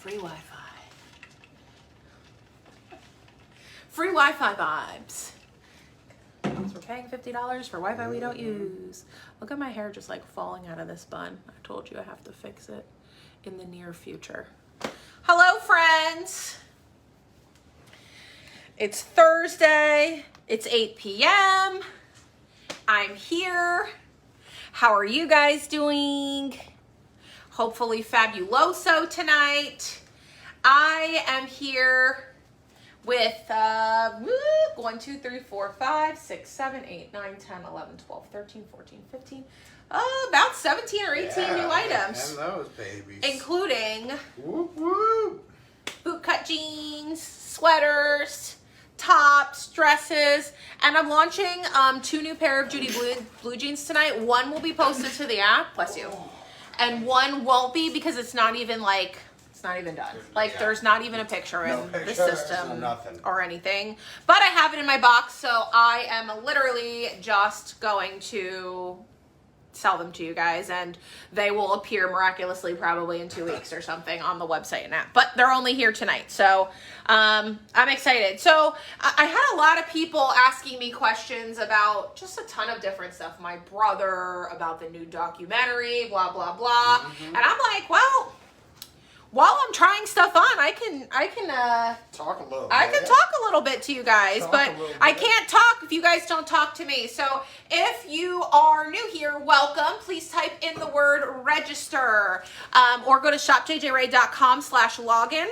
Free Wi-Fi. Free Wi-Fi vibes. We're paying $50 for Wi-Fi we don't use. Look at my hair just like falling out of this bun. I told you I have to fix it in the near future. Hello, friends. It's Thursday. It's 8 p.m. I'm here. How are you guys doing? Hopefully fabuloso tonight. I am here with 1, 2, 3, 4, 5, 6, 7, 8, 9, 10, 11, 12, 13, 14, 15, about 17 or 18 new items. And those babies. Including whoop, whoop. bootcut jeans, sweaters, tops, dresses, and I'm launching 2 new pair of Judy blue jeans tonight. One will be posted to the app, bless you, and one won't be because it's not even done. Like, there's not even a picture in the system or anything. But I have it in my box, so I am literally just going to sell them to you guys, and they will appear miraculously probably in 2 weeks or something on the website and app. But they're only here tonight, so I'm excited. So I had a lot of people asking me questions about just a ton of different stuff. My brother, about the new documentary, blah, blah, blah. Mm-hmm. And I'm like, well, while I'm trying stuff on, I can talk a little bit. I can talk a little bit to you guys, but I can't talk if you guys don't talk to me. So if you are new here, welcome. Please type in the word register, or go to shopjjray.com/login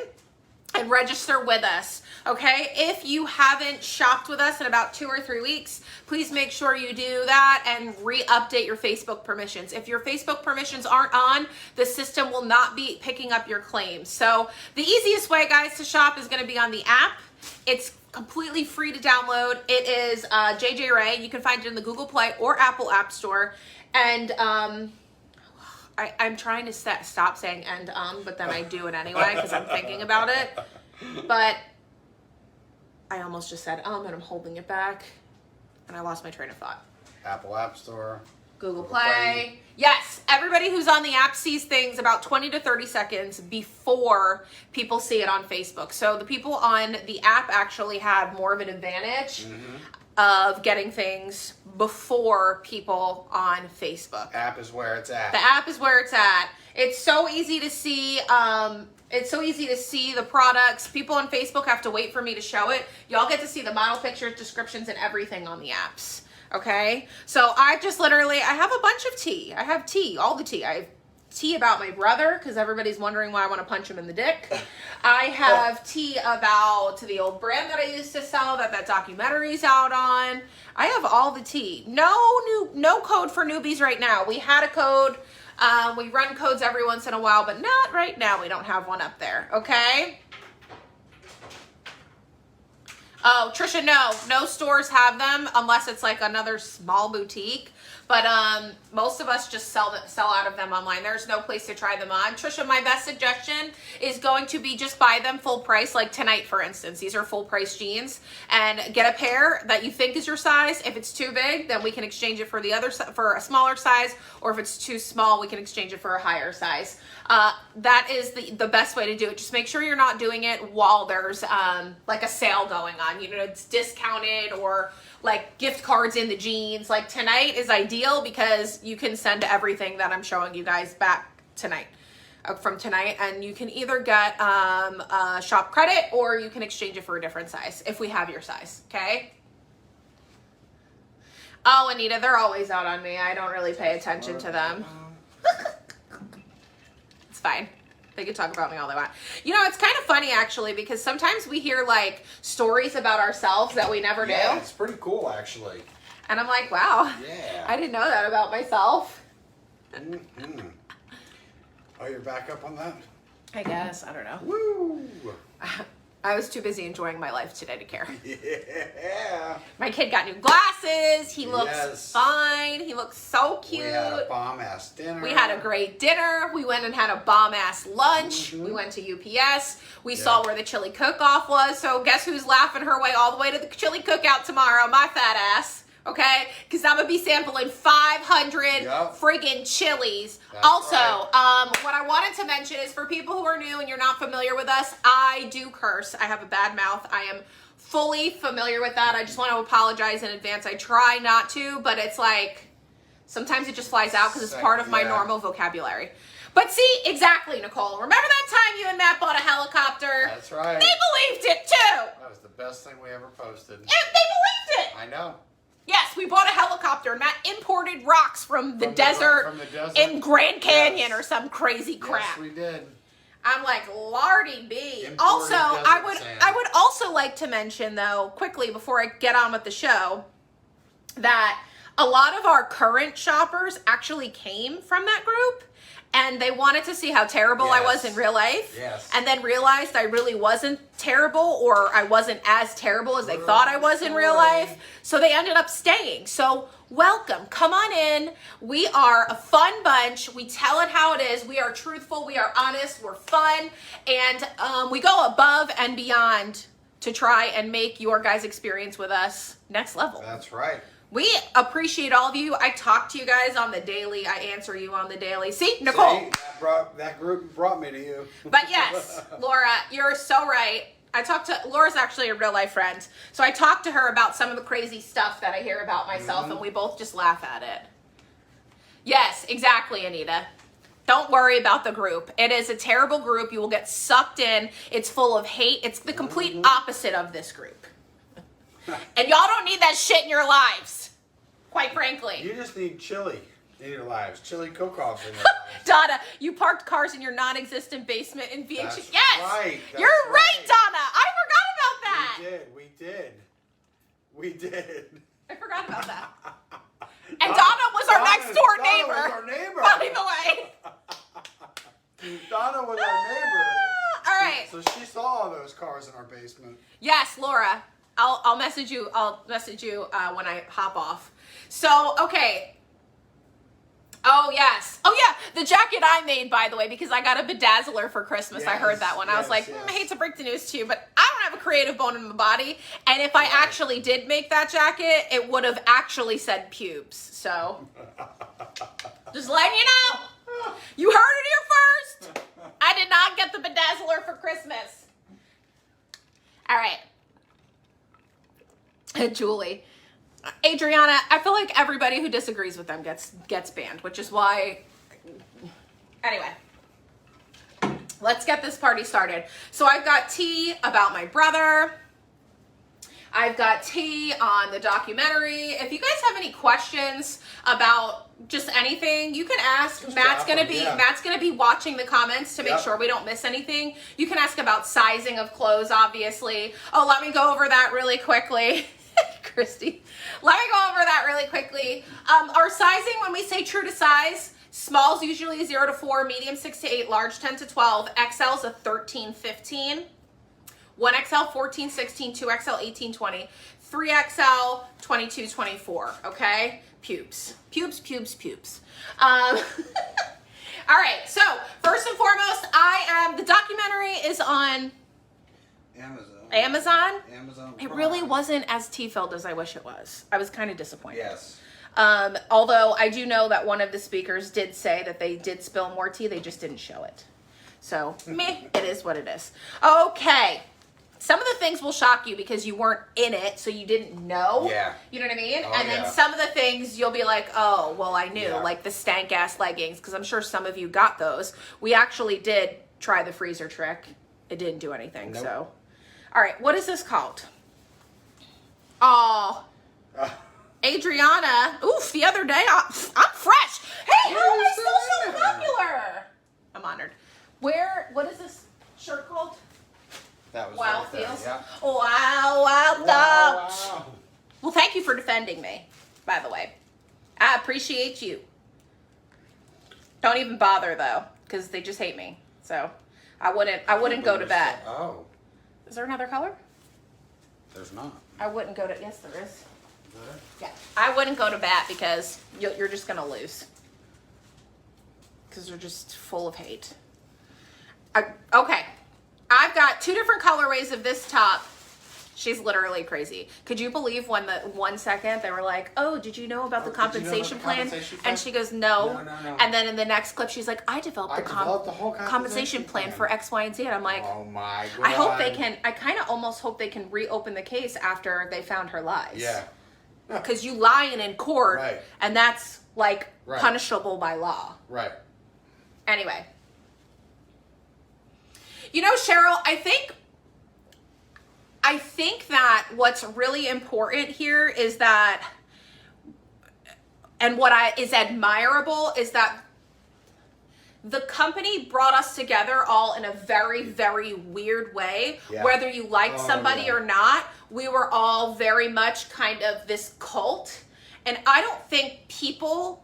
and register with us. Okay, if you haven't shopped with us in about 2 or 3 weeks, please make sure you do that and re-update your Facebook permissions. If your Facebook permissions aren't on, the system will not be picking up your claims. So the easiest way, guys, to shop is going to be on the app. It's completely free to download. It is JJ Ray. You can find it in the Google Play or Apple App Store. And I'm trying to stop saying and but then I do it anyway because I'm thinking about it. But I almost just said and I'm holding it back, and I lost my train of thought. Apple App Store. Google Play. Yes, everybody who's on the app sees things about 20 to 30 seconds before people see it on Facebook. So the people on the app actually have more of an advantage of getting things before people on Facebook. App is where it's at. The app is where it's at. It's so easy to see. It's so easy to see the products. People on Facebook have to wait for me to show it. Y'all get to see the model pictures, descriptions, and everything on the apps. Okay? So I just literally, I have a bunch of tea. I have tea, all the tea. I have tea about my brother, because everybody's wondering why I want to punch him in the dick. I have tea about the old brand that I used to sell that documentary's out on. I have all the tea. No code for newbies right now. We had a code. We run codes every once in a while, but not right now. We don't have one up there, okay? Oh, Trisha, no stores have them unless it's like another small boutique. But most of us just sell out of them online. There's no place to try them on. Trisha, my best suggestion is going to be just buy them full price. Like tonight, for instance, these are full price jeans, and get a pair that you think is your size. If it's too big, then we can exchange it for for a smaller size, or if it's too small, we can exchange it for a higher size. That is the best way to do it. Just make sure you're not doing it while there's like a sale going on. You know, it's discounted, or like gift cards in the jeans. Like tonight is ideal because you can send everything that I'm showing you guys back tonight, from tonight, and you can either get shop credit or you can exchange it for a different size if we have your size, okay? Oh, Anita, they're always out on me. I don't really pay attention to them. It's fine. They can talk about me all they want. You know, it's kind of funny actually, because sometimes we hear like stories about ourselves that we never do. Yeah, it's pretty cool actually. And I'm like, wow. Yeah. I didn't know that about myself. Mm-hmm. Oh, you're back up on that? I guess. I don't know. Woo! I was too busy enjoying my life today to care. Yeah. My kid got new glasses. He looks fine. He looks so cute. We had a bomb-ass dinner. We had a great dinner. We went and had a bomb-ass lunch. We went to UPS. We saw where the chili cook-off was. So guess who's laughing her way all the way to the chili cookout tomorrow? My fat ass. Okay, because I'm gonna be sampling 500 friggin' chilies. That's also, right. what I wanted to mention is for people who are new and you're not familiar with us, I do curse. I have a bad mouth. I am fully familiar with that. I just want to apologize in advance. I try not to, but it's like sometimes it just flies out because it's part of my normal vocabulary. But see, exactly, Nicole. Remember that time you and Matt bought a helicopter? That's right. They believed it too. That was the best thing we ever posted. They believed it. I know. Yes, we bought a helicopter. Matt imported rocks from the desert in Grand Canyon or some crazy crap. Yes, we did. I'm like, Lardy B. Also, I would also like to mention though, quickly before I get on with the show, that a lot of our current shoppers actually came from that group. And they wanted to see how terrible I was in real life. Yes. And then realized I really wasn't terrible, or I wasn't as terrible as they thought I was in real life. So they ended up staying. So welcome. Come on in. We are a fun bunch. We tell it how it is. We are truthful. We are honest. We're fun. And we go above and beyond to try and make your guys' experience with us next level. That's right. We appreciate all of you. I talk to you guys on the daily. I answer you on the daily. See, Nicole. See, that group brought me to you. But yes, Laura, you're so right. I talked to, Laura's actually a real life friend. So I talked to her about some of the crazy stuff that I hear about myself, and we both just laugh at it. Yes, exactly, Anita. Don't worry about the group. It is a terrible group. You will get sucked in. It's full of hate. It's the complete opposite of this group. And y'all don't need that shit in your lives, quite frankly. You just need chili in your lives. Chili cook-offs in your lives. Donna, you parked cars in your non-existent basement in VH. That's yes, right. That's you're right, right, Donna. I forgot about that. We did. I forgot about that. And Donna was our next door neighbor. Donna was our neighbor. By the way. Donna was our neighbor. All right. So she saw all those cars in our basement. Yes, Laura. I'll message you. I'll message you when I hop off. So, okay. Oh, yes. Oh, yeah. The jacket I made, by the way, because I got a bedazzler for Christmas. I heard that one. I was like, I hate to break the news to you, but I don't have a creative bone in my body. And if I actually did make that jacket, it would have actually said pubes. So, just letting you know. You heard it here first. I did not get the bedazzler for Christmas. All right. Julie. Adriana, I feel like everybody who disagrees with them gets banned, which is why. Anyway, let's get this party started. So I've got tea about my brother. I've got tea on the documentary. If you guys have any questions about just anything, you can ask. Matt's gonna be watching the comments to make sure we don't miss anything. You can ask about sizing of clothes, obviously. Oh, let me go over that really quickly. Christy, let me go over that really quickly. Our sizing, when we say true to size, small's usually 0 to 4, medium 6 to 8, large 10 to 12, XL's a 13, 15, 1XL 14, 16, 2XL 18, 20, 3XL 22, 24. Okay, pubes. All right, so first and foremost, the documentary is on Amazon. It really wasn't as tea-filled as I wish it was. I was kind of disappointed. Yes. Although I do know that one of the speakers did say that they did spill more tea, they just didn't show it. So, meh, it is what it is. Okay. Some of the things will shock you because you weren't in it, so you didn't know. Yeah. You know what I mean? Oh, and then some of the things you'll be like, oh, well, I knew. Yeah. Like the stank-ass leggings, because I'm sure some of you got those. We actually did try the freezer trick. It didn't do anything, so... All right, what is this called? Oh, Adriana. Oof, the other day, I'm fresh. Hey, how am I still so popular? I'm honored. What is this shirt called? That was Wild right there, Feels. yeah. Wild Dogs. Wow. Well, thank you for defending me, by the way. I appreciate you. Don't even bother, though, because they just hate me. So I wouldn't go to bat. Oh. Is there another color? There's not. I wouldn't go to, yes there is. There? Yeah, I wouldn't go to bat because you're just gonna lose. Because they're just full of hate. Okay, I've got two different colorways of this top. She's literally crazy. Could you believe when the 1 second they were like, "Oh, did you know about the compensation plan?" And she goes, "No." No. And then in the next clip, she's like, "I developed the whole compensation plan for X, Y, and Z." And I'm like, "Oh my god!" I hope they can. I kind of almost hope they can reopen the case after they found her lies. Yeah. Because you lying in court, Right. and that's like Right. punishable by law. Right. Anyway. You know, Cheryl, I think that what's really important here is that, and what is admirable is that the company brought us together all in a very, very weird way. Yeah. Whether you liked somebody or not, we were all very much kind of this cult. And I don't think people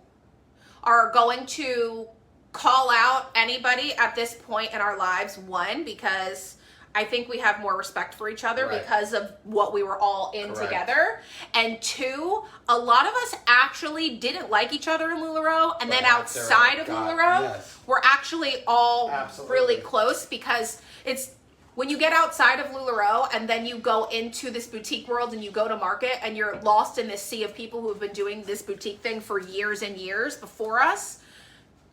are going to call out anybody at this point in our lives. One, because I think we have more respect for each other because of what we were all in together. And two, a lot of us actually didn't like each other in Lularoe. And then outside of Lularoe, we're actually all really close, because it's when you get outside of Lularoe and then you go into this boutique world and you go to market and you're lost in this sea of people who have been doing this boutique thing for years and years before us.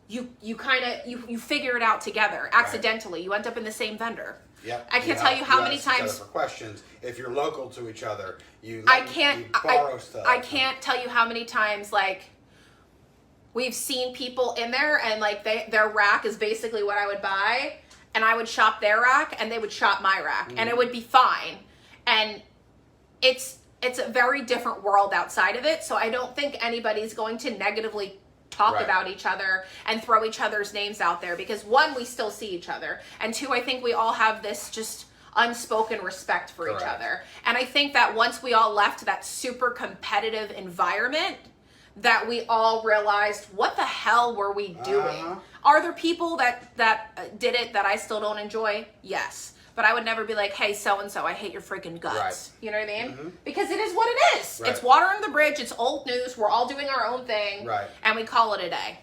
You kind of figure it out together accidentally. You end up in the same vendor. Yep. I can't tell you how many times for questions. If you're local to each other, you borrow stuff. I can't tell you how many times like we've seen people in there and like their rack is basically what I would buy, and I would shop their rack and they would shop my rack, and it would be fine. And it's a very different world outside of it, so I don't think anybody's going to negatively talk about each other and throw each other's names out there, because one, we still see each other, and two, I think we all have this just unspoken respect for each other. And I think that once we all left that super competitive environment, that we all realized, what the hell were we doing? Are there people that did it that I still don't enjoy? Yes. But I would never be like, hey, so-and-so, I hate your freaking guts. You know what I mean? Because it is what it is. It's water under the bridge. It's old news. We're all doing our own thing. And we call it a day.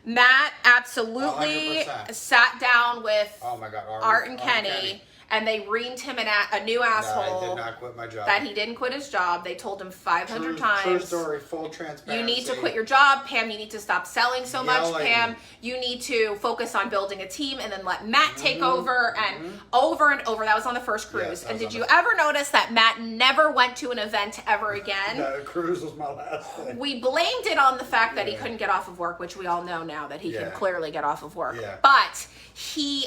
Matt absolutely 100%. sat down with Art and Kenny. And they reamed him a new asshole. I did not quit my job. That he didn't quit his job. They told him 500 times. True story, full transparency. You need to quit your job. Pam, you need to stop selling so much. Pam, you need to focus on building a team and then let Matt take over. And over and over. That was on the first cruise. And did you ever notice that Matt never went to an event ever again? No, the cruise was my last thing. We blamed it on the fact that he couldn't get off of work, which we all know now that he can clearly get off of work. But he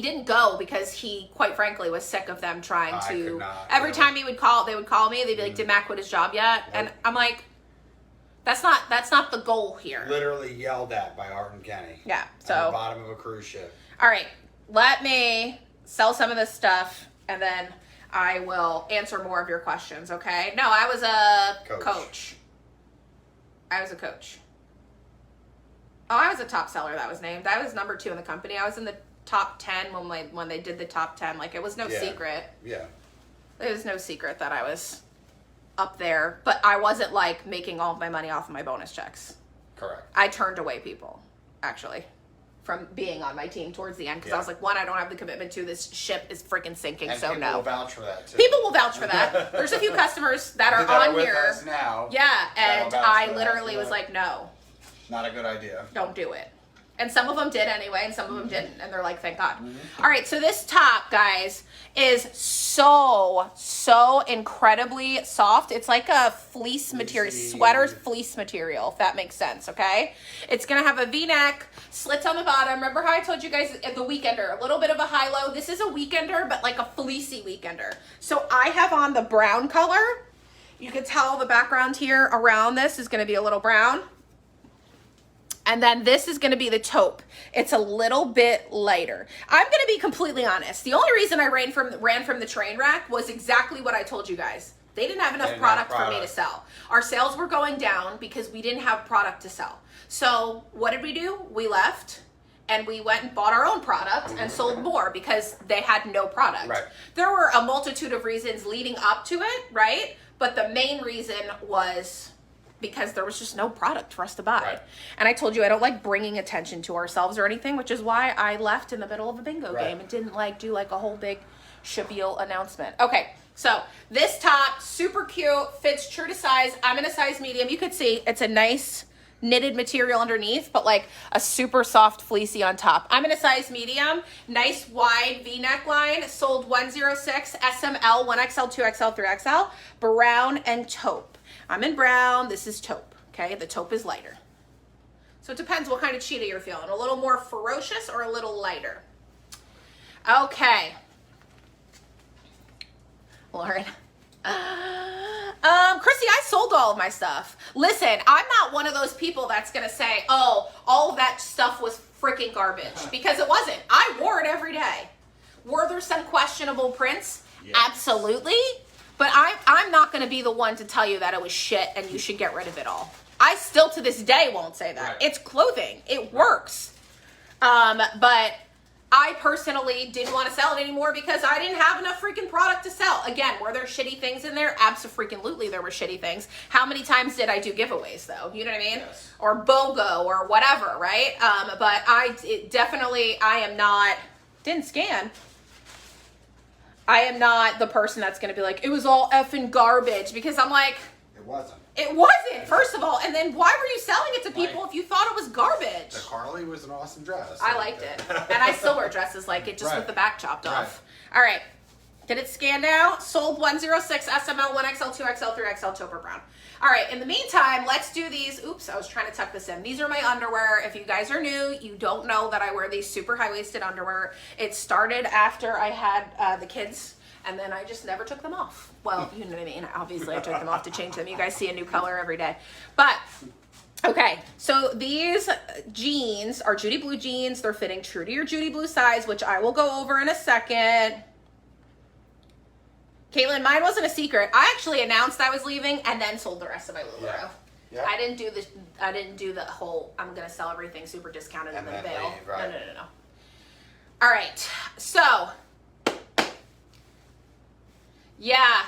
didn't go because he, quite frankly, was sick of them trying to. Every time they would call me. They'd be like, "Did Matt quit his job yet?" And I'm like, "That's not the goal here." Literally yelled at by Art and Kenny. Yeah. So at the bottom of a cruise ship. All right, let me sell some of this stuff, and then I will answer more of your questions. Okay? No, I was a coach. I was a coach. Oh, I was a top seller. That was named. I was number 2 in the company. I was in the top 10 when they did the top 10. Like, it was no secret. Yeah. It was no secret that I was up there, but I wasn't like making all of my money off of my bonus checks. Correct. I turned away people, actually, from being on my team towards the end, because I was like, one, I don't have the commitment to, this ship is freaking sinking, and so people no. will vouch for that too. People will vouch for that. There's a few customers that are on with here. us now. Yeah, and I literally was like, no. Not a good idea. Don't do it. And some of them did anyway, and some of them didn't. And they're like, thank God. All right, so this top, guys, is so incredibly soft. It's like a fleece material, sweater fleece material, if that makes sense, okay? It's going to have a V-neck, slits on the bottom. Remember how I told you guys the weekender, a little bit of a high-low. This is a weekender, but like a fleecy weekender. So I have on the brown color. You can tell the background here around this is going to be a little brown. And then this is going to be the taupe. It's a little bit lighter. I'm going to be completely honest. The only reason I ran from the train wreck was exactly what I told you guys. They didn't have enough product for me to sell. Our sales were going down because we didn't have product to sell. So what did we do? We left and we went and bought our own product and sold more because they had no product. Right. There were a multitude of reasons leading up to it, right? But the main reason was because there was just no product for us to buy. Right. And I told you I don't like bringing attention to ourselves or anything, which is why I left in the middle of a bingo game and didn't like do like a whole big Shabil announcement. Okay, so this top, super cute, fits true to size. I'm in a size medium. You could see it's a nice knitted material underneath, but like a super soft fleecy on top. I'm in a size medium, nice wide V neckline, sold 106, SML, 1XL, 2XL, 3XL, brown and taupe. I'm in brown, this is taupe, okay? The taupe is lighter. So it depends what kind of cheetah you're feeling, a little more ferocious or a little lighter. Okay. Lauren. Chrissy, I sold all of my stuff. Listen, I'm not one of those people that's gonna say, oh, all of that stuff was freaking garbage, because it wasn't. I wore it every day. Were there some questionable prints? Yes. Absolutely. But I'm not gonna be the one to tell you that it was shit and you should get rid of it all. I still to this day won't say that. Right. It's clothing. It works. But I personally didn't want to sell it anymore because I didn't have enough freaking product to sell. Again, were there shitty things in there? Absolutely there were shitty things. How many times did I do giveaways though? You know what I mean? Yes. Or BOGO or whatever, right? But I am not, didn't scan. I am not the person that's going to be like, it was all effing garbage, because I'm like, it wasn't. It wasn't, first of all. And then why were you selling it to people if you thought it was garbage? The Carly was an awesome dress. I liked it. And I still wear dresses like it, just with the back chopped off. All right. Did it scan now? Sold 106, SML, 1XL, 2XL, 3XL, taupe brown. All right. In the meantime, let's do these. Oops, I was trying to tuck this in. These are my underwear. If you guys are new, you don't know that I wear these super high-waisted underwear. It started after I had the kids, and then I just never took them off. Well, you know what I mean. Obviously, I took them off to change them. You guys see a new color every day. But, okay. So these jeans are Judy Blue jeans. They're fitting true to your Judy Blue size, which I will go over in a second. Caitlin, mine wasn't a secret. I actually announced I was leaving and then sold the rest of my Lularoe. Yeah. I didn't do the whole, I'm going to sell everything super discounted and then bail. Right. No. All right. So, yeah.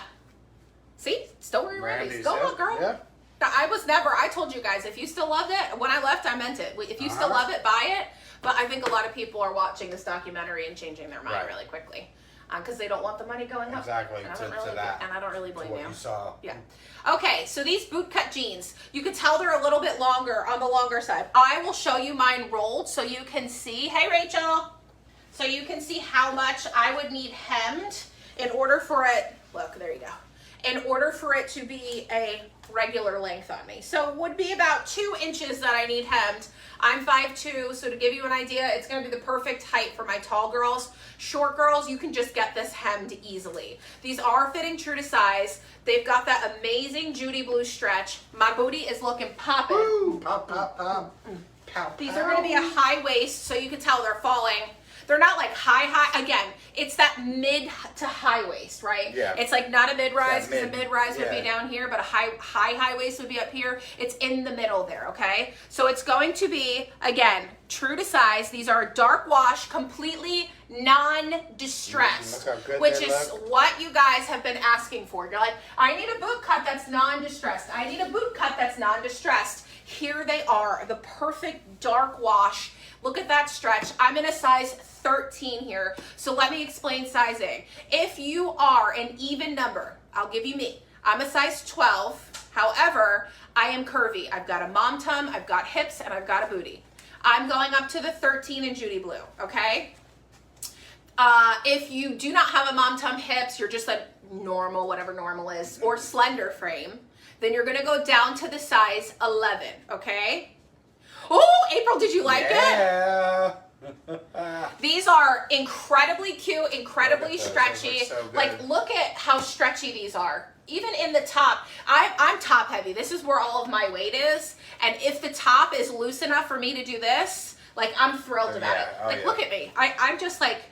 See? Still wearing Randy's. Go on, girl. Yeah. I told you guys, if you still loved it, when I left, I meant it. If you still love it, buy it. But I think a lot of people are watching this documentary and changing their mind really quickly. Because they don't want the money going up. Exactly, and I don't really blame you. You saw. Yeah. Okay, so these boot cut jeans, you can tell they're a little bit longer, on the longer side. I will show you mine rolled so you can see. Hey, Rachel. So you can see how much I would need hemmed in order for it. Look, there you go. In order for it to be a regular length on me. So it would be about 2 inches that I need hemmed. I'm 5'2", so to give you an idea, it's going to be the perfect height for my tall girls. Short girls, you can just get this hemmed easily. These are fitting true to size. They've got that amazing Judy Blue stretch. My booty is looking popping. Woo! Pop, pop, pop. Pow, These are going to be a high waist, so you can tell they're falling. They're not like high. Again, it's that mid to high waist, right? Yeah. It's like not a mid-rise, because a mid-rise would be down here, but a high waist would be up here. It's in the middle there, okay? So it's going to be, again, true to size. These are dark wash, completely non-distressed, which is what you guys have been asking for. You're like, I need a boot cut that's non-distressed. I need a boot cut that's non-distressed. Here they are, the perfect dark wash. Look at that stretch. I'm in a size 13 here. So let me explain sizing. If you are an even number, I'll give you me. I'm a size 12. However, I am curvy. I've got a mom tum, I've got hips, and I've got a booty. I'm going up to the 13 in Judy Blue, okay? If you do not have a mom tum, hips, you're just a normal, whatever normal is, or slender frame, then you're gonna go down to the size 11, okay? Oh, April, did you like it? These are incredibly cute, incredibly stretchy. So like, look at how stretchy these are. Even in the top, I'm top heavy. This is where all of my weight is. And if the top is loose enough for me to do this, like, I'm thrilled about it. Like, look at me. I'm just like,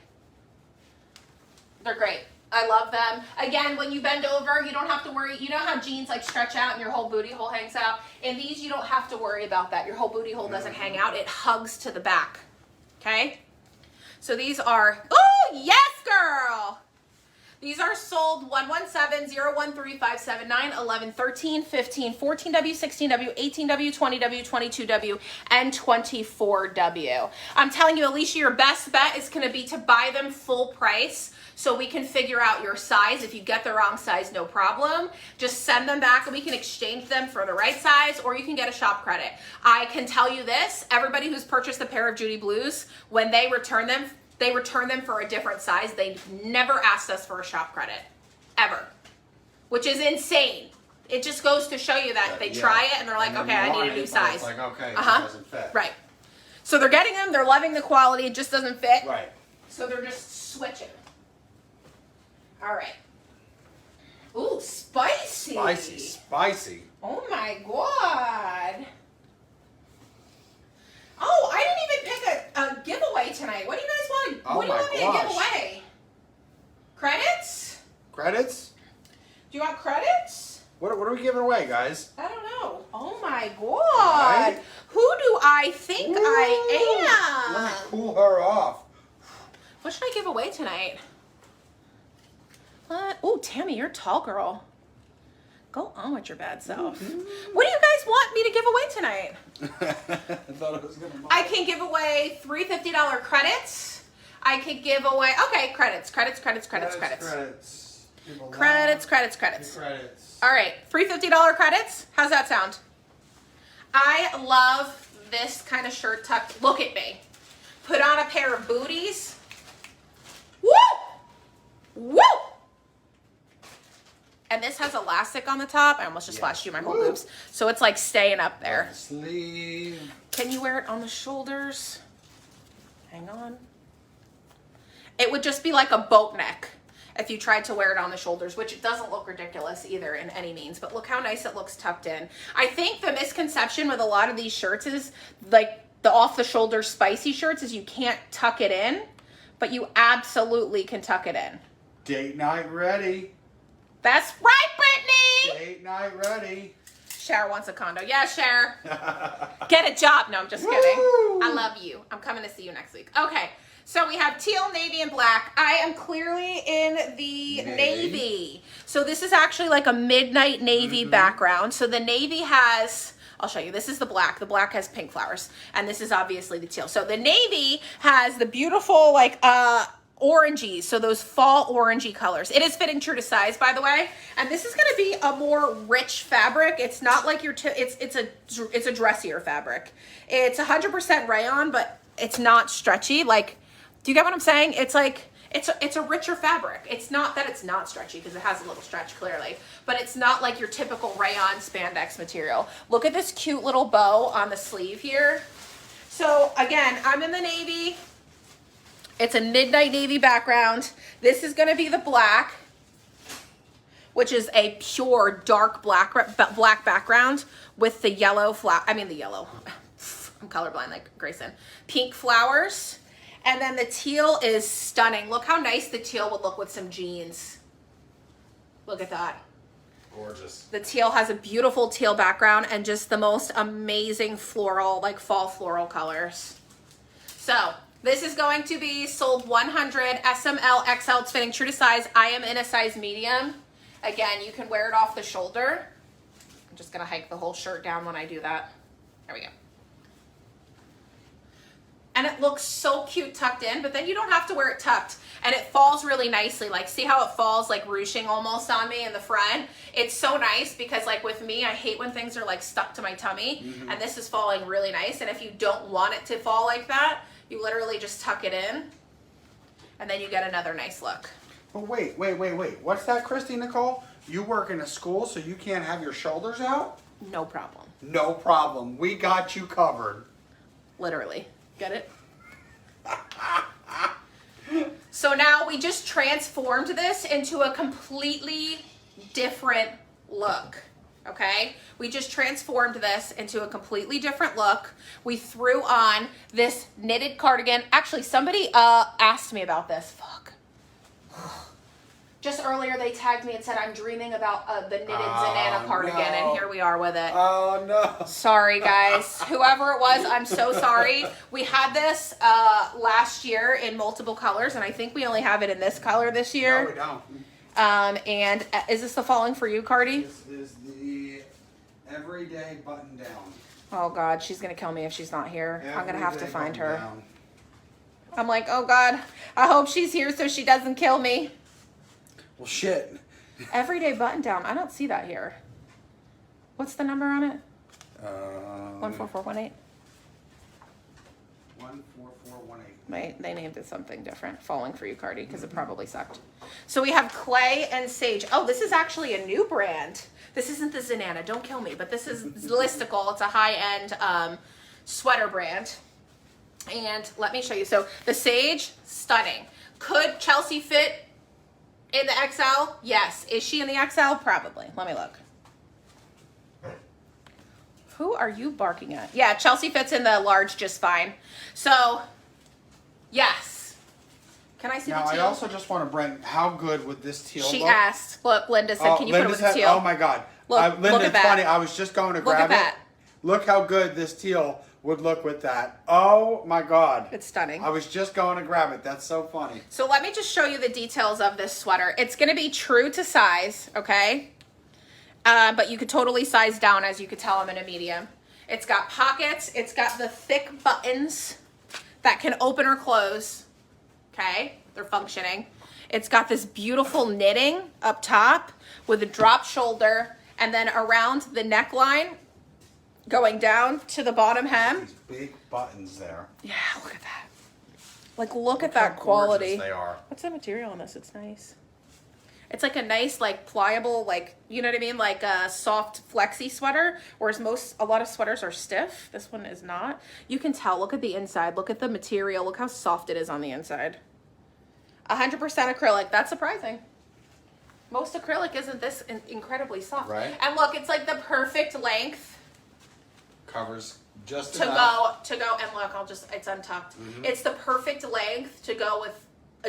they're great. I love them. Again, when you bend over, you don't have to worry. You know how jeans like stretch out and your whole booty hole hangs out? In these, you don't have to worry about that. Your whole booty hole doesn't hang out. It hugs to the back. Okay? So these are, oh, yes, girl. These are sold 117-013-579, 11, 13, 15, 14W, 16W, 18W, 20W, 22W, and 24W. I'm telling you, Alicia, your best bet is going to be to buy them full price so we can figure out your size. If you get the wrong size, no problem. Just send them back and we can exchange them for the right size, or you can get a shop credit. I can tell you this, everybody who's purchased a pair of Judy Blues, when they return them for a different size. They never asked us for a shop credit, ever, which is insane. It just goes to show you that they try it and they're like, okay, I need a new size. It's like, okay, it doesn't fit. Right. So they're getting them, they're loving the quality, it just doesn't fit. Right. So they're just switching. All right. Ooh, spicy. Spicy. Oh my God. Oh, I didn't even pick a giveaway tonight. What do you guys want? What do you want me to give away? Credits? Credits? Do you want credits? What are we giving away, guys? I don't know. Oh my God. Right? Who do I think I am? Let me cool her off. What should I give away tonight? What? Oh, Tammy, you're a tall girl. Go on with your bad self. What do you guys want me to give away tonight? I thought it was going to. I can give away $3 $50 credits. I could give away, okay, credits. Credits. All right, $3 $50 credits. How's that sound? I love this kind of shirt tuck. Look at me. Put on a pair of booties. Woo! Woo! And this has elastic on the top. I almost just flashed you my whole boobs. So it's like staying up there. Sleeve. Can you wear it on the shoulders? Hang on. It would just be like a boat neck if you tried to wear it on the shoulders, which it doesn't look ridiculous either in any means, but look how nice it looks tucked in. I think the misconception with a lot of these shirts is like the off the shoulder spicy shirts is you can't tuck it in, but you absolutely can tuck it in. Date night ready. That's right, Brittany! Date night ready. Cher wants a condo. Yeah, Cher. Get a job. No, I'm just kidding. I love you. I'm coming to see you next week. Okay, so we have teal, navy, and black. I am clearly in the navy. So this is actually like a midnight navy background. So the navy has, I'll show you. This is the black. The black has pink flowers. And this is obviously the teal. So the navy has the beautiful like orangey, so those fall orangey colors. It is fitting true to size, by the way, and this is going to be a more rich fabric. It's not like your it's a dressier fabric. It's 100% rayon, but it's not stretchy. Like, do you get what I'm saying? It's like it's a richer fabric. It's not that it's not stretchy, because it has a little stretch clearly, but it's not like your typical rayon spandex material. Look at this cute little bow on the sleeve here. So again, I'm in the navy. It's a midnight navy background. This is going to be the black, which is a pure dark black background with the yellow yellow. I'm colorblind like Grayson. Pink flowers. And then the teal is stunning. Look how nice the teal would look with some jeans. Look at that. Gorgeous. The teal has a beautiful teal background and just the most amazing floral, like fall floral colors. So this is going to be sold 100 SML XL. It's fitting true to size. I am in a size medium. Again, you can wear it off the shoulder. I'm just going to hike the whole shirt down when I do that. There we go. And it looks so cute tucked in, but then you don't have to wear it tucked. And it falls really nicely. Like, see how it falls like ruching almost on me in the front? It's so nice because, like, with me, I hate when things are like stuck to my tummy. And this is falling really nice. And if you don't want it to fall like that, you literally just tuck it in, and then you get another nice look. But wait. What's that, Christy Nicole? You work in a school, so you can't have your shoulders out? No problem. No problem. We got you covered. Literally. Get it? So now we just transformed this into a completely different look. Okay, we just transformed this into a completely different look. We threw on this knitted cardigan. Actually, somebody asked me about this. Fuck. Just earlier they tagged me and said I'm dreaming about the knitted Zanana cardigan, and here we are with it. Oh no. Sorry guys. Whoever it was, I'm so sorry. We had this last year in multiple colors, and I think we only have it in this color this year. No, we don't. And is this the falling for you, Cardi? This is the everyday button down. Oh God, she's gonna kill me if she's not here. I'm gonna have to Everyday find button her. down. I'm like, oh God, I hope she's here so she doesn't kill me. Well, shit. Everyday button down. I don't see that here. What's the number on it? 14418. 14418. Wait, they named it something different. Falling for you, Cardi, because it probably sucked. So we have Clay and Sage. Oh, this is actually a new brand. This isn't the Zanana. Don't kill me. But this is Listicle. It's a high-end sweater brand. And let me show you. So the Sage, stunning. Could Chelsea fit in the XL? Yes. Is she in the XL? Probably. Let me look. Who are you barking at? Yeah, Chelsea fits in the large just fine. So, yes. Can I see Now, the teal? I also just want to Brent, how good would this teal She look? asked. Look, Linda said, can you put it with the teal? Oh my God. Look, Linda, look at it's that. funny. I was just going to grab at that. it. Look how good this teal would look with that. Oh my God. It's stunning. I was just going to grab it. That's so funny. So let me just show you the details of this sweater. It's going to be true to size, okay? But you could totally size down, as you could tell I'm in a medium. It's got pockets. It's got the thick buttons that can open or close, okay? They're functioning. It's got this beautiful knitting up top with a drop shoulder, and then around the neckline going down to the bottom hem. These big buttons there. Yeah, look at that. Like, look at How that quality. gorgeous they are. What's the material on this? It's nice. It's like a nice, like, pliable, like, you know what I mean? Like a soft flexi sweater, whereas a lot of sweaters are stiff. This one is not. You can tell. Look at the inside. Look at the material. Look how soft it is on the inside. 100% acrylic. That's surprising. Most acrylic isn't this incredibly soft. Right. And look, it's like the perfect length Covers just to enough. go, and look, it's untucked. It's the perfect length to go with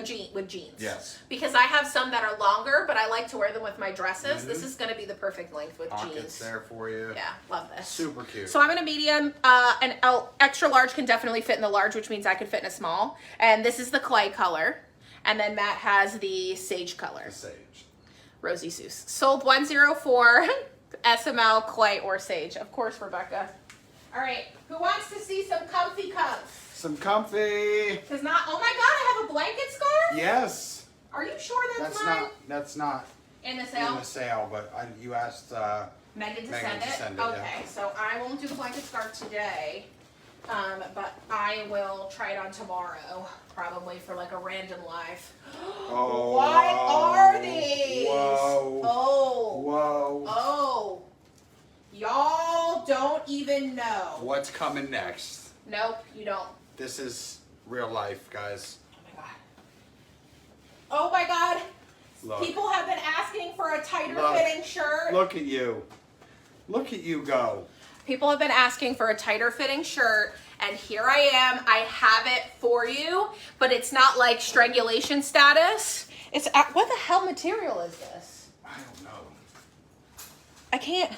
jeans. Yes. Because I have some that are longer, but I like to wear them with my dresses. This is going to be the perfect length with Pockets jeans. there for you. Yeah, love this. Super cute. So I'm in a medium. An extra large can definitely fit in the large, which means I could fit in a small. And this is the clay color. And then Matt has the sage color. The sage. Rosie Seuss. Sold 104 SML, clay, or sage. Of course, Rebecca. All right. Who wants to see some comfy cuffs? Some comfy. Because not. Oh my God! I have a blanket scarf. Yes. Are you sure that's mine? That's not In the sale. in the sale, but you asked Megan to Megan send to it. send it, Okay, yeah. so I won't do the blanket scarf today, but I will try it on tomorrow, probably for like a random live. Oh, What are these? Whoa. Oh. Whoa. Oh. Y'all don't even know. What's coming next? Nope, you don't. This is real life, guys. Oh my God. Oh my God. Look. People have been asking for a tighter Look. fitting shirt. Look at you. Look at you go. People have been asking for a tighter fitting shirt, and here I am. I have it for you, but it's not like strangulation status. It's what the hell material is this? I don't know. I can't.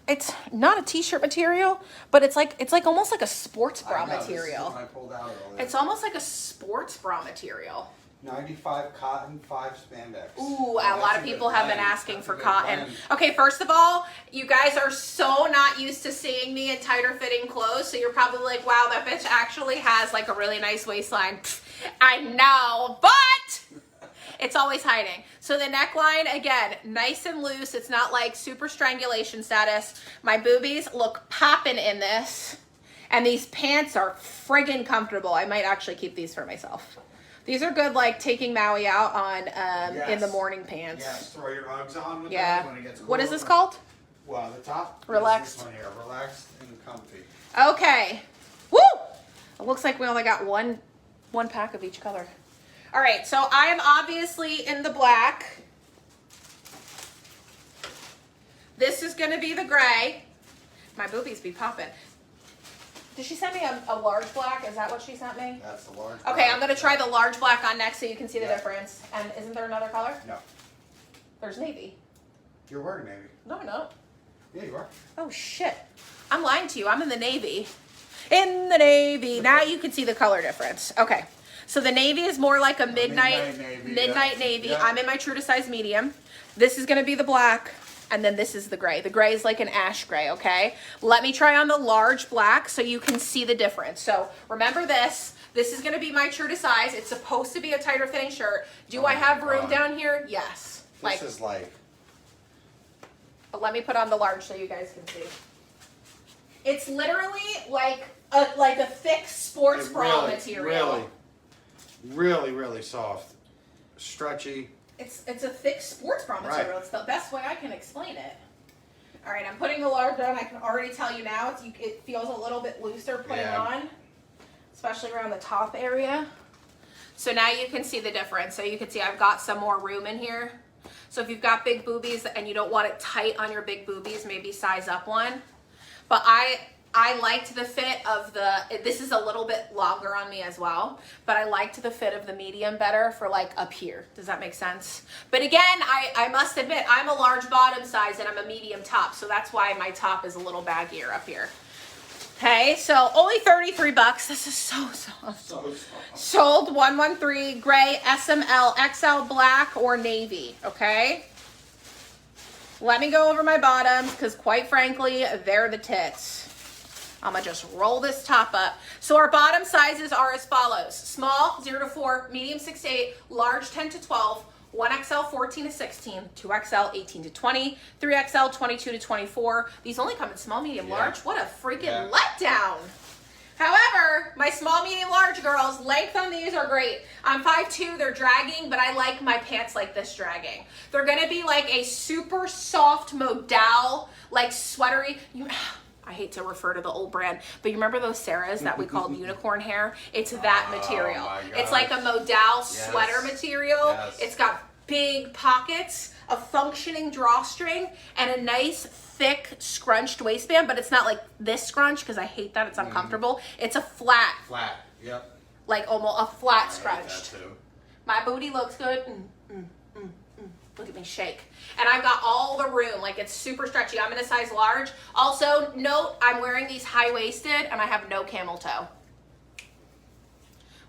It's not a t-shirt material, but it's like almost like a sports bra I know, this is material. what I pulled out earlier. It's almost like a sports bra material. 95 cotton, 5 spandex. Ooh, a That's lot of good people have been blend. asking That's for a good cotton. blend. Okay, first of all, you guys are so not used to seeing me in tighter fitting clothes, so you're probably like, wow, that bitch actually has like a really nice waistline. Pfft, I know, but it's always hiding. So the neckline, again, nice and loose. It's not like super strangulation status. My boobies look popping in this, and these pants are friggin' comfortable. I might actually keep these for myself. These are good, like taking Maui out on in the morning pants. Yes, throw your Uggs on with Yeah. those when it gets cold. What is this called? Well, the top. is Relaxed. This one here. Relaxed and comfy. Okay. Woo! It looks like we only got one pack of each color. All right, so I am obviously in the black. This is going to be the gray. My boobies be popping. Did she send me a large black? Is that what she sent me? That's the large. Okay, I'm going to try the large black on next so you can see the Yeah. difference. And isn't there another color? No. There's navy. You're wearing navy. No, I'm not. Yeah, you are. Oh, shit. I'm lying to you. I'm in the navy. In the navy. Now you can see the color difference. Okay. So the navy is more like a midnight navy. Yeah. I'm in my true to size medium. This is gonna be the black, and then this is the gray. The gray is like an ash gray, okay? Let me try on the large black so you can see the difference. So remember this. This is gonna be my true to size. It's supposed to be a tighter fitting shirt. Do I have room down here? Yes. This is like... But let me put on the large so you guys can see. It's literally like a thick sports bra material. Really soft. Stretchy. It's a thick sports bra material. Right. It's the best way I can explain it. All right, I'm putting the large on. I can already tell you now, it feels a little bit looser putting on, especially around the top area. So now you can see the difference. So you can see I've got some more room in here. So if you've got big boobies and you don't want it tight on your big boobies, maybe size up one. But I liked the fit of this is a little bit longer on me as well, but I liked the fit of the medium better for like up here. Does that make sense? But again, I must admit, I'm a large bottom size and I'm a medium top, so that's why my top is a little baggier up here. Okay, so only 33 bucks. This is so soft. Sold 113, gray, SML, XL, black, or navy, okay? Let me go over my bottoms, because quite frankly, they're the tits. I'm gonna just roll this top up. So our bottom sizes are as follows. Small, 0 to 4, medium 6 to 8, large 10 to 12, 1XL 14 to 16, 2XL 18 to 20, 3XL 22 to 24. These only come in small, medium, large. What a freaking letdown. However, my small, medium, large girls, length on these are great. I'm 5'2", they're dragging, but I like my pants like this dragging. They're gonna be like a super soft modal, like sweatery. I hate to refer to the old brand, but you remember those Sarahs that we called unicorn hair? It's that material. It's like a modal sweater material. Yes. It's got big pockets, a functioning drawstring, and a nice thick scrunched waistband, but it's not like this scrunch because I hate that. It's uncomfortable. It's a flat. Flat, yep. Like almost a flat scrunched. I hate that too. My booty looks good. Look at me shake. And I've got all the room. Like, it's super stretchy. I'm in a size large. Also, note, I'm wearing these high-waisted, and I have no camel toe.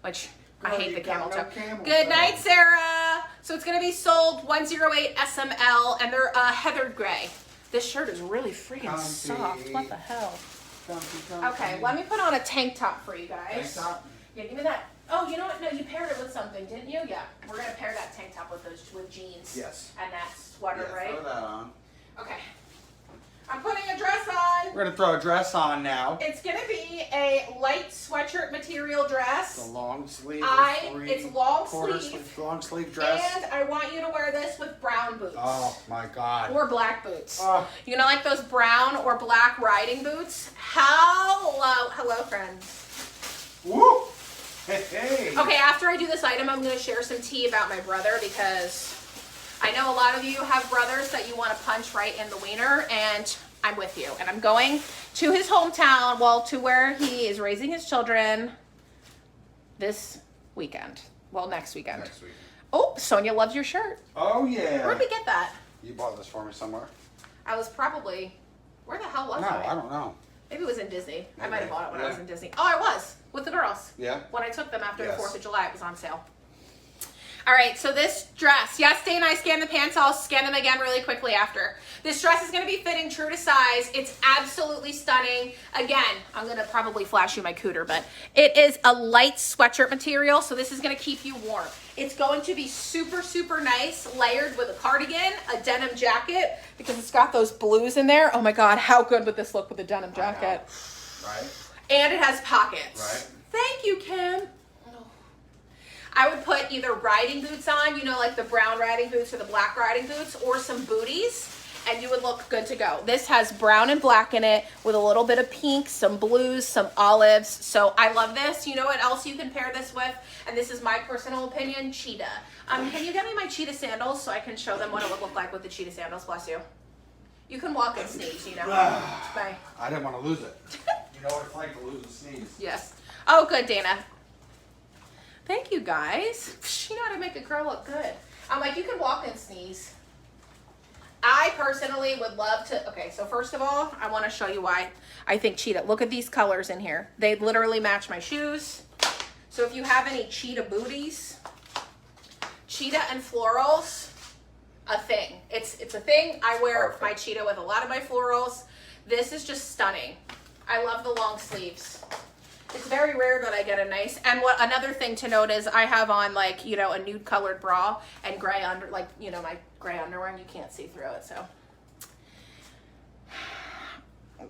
Which, I hate the camel toe. Good night, Sarah. So it's going to be sold 108 SML, and they're heathered gray. This shirt is really freaking soft. What the hell? Okay, let me put on a tank top for you guys. Tank top? Yeah, give me that. Oh, you know what? No, you paired it with something, didn't you? Yeah. We're going to pair that tank top with jeans. Yes. And that sweater, right? Throw that on. Okay. I'm putting a dress on. We're going to throw a dress on now. It's going to be a light sweatshirt material dress. It's a long sleeve. It's long sleeve dress. And I want you to wear this with brown boots. Oh, my God. Or black boots. You know, like those brown or black riding boots? Hello, friends. Woo! Hey. Okay, after I do this item, I'm going to share some tea about my brother because I know a lot of you have brothers that you want to punch right in the wiener, and I'm with you. And I'm going to his hometown, well, to where he is raising his children this weekend. Well, next weekend. Next weekend. Oh, Sonia loves your shirt. Oh, yeah. Where'd we get that? You bought this for me somewhere? I was probably, where the hell was I? No, I don't know. Maybe it was in Disney. Maybe. I might have bought it when I was in Disney. Oh, I was. With the girls. Yeah. When I took them after the 4th of July, it was on sale. All right, so this dress. Yes, Dana, I scanned the pants. I'll scan them again really quickly after. This dress is going to be fitting true to size. It's absolutely stunning. Again, I'm going to probably flash you my cooter, but it is a light sweatshirt material, so this is going to keep you warm. It's going to be super, super nice, layered with a cardigan, a denim jacket, because it's got those blues in there. Oh my God, how good would this look with a denim jacket? Right. And it has pockets. Right. Thank you, Kim. I would put either riding boots on, you know, like the brown riding boots or the black riding boots, or some booties, and you would look good to go. This has brown and black in it with a little bit of pink, some blues, some olives. So I love this. You know what else you can pair this with? And this is my personal opinion, cheetah. Can you get me my cheetah sandals so I can show them what it would look like with the cheetah sandals? Bless you. You can walk and sneeze, you know. Bye. I didn't want to lose it. You know what it's like to lose a sneeze. Yes. Oh, good, Dana. Thank you, guys. You know how to make a girl look good. I'm like, you can walk and sneeze. I personally would love to. Okay, so first of all, I want to show you why I think cheetah. Look at these colors in here. They literally match my shoes. So if you have any cheetah booties, cheetah and florals, a thing. It's a thing. I wear my cheetah with a lot of my florals. This is just stunning. I love the long sleeves. It's very rare that I get a nice, and what another thing to note is I have on like, you know, a nude colored bra and gray under, like, you know, my gray underwear, and you can't see through it, so.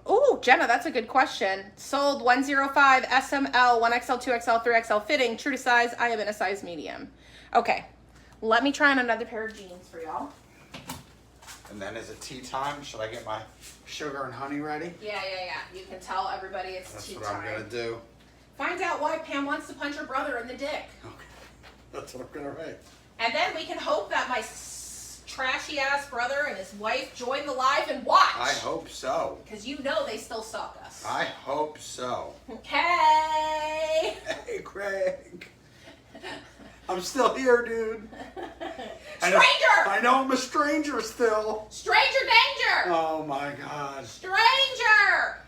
Oh, Jenna, that's a good question. Sold 105 SML, 1XL, 2XL, 3XL fitting, true to size. I am in a size medium. Okay, let me try on another pair of jeans for y'all. And then is it tea time? Should I get my sugar and honey ready? Yeah. You can tell everybody it's tea time. That's what I'm gonna do. Find out why Pam wants to punch her brother in the dick. Okay, that's what I'm gonna write. And then we can hope that my trashy ass brother and his wife join the live and watch. I hope so. Because you know they still stalk us. I hope so. Okay. Hey, Craig. I'm still here, dude. Stranger! I know I'm a stranger still. Stranger danger! Oh my God. Stranger!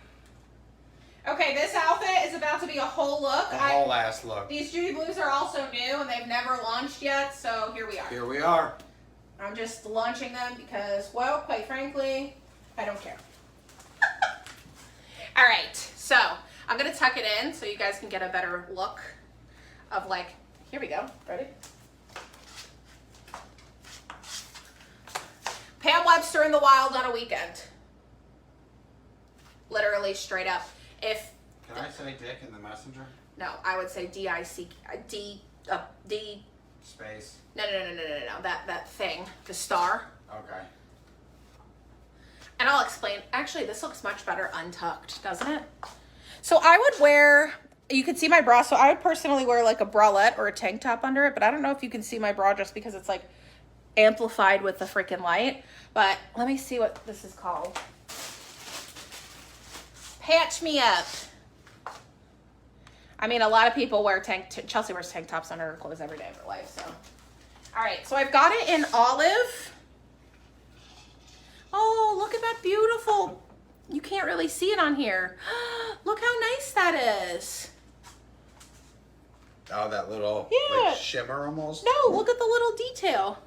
Okay, this outfit is about to be a whole look. A whole ass look. These Judy Blues are also new and they've never launched yet, so here we are. Here we are. I'm just launching them because, well, quite frankly, I don't care. All right, so I'm gonna tuck it in so you guys can get a better look of like, here we go, ready? Pam Webster in the wild on a weekend. Literally straight up. If Can I say dick in the messenger? no, I would say D-I-C, D, D. Space. No. That thing, the star. Okay. And I'll explain. Actually, this looks much better untucked, doesn't it? So I would wear, you can see my bra, so I would personally wear like a bralette or a tank top under it, but I don't know if you can see my bra just because it's like amplified with the freaking light. But let me see what this is called. Patch me up. I mean, a lot of people wear Chelsea wears tank tops under her clothes every day of her life, so. All right, so I've got it in olive. Oh, look at that beautiful. You can't really see it on here. Look how nice that is. Oh, that little like shimmer almost? No, look at the little detail.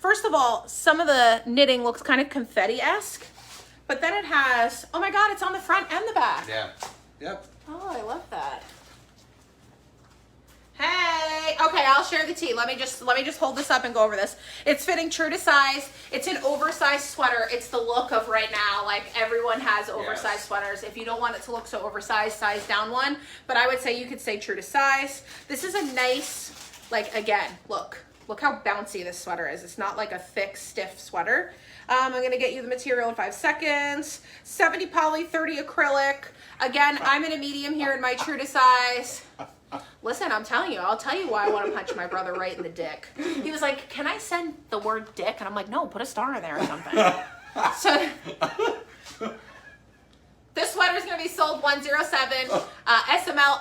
First of all, some of the knitting looks kind of confetti-esque, but then it has, oh my God, it's on the front and the back. Yeah. Yep. Oh, I love that. Hey, okay, I'll share the tea. Let me just hold this up and go over this. It's fitting true to size. It's an oversized sweater. It's the look of right now. Like everyone has oversized sweaters. If you don't want it to look so oversized, size down one. But I would say you could say true to size. This is a nice, like again, look how bouncy this sweater is. It's not like a thick, stiff sweater. I'm gonna get you the material in 5 seconds. 70 poly, 30 acrylic. Again, I'm in a medium here in my true to size. Listen, I'm telling you, I'll tell you why I want to punch my brother right in the dick. He was like, can I send the word dick? And I'm like, no, put a star in there or something. So this sweater is going to be sold 107, SML,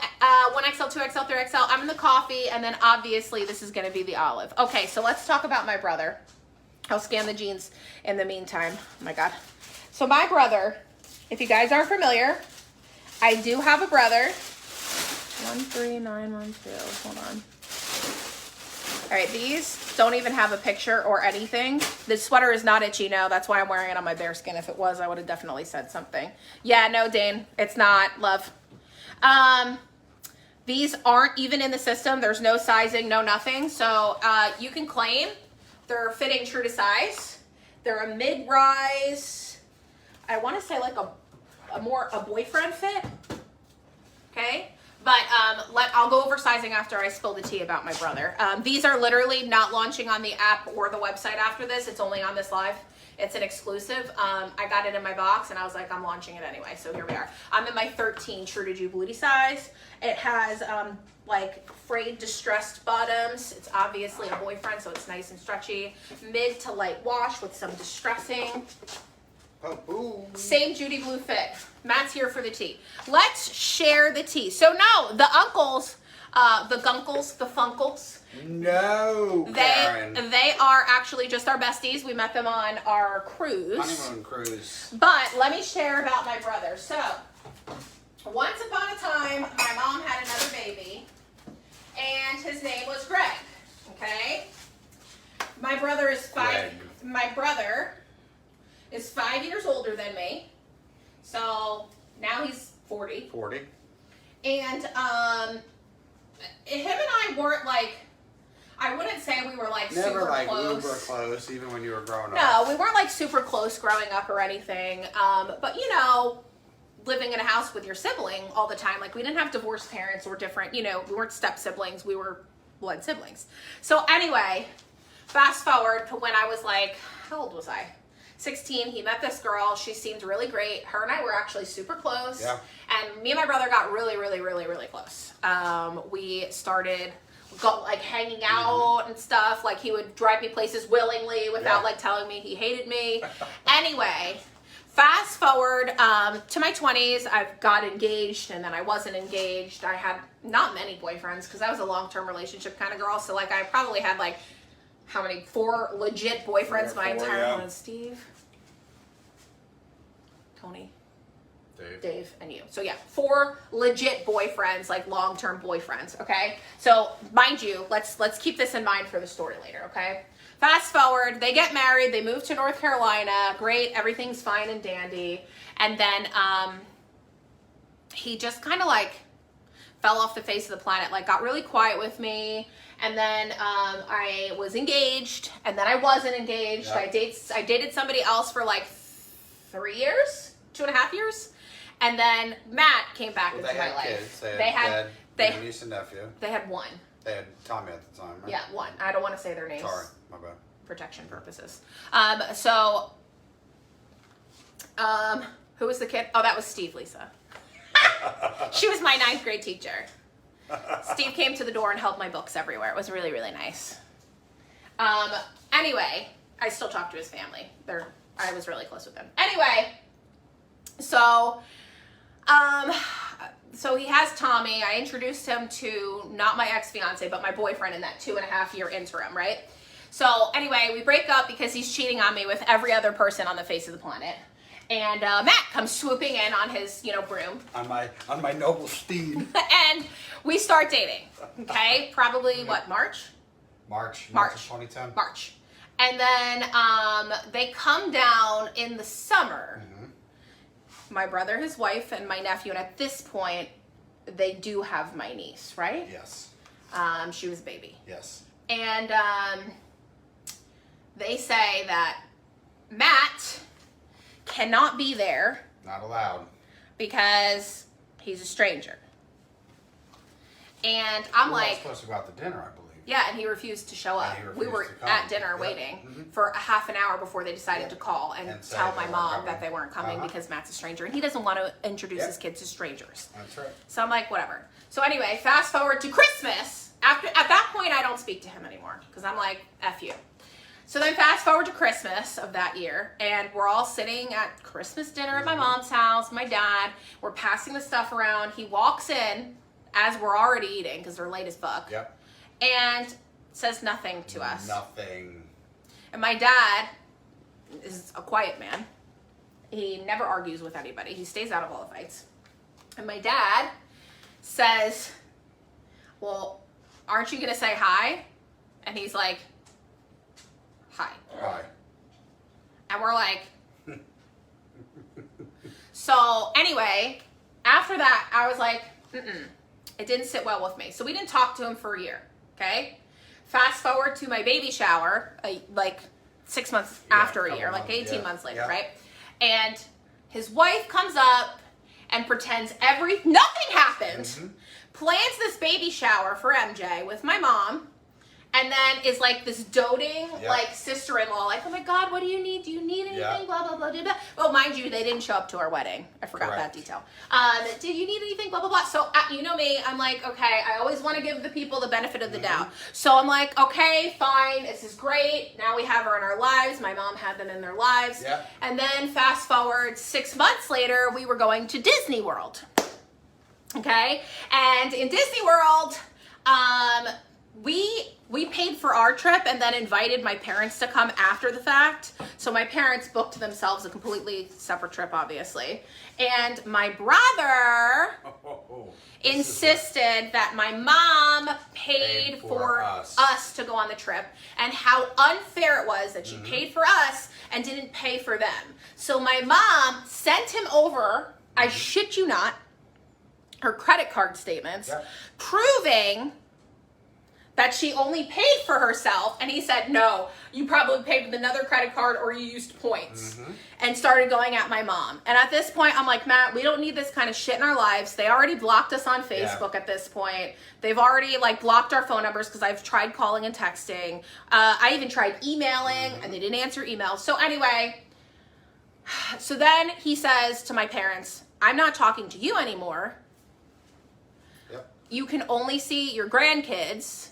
1XL, 2XL, 3XL. I'm in the coffee, and then obviously this is going to be the olive. Okay, so let's talk about my brother. I'll scan the jeans in the meantime. Oh my God. So my brother, if you guys aren't familiar, I do have a brother. 13912. Hold on. All right, these don't even have a picture or anything. This sweater is not itchy, no. That's why I'm wearing it on my bare skin. If it was, I would have definitely said something. Yeah, no, Dane, it's not, love. These aren't even in the system. There's no sizing, no nothing. So you can claim they're fitting true to size. They're a mid-rise. I want to say like a boyfriend fit. Okay. But I'll go over sizing after I spill the tea about my brother. These are literally not launching on the app or the website after this. It's only on this live. It's an exclusive. I got it in my box and I was like, I'm launching it anyway. So here we are. I'm in my 13 True to Jubilee size. It has like frayed distressed bottoms. It's obviously a boyfriend, so it's nice and stretchy. Mid to light wash with some distressing. Oh, boom. Same Judy Blue fit. Matt's here for the tea. Let's share the tea. So no, the uncles, the gunkles, the funkles. No, Karen. They are actually just our besties. We met them on our cruise. Honeymoon cruise. But let me share about my brother. So, once upon a time, my mom had another baby. and his name was Greg. Okay. My brother is Greg. My brother is 5 years older than me. So now he's 40. 40. And him and I weren't like, I wouldn't say we were like Never super like close. uber close, even when you were growing up. No, we weren't like super close growing up or anything. But you know, living in a house with your sibling all the time, like we didn't have divorced parents or different, you know, we weren't step siblings, we were blood siblings. So anyway, fast forward to when I was like, how old was I? 16, he met this girl. She seemed really great. Her and I were actually super close. Yeah. And me and my brother got really, really, really, really close. We got like hanging out and stuff. Like he would drive me places willingly without like telling me he hated me. Anyway, fast forward to my 20s, I got engaged and then I wasn't engaged. I had not many boyfriends because I was a long-term relationship kind of girl. So like I probably had like, how many? 4 legit boyfriends my entire life. Steve, Tony, Dave, and you. So yeah, 4 legit boyfriends, like long-term boyfriends. Okay. So mind you, let's keep this in mind for the story later. Okay. Fast forward, they get married. They move to North Carolina. Great, everything's fine and dandy. And then he just kind of like fell off the face of the planet. Like got really quiet with me. And then I was engaged, and then I wasn't engaged. Yep. I dated somebody else for like 3 years, 2.5 years, and then Matt came back into my life. Kids. They had niece and nephew. They had one. They had Tommy at the time, right? Yeah, one. I don't want to say their names. Sorry, my bad. Protection purposes. Who was the kid? Oh, that was Steve, Lisa. She was my 9th grade teacher. Steve came to the door and held my books everywhere. It was really, really nice. Anyway, I still talk to his family. I was really close with them. Anyway, so he has Tommy. I introduced him to not my ex-fiance, but my boyfriend in that 2.5 year interim, right? So anyway, we break up because he's cheating on me with every other person on the face of the planet. And Matt comes swooping in on his, broom. On my noble steed. And we start dating. Okay, probably what, March of 2010. March. And then they come down in the summer. Mm-hmm. My brother, his wife, and my nephew. And at this point, they do have my niece, right? Yes. She was a baby. Yes. And they say that Matt cannot be there. Not allowed. Because he's a stranger. And I'm like, supposed to go out to dinner, I believe. Yeah, and he refused to show up. We were at dinner waiting for a half an hour before they decided to call and tell my mom that they weren't coming because Matt's a stranger. And he doesn't want to introduce his kids to strangers. That's right. So I'm like, whatever. So anyway, fast forward to Christmas. At that point, I don't speak to him anymore because I'm like, F you. So then fast forward to Christmas of that year, and we're all sitting at Christmas dinner at my mom's house, my dad. We're passing the stuff around. He walks in as we're already eating because they're late as fuck. Yep. And says nothing to us. Nothing. And my dad is a quiet man. He never argues with anybody. He stays out of all the fights. And my dad says, well, aren't you going to say hi? And he's like, hi. Hi. And we're like, so anyway, after that, I was like, it didn't sit well with me. So we didn't talk to him for a year, okay? Fast forward to my baby shower, like 6 months after a year, like 18 months later, right? And his wife comes up and pretends nothing happened, plans this baby shower for MJ with my mom, and then is like this doting, like sister-in-law, like, oh my God, what do you need? Do you need anything? Blah, blah, blah, blah, blah. Well, mind you, they didn't show up to our wedding. I forgot that detail. Did you need anything? Blah, blah, blah. So, you know me, I'm like, okay, I always want to give the people the benefit of the doubt. So I'm like, okay, fine, this is great. Now we have her in our lives. My mom had them in their lives. Yeah. And then fast forward 6 months later, we were going to Disney World. Okay? And in Disney World, we paid for our trip and then invited my parents to come after the fact. So my parents booked themselves a completely separate trip, obviously. And my brother insisted that my mom paid for us to go on the trip, and how unfair it was that she paid for us and didn't pay for them. So my mom sent him over, I shit you not, her credit card statements, proving that she only paid for herself. And he said, no, you probably paid with another credit card or you used points. And started going at my mom. And at this point, I'm like, Matt, we don't need this kind of shit in our lives. They already blocked us on Facebook at this point. They've already like blocked our phone numbers because I've tried calling and texting. I even tried emailing and they didn't answer emails. So anyway, so then he says to my parents, I'm not talking to you anymore. You can only see your grandkids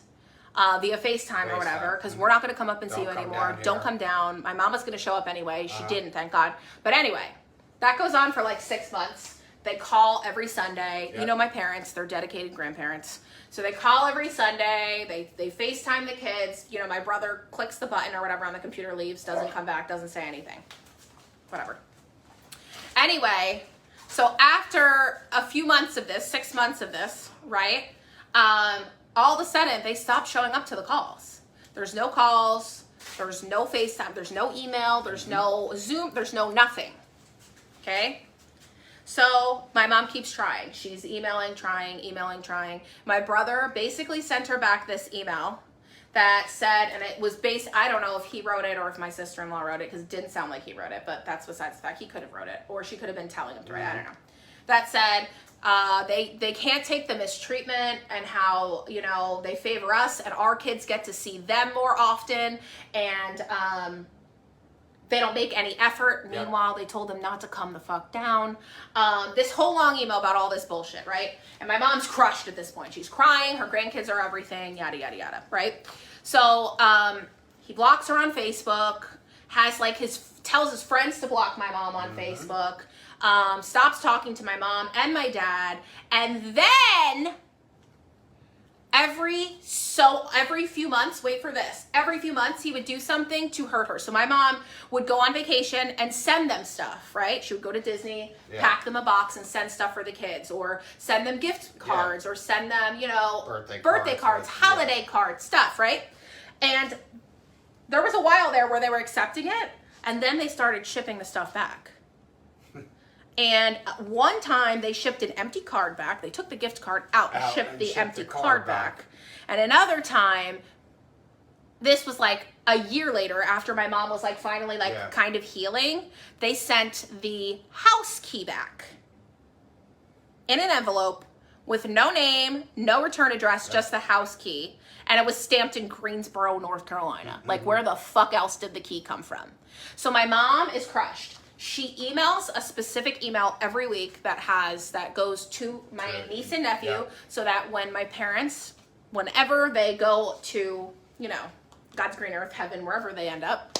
via FaceTime or whatever, because we're not going to come up and see you anymore. Don't come down. My mama's going to show up anyway. She didn't, thank God. But anyway, that goes on for like 6 months. They call every Sunday. You know my parents, they're dedicated grandparents. So they call every Sunday. They FaceTime the kids. You know, my brother clicks the button or whatever on the computer, leaves, doesn't come back, doesn't say anything. Whatever. Anyway, so after a few months of this, 6 months of this, right? All of a sudden, they stopped showing up to the calls. There's no calls. There's no FaceTime. There's no email. There's no Zoom. There's no nothing. Okay? So my mom keeps trying. She's emailing, trying. My brother basically sent her back this email that said, and it was based, I don't know if he wrote it or if my sister-in-law wrote it, because it didn't sound like he wrote it, but that's besides the fact. He could have wrote it, or she could have been telling him to write it. I don't know. That said, they can't take the mistreatment and how, you know, they favor us and our kids get to see them more often, and they don't make any effort. Meanwhile, they told them not to come the fuck down. This whole long email about all this bullshit, right? And my mom's crushed at this point. She's crying. Her grandkids are everything, yada, yada, yada, right? So he blocks her on Facebook, has like tells his friends to block my mom on Facebook, stops talking to my mom and my dad, and then every few months, wait for this, every few months he would do something to hurt her. So my mom would go on vacation and send them stuff, right? She would go to Disney, pack them a box and send stuff for the kids, or send them gift cards, or send them, you know, birthday cards, holiday cards, stuff, right? And there was a while there where they were accepting it, and then they started shipping the stuff back. And one time they shipped an empty card back. They took the gift card out and shipped the empty card back. And another time, this was like a year later, after my mom was like finally like kind of healing, they sent the house key back in an envelope with no name, no return address, just the house key. And it was stamped in Greensboro, North Carolina. Like, where the fuck else did the key come from? So my mom is crushed. She emails a specific email every week that goes to my niece and nephew, so that when my parents, whenever they go to, you know, God's green earth, heaven, wherever they end up,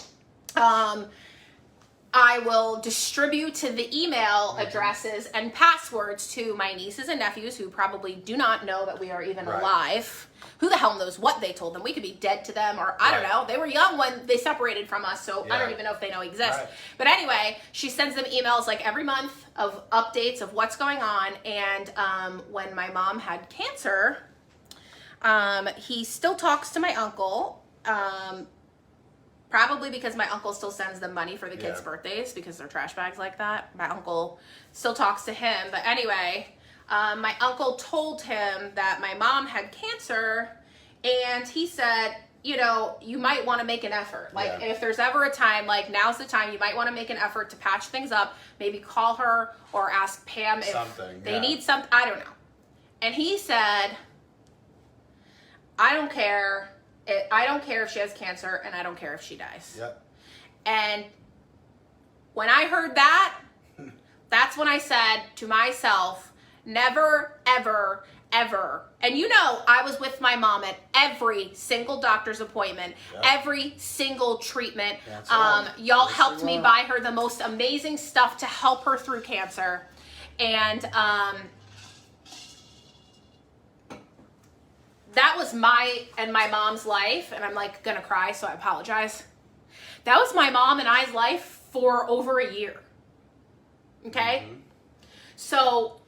I will distribute to the email addresses and passwords to my nieces and nephews, who probably do not know that we are even alive. Who the hell knows what they told them? We could be dead to them, or I don't know. They were young when they separated from us, so I don't even know if they know exist. But anyway, she sends them emails like every month of updates of what's going on. And when my mom had cancer, he still talks to my uncle, probably because my uncle still sends them money for the kids' birthdays, because they're trash bags like that. My uncle still talks to him. But anyway, my uncle told him that my mom had cancer, and he said, you know, you might want to make an effort. Like, if there's ever a time, like, now's the time, you might want to make an effort to patch things up. Maybe call her or ask Pam if they need something. I don't know. And he said, I don't care. I don't care if she has cancer, and I don't care if she dies. And when I heard that, that's when I said to myself, never, ever, ever. And you know, I was with my mom at every single doctor's appointment, every single treatment. Y'all helped me buy her the most amazing stuff to help her through cancer. And that was my and my mom's life. And I'm like gonna cry, so I apologize. That was my mom and I's life for over a year. Okay? Mm-hmm. So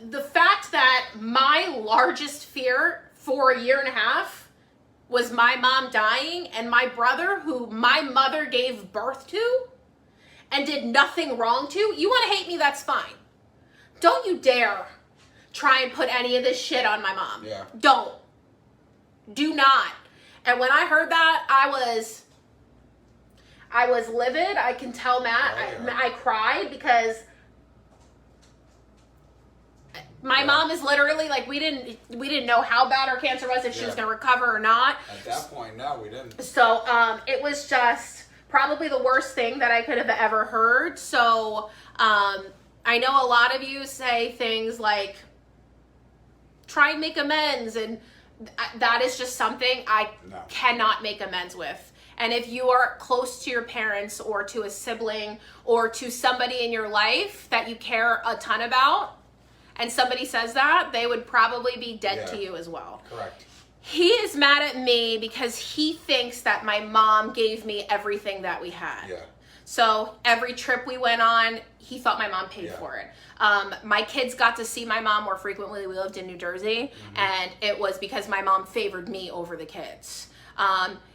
the fact that my largest fear for a year and a half was my mom dying and my brother, who my mother gave birth to and did nothing wrong to, you want to hate me, that's fine. Don't you dare try and put any of this shit on my mom. Yeah. Don't. Do not. And when I heard that, I was livid. I can tell Matt. Oh, yeah. I cried because my mom is literally like, we didn't know how bad her cancer was, if she was going to recover or not. At that point, no, we didn't. So it was just probably the worst thing that I could have ever heard. So I know a lot of you say things like, try and make amends, and that is just something I cannot make amends with. And if you are close to your parents or to a sibling or to somebody in your life that you care a ton about, and somebody says that, they would probably be dead to you as well. Correct. He is mad at me because he thinks that my mom gave me everything that we had. Yeah. So every trip we went on, he thought my mom paid for it. My kids got to see my mom more frequently. We lived in New Jersey, and it was because my mom favored me over the kids.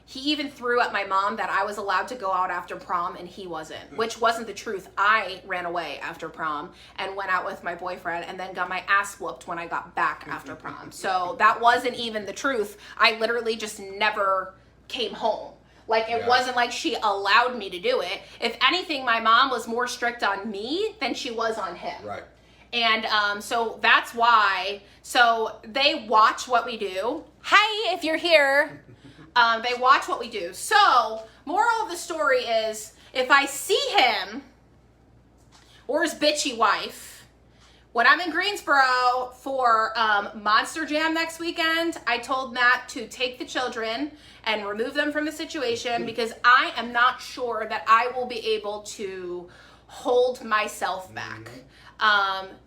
He even threw at my mom that I was allowed to go out after prom and he wasn't, which wasn't the truth. I ran away after prom and went out with my boyfriend and then got my ass whooped when I got back after prom. So that wasn't even the truth. I literally just never came home. Like, it wasn't like she allowed me to do it. If anything, my mom was more strict on me than she was on him. Right. And so that's why. So they watch what we do. Hi, if you're here. They watch what we do. So, moral of the story is, if I see him or his bitchy wife, when I'm in Greensboro for Monster Jam next weekend, I told Matt to take the children and remove them from the situation because I am not sure that I will be able to hold myself back.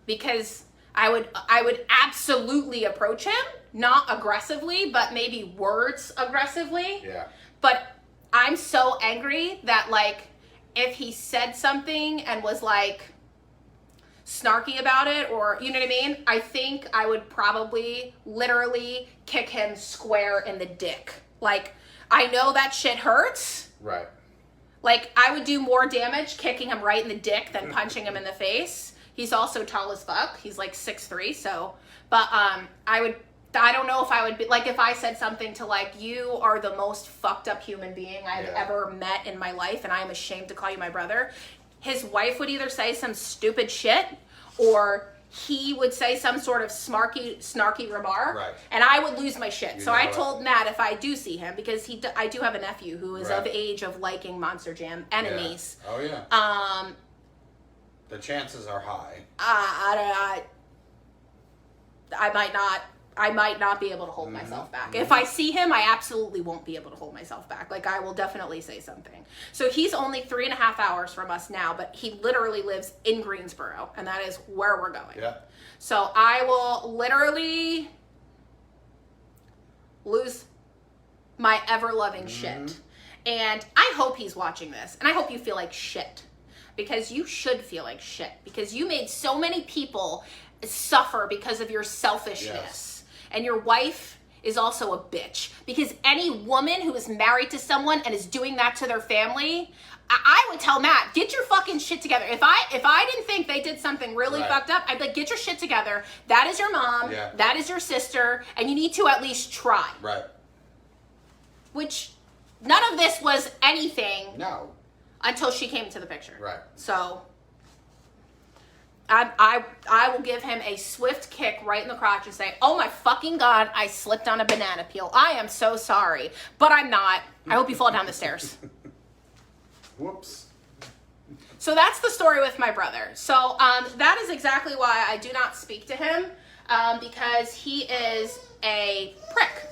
Because I would absolutely approach him, not aggressively, but maybe words aggressively. Yeah. But I'm so angry that, like, if he said something and was like snarky about it, or, you know what I mean? I think I would probably literally kick him square in the dick. Like, I know that shit hurts. Right. Like, I would do more damage kicking him right in the dick than punching him in the face. He's also tall as fuck. He's like 6'3", so, but I don't know if I would be, like, if I said something to, like, you are the most fucked up human being I've ever met in my life, and I am ashamed to call you my brother. His wife would either say some stupid shit, or he would say some sort of snarky remark, and I would lose my shit. So I told Matt, if I do see him, because I do have a nephew who is of age of liking Monster Jam, and a niece. Oh, yeah. The chances are high. I might not be able to hold myself back. If I see him, I absolutely won't be able to hold myself back. Like, I will definitely say something. So he's only 3.5 hours from us now, but he literally lives in Greensboro, and that is where we're going. Yeah. So I will literally lose my ever-loving shit. And I hope he's watching this, and I hope you feel like shit. Because you should feel like shit. Because you made so many people suffer because of your selfishness. Yes. And your wife is also a bitch. Because any woman who is married to someone and is doing that to their family, I would tell Matt, get your fucking shit together. If I didn't think they did something really fucked up, I'd be like, get your shit together. That is your mom. Yeah. That is your sister. And you need to at least try. Right. Which, none of this was anything. No. Until she came into the picture. Right. So I will give him a swift kick right in the crotch and say, oh my fucking God, I slipped on a banana peel. I am so sorry. But I'm not. I hope you fall down the stairs. Whoops. So that's the story with my brother. So that is exactly why I do not speak to him. Because he is a prick.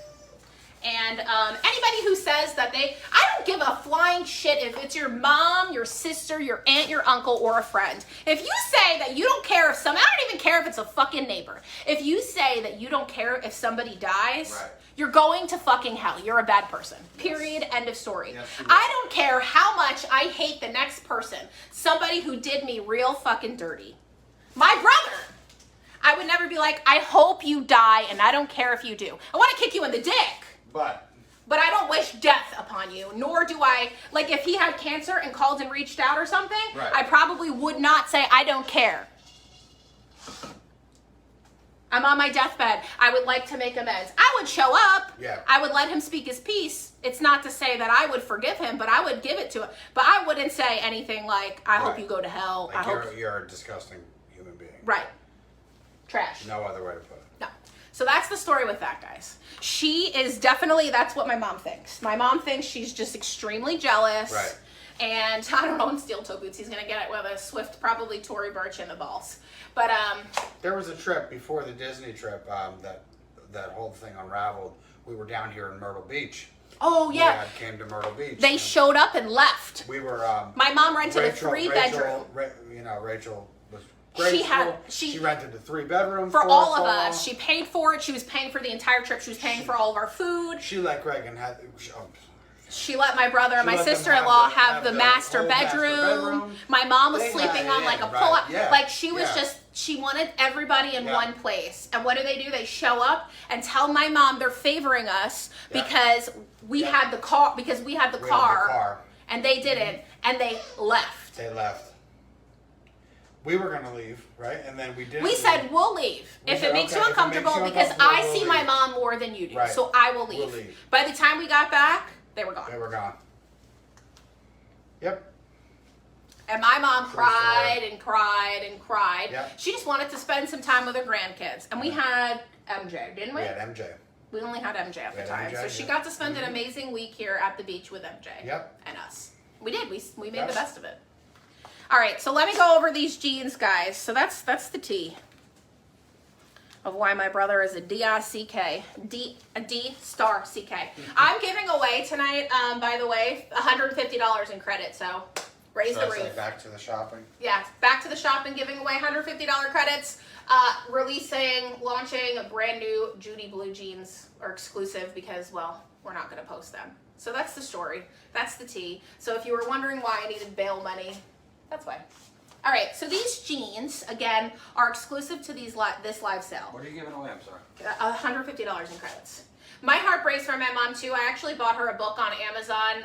And anybody who says that I don't give a flying shit if it's your mom, your sister, your aunt, your uncle, or a friend. If you say that you don't care if I don't even care if it's a fucking neighbor. If you say that you don't care if somebody dies, Right. you're going to fucking hell. You're a bad person. Period. End of story. Yes, I don't care how much I hate the next person. Somebody who did me real fucking dirty. My brother. I would never be like, I hope you die and I don't care if you do. I want to kick you in the dick. But I don't wish death upon you, nor do I, like if he had cancer and called and reached out or something, right. I probably would not say, I don't care. I'm on my deathbed. I would like to make amends. I would show up. Yeah. I would let him speak his piece. It's not to say that I would forgive him, but I would give it to him. But I wouldn't say anything like, I hope you go to hell. Like I hope you're a disgusting human being. Right. Trash. No other way to put it. No. So that's the story with that, guys. She is definitely, that's what my mom thinks. My mom thinks she's just extremely jealous. Right. And I don't know, in steel toe boots, he's going to get it with a swift, probably Tory Burch in the balls. But, there was a trip before the Disney trip that whole thing unraveled. We were down here in Myrtle Beach. oh, yeah. Dad came to Myrtle Beach. They and showed up and left. We were. My mom rented a 3-bedroom. Rachel was. She She rented a 3-bedroom for all of us. us. She paid for it. She was paying for the entire trip. She was paying for all of our food. She let Greg and had. She let my brother and She my let them sister-in-law have have the the master whole master bedroom. bedroom. My mom was They sleeping had on it like a in, pull-up. right, yeah, Like she was yeah. she wanted everybody in Yeah. one place. And what do? They show up and tell my mom they're favoring us Yeah. because we Yeah. had the car, because we had the We had the car, car. and they didn't, and they left. They left. We were gonna leave, right? And then we didn't. We said we'll leave We if said, it makes okay, you if it makes uncomfortable you because uncomfortable, I we'll see my leave. mom more than you do, Right. so I will leave. We'll leave. By the time we got back, they were gone. They were gone. Yep. And my mom True cried story. and cried and cried. Yep. She just wanted to spend some time with her grandkids. And we had MJ, didn't we? We had MJ. We only had MJ at We the had time. MJ, So she yeah. got to spend an amazing week here at the beach with MJ. Yep. And us. We did. We made Yep. the best of it. All right, so let me go over these jeans, guys. So that's the tea of why my brother is a D-I-C-K. A D*CK. I'm giving away tonight, by the way, $150 in credit, so raise So the I say roof. back to the shopping. Yeah, back to the shop and giving away $150 credits. Launching a brand new Judy Blue jeans are exclusive because, well, we're not going to post them. So that's the story. That's the tea. So if you were wondering why I needed bail money, that's why. All right, so these jeans, again, are exclusive to this live sale. What are you giving away? I'm sorry. $150 in credits. My heart breaks for my mom too. I actually bought her a book on Amazon,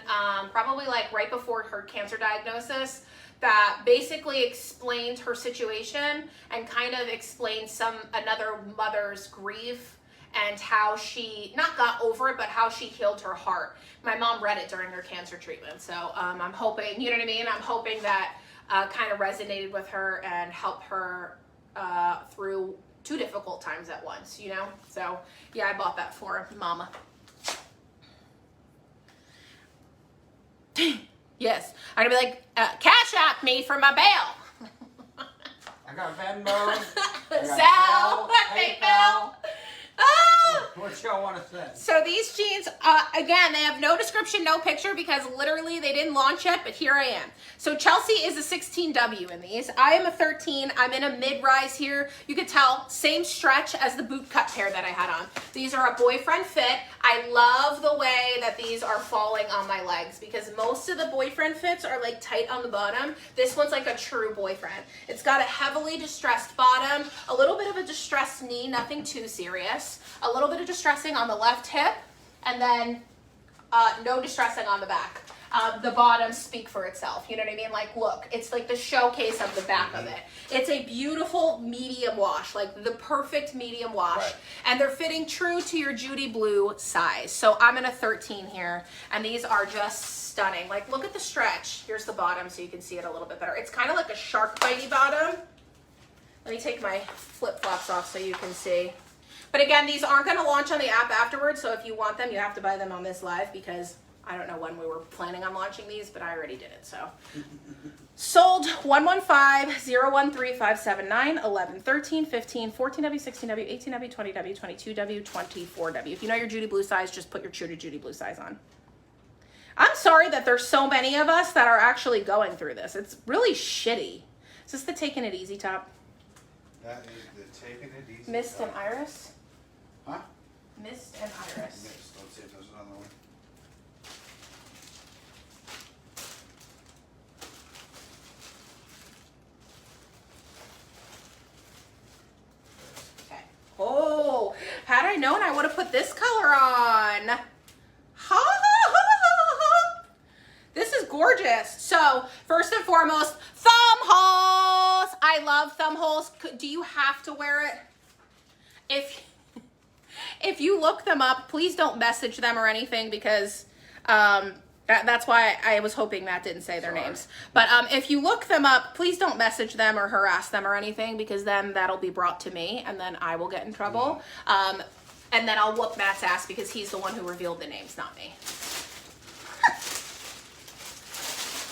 probably like right before her cancer diagnosis, that basically explained her situation and kind of explained another mother's grief and how she not got over it, but how she healed her heart. My mom read it during her cancer treatment, so I'm hoping, you know what I mean? I'm hoping that kind of resonated with her and helped her through 2 difficult times at once, you know? So, yeah, I bought that for Mama. Yes. I'm going to be like, Cash App me for my bail. I got Venmo. Zelle, PayPal. Ah! What y'all want to say? So these jeans, again, they have no description, no picture because literally they didn't launch yet, but here I am. So Chelsea is a 16W in these. I am a 13. I'm in a mid-rise here. You could tell, same stretch as the boot cut pair that I had on. These are a boyfriend fit. I love the way that these are falling on my legs because most of the boyfriend fits are like tight on the bottom. This one's like a true boyfriend. It's got a heavily distressed bottom, a little bit of a distressed knee, nothing too serious. A little bit of distressing on the left hip, and then no distressing on the back. The bottoms speak for itself. You know what I mean? Like, look, it's like the showcase of the back of it. It's a beautiful medium wash, like the perfect medium wash. Right. And they're fitting true to your Judy Blue size. So I'm in a 13 here, and these are just stunning. Like, look at the stretch. Here's the bottom so you can see it a little bit better. It's kind of like a shark bitey bottom. Let me take my flip-flops off so you can see. But again, these aren't going to launch on the app afterwards, so if you want them, you have to buy them on this live because I don't know when we were planning on launching these, but I already did it, so. Sold 115-013-579-11-13, 15, 14W, 16W, 18W, 20W, 22W, 24W. If you know your Judy blue size, just put your Judy blue size on. I'm sorry that there's so many of us that are actually going through this. It's really shitty. Is this the Taking It Easy top? That is the Taking It Easy. Mist and Iris? Huh? Mist and Iris. Mist. Let's see if there's another one. Okay. Oh, had I known, I would have put this color on. Ha ha ha ha. This is gorgeous. So first and foremost, thumb holes. I love thumb holes. Do you have to wear it? If you look them up, please don't message them or anything, because that's why I was hoping Matt didn't say their names. But if you look them up, please don't message them or harass them or anything, because then that'll be brought to me and then I will get in trouble. And then I'll whoop Matt's ass because he's the one who revealed the names, not me.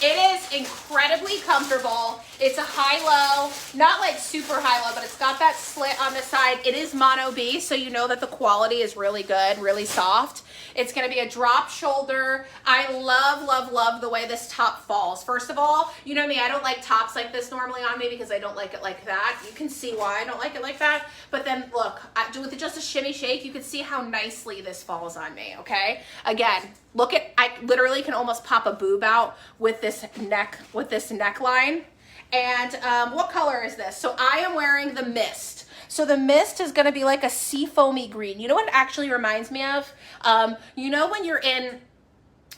It is incredibly comfortable. It's a high-low, not like super high-low, but it's got that slit on the side. It is mono B, so you know that the quality is really good, really soft. It's gonna be a drop shoulder. I love, love, love the way this top falls. First of all, you know me, I don't like tops like this normally on me because I don't like it like that. You can see why I don't like it like that. But then look, with just a shimmy shake, you can see how nicely this falls on me, okay? Again, look at, I literally can almost pop a boob out with this neckline. And what color is this? So I am wearing the Mist. So the Mist is gonna be like a sea foamy green. You know what it actually reminds me of? You know when you're in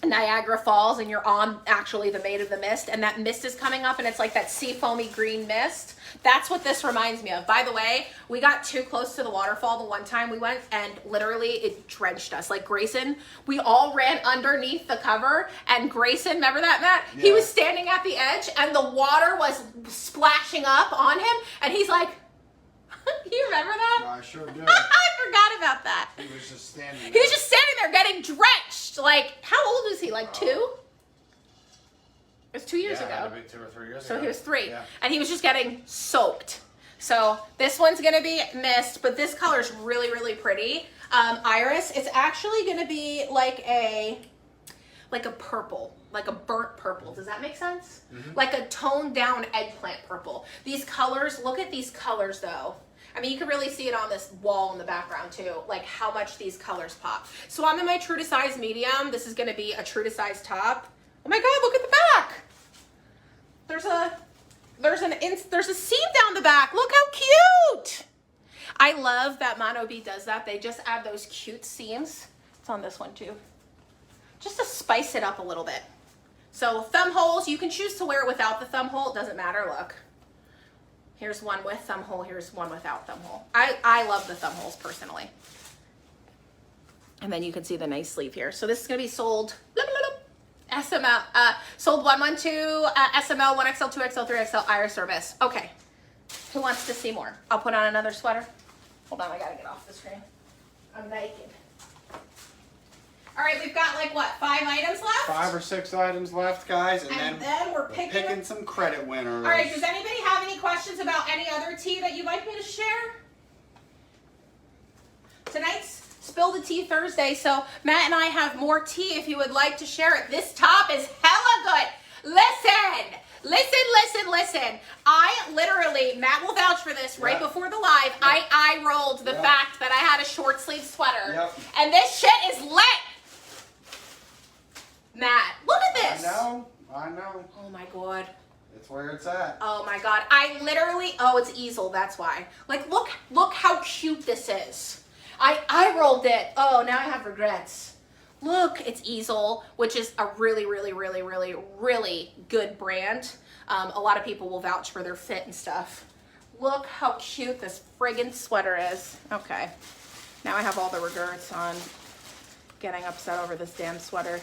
Niagara Falls and you're on actually the Maid of the Mist and that mist is coming up and it's like that sea foamy green mist? That's what this reminds me of. By the way, we got too close to the waterfall the one time we went and literally it drenched us. Like Grayson, we all ran underneath the cover and Grayson, remember that, Matt? Yeah. He was standing at the edge and the water was splashing up on him and he's like, you remember that? No, I sure do. I forgot about that. He was just standing there. He was just standing there getting drenched. Like, how old is he? Like 2? It was 2 years ago. Had to be 2 or 3 years So ago. he was 3. Yeah. And he was just getting soaked. So this one's going to be Mist, but this color is really, really pretty. Iris, it's actually going to be like a purple, like a burnt purple. Does that make sense? Mm-hmm. Like a toned down eggplant purple. These colors, look at these colors though. I mean, you can really see it on this wall in the background too, like how much these colors pop. So I'm in my true to size medium. This is gonna be a true to size top. Oh my God, look at the back. There's a seam down the back. Look how cute. I love that Mono B does that. They just add those cute seams. It's on this one too. Just to spice it up a little bit. So thumb holes, you can choose to wear it without the thumb hole. It doesn't matter, look. Here's one with thumb hole, here's one without thumb hole. I love the thumb holes personally. And then you can see the nice sleeve here. So this is gonna be sold, SML, sold 112, SML, 1XL, 2XL, 3XL, Iris service. Okay, who wants to see more? I'll put on another sweater. Hold on, I gotta get off the screen. I'm naked. All right, we've got like what, 5 items left? 5 or 6 items left, guys, and then we're picking some credit winners. All right, does anybody have any questions about any other tea that you'd like me to share? Tonight's Spill the Tea Thursday, so Matt and I have more tea if you would like to share it. This top is hella good. Listen. I literally, Matt will vouch for this, right before the live, I rolled the fact that I had a short sleeve sweater. Yep. And this shit is lit. Matt, look at this. I know. Oh my God. It's where it's at. Oh my God. I literally, it's easel, that's why. Like, look how cute this is. I rolled it. Oh, now I have regrets. Look, it's Easel, which is a really, really, really, really, really good brand. A lot of people will vouch for their fit and stuff. Look how cute this friggin' sweater is. Okay. Now I have all the regrets on getting upset over this damn sweater.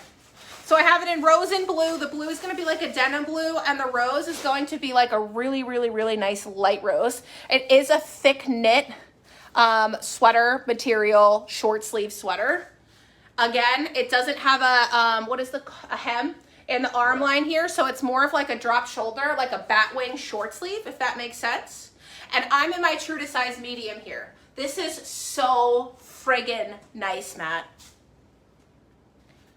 So I have it in rose and blue. The blue is going to be like a denim blue, and the rose is going to be like a really, really, really nice light rose. It is a thick knit sweater material, short sleeve sweater. Again, it doesn't have a hem. in the arm line here. So it's more of like a drop shoulder, like a batwing short sleeve, if that makes sense. And I'm in my true to size medium here. This is so friggin' nice, Matt.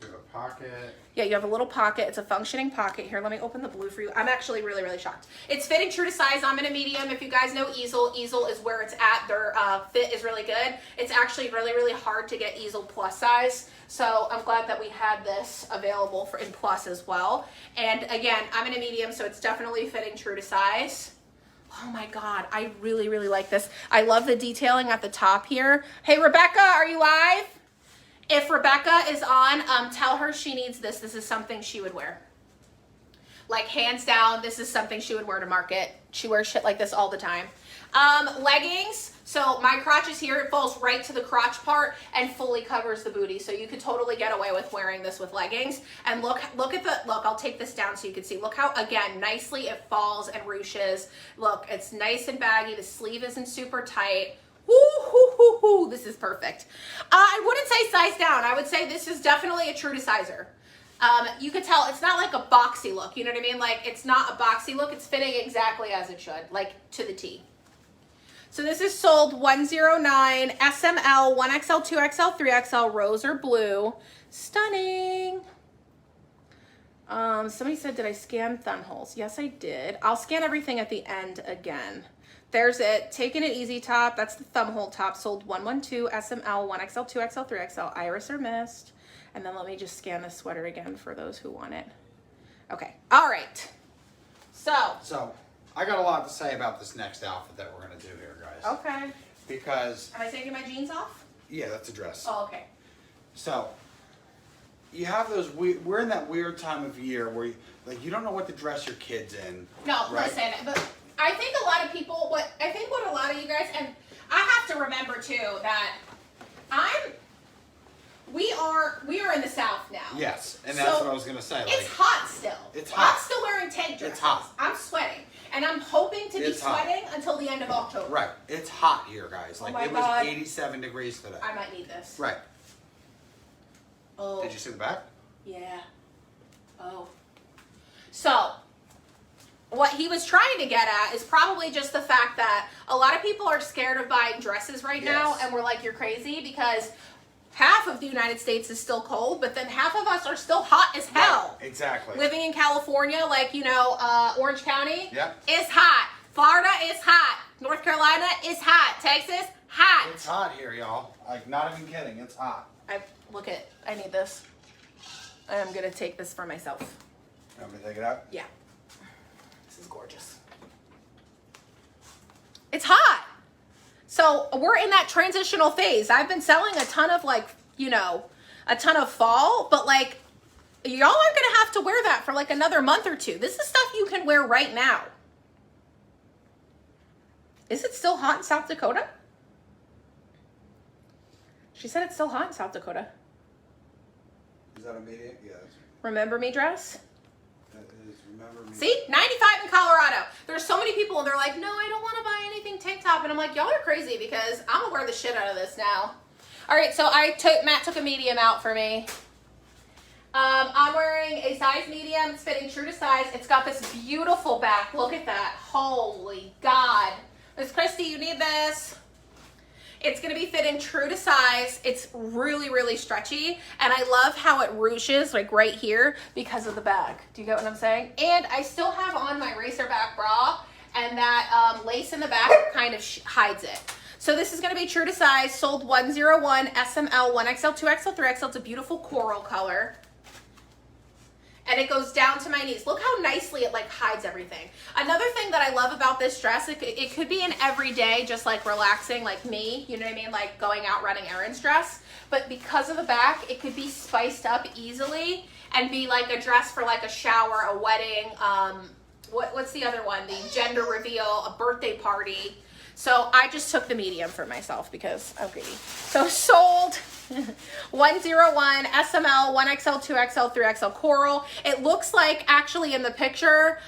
You have a pocket. Yeah, you have a little pocket. It's a functioning pocket. Here, let me open the blue for you. I'm actually really, really shocked. It's fitting true to size. I'm in a medium. If you guys know Easel, Easel is where it's at. Their fit is really good. It's actually really, really hard to get Easel plus size. So I'm glad that we had this available in plus as well. And again, I'm in a medium, so it's definitely fitting true to size. Oh my God, I really, really like this. I love the detailing at the top here. Hey, Rebecca, are you live? If Rebecca is on, tell her she needs this. This is something she would wear. Like, hands down, this is something she would wear to market. She wears shit like this all the time. Leggings. So my crotch is here. It falls right to the crotch part and fully covers the booty. So you could totally get away with wearing this with leggings. And look at the, I'll take this down so you can see. Look how, again, nicely it falls and ruches. Look, it's nice and baggy. The sleeve isn't super tight. Woo, this is perfect. I wouldn't say size down. I would say this is definitely a true to sizer. You could tell it's not like a boxy look. You know what I mean? Like, it's not a boxy look. It's fitting exactly as it should, like to the T. So this is sold 109 SML, 1XL, 2XL, 3XL, rose or blue. Stunning. Somebody said, did I scan thumb holes? Yes, I did. I'll scan everything at the end again. There's it. Taking it easy top. That's the thumb hole top. Sold 112 SML, 1XL, 2XL, 3XL. Iris or mist. And then let me just scan the sweater again for those who want it. Okay. All right. So I got a lot to say about this next outfit that we're gonna do here, guys. Okay. Because Am I taking my jeans off? yeah, that's a dress. Oh, okay. So you have those. We're in that weird time of year where you don't know what to dress your kids in. No, right? listen, but I think a lot of people, what a lot of you guys, and I have to remember too that we are in the South now. Yes, and that's what I was gonna say. Like, It's hot still. It's hot. I'm still wearing tank dresses. It's hot. I'm sweating, and I'm hoping to be It's hot. sweating until the end of October. right, it's hot here, guys. Like my it was God. 87 degrees today. I might need this. Right. Oh. Did you see the back? Yeah. Oh. So, what he was trying to get at is probably just the fact that a lot of people are scared of buying dresses right now, Yes. and we're like, you're crazy, because half of the United States is still cold, but then half of us are still hot as hell. Right, exactly. Living in California, like, Orange County Yep. is hot. Florida is hot. North Carolina is hot. Texas, hot. It's hot here, y'all. Like, not even kidding. It's hot. I need this. I'm gonna take this for myself. You want me to take it out? Yeah. This is gorgeous. It's hot. So we're in that transitional phase. I've been selling a ton of a ton of fall, but like, y'all aren't gonna have to wear that for like another month or two. This is stuff you can wear right now. Is it still hot in South Dakota? She said it's still hot in South Dakota. Is that immediate? Yes. Remember me dress? That is Remember Me. See, 95 in Colorado. There's so many people and they're like, no, I don't want to buy anything tank top. And I'm like, y'all are crazy because I'm gonna wear the shit out of this now. All right, so Matt took a medium out for me. I'm wearing a size medium. It's fitting true to size. It's got this beautiful back. Look at that. Holy God. Miss Christy, you need this. It's going to be fitting true to size. It's really, really stretchy. And I love how it ruches like right here because of the bag. Do you get what I'm saying? And I still have on my racer back bra, and that lace in the back kind of hides it. So this is going to be true to size. Sold 101 SML, 1XL, 2XL, 3XL. It's a beautiful coral color. And it goes down to my knees. Look how nicely it like hides everything. Another thing that I love about this dress, it could be an everyday, just like relaxing, like me, you know what I mean? Like going out running errands dress. But because of the back, it could be spiced up easily and be like a dress for like a shower, a wedding, what's the other one? The gender reveal, a birthday party. So I just took the medium for myself because I'm greedy. So sold 101 SML, 1XL, 2XL, 3XL coral. It looks like actually in the picture,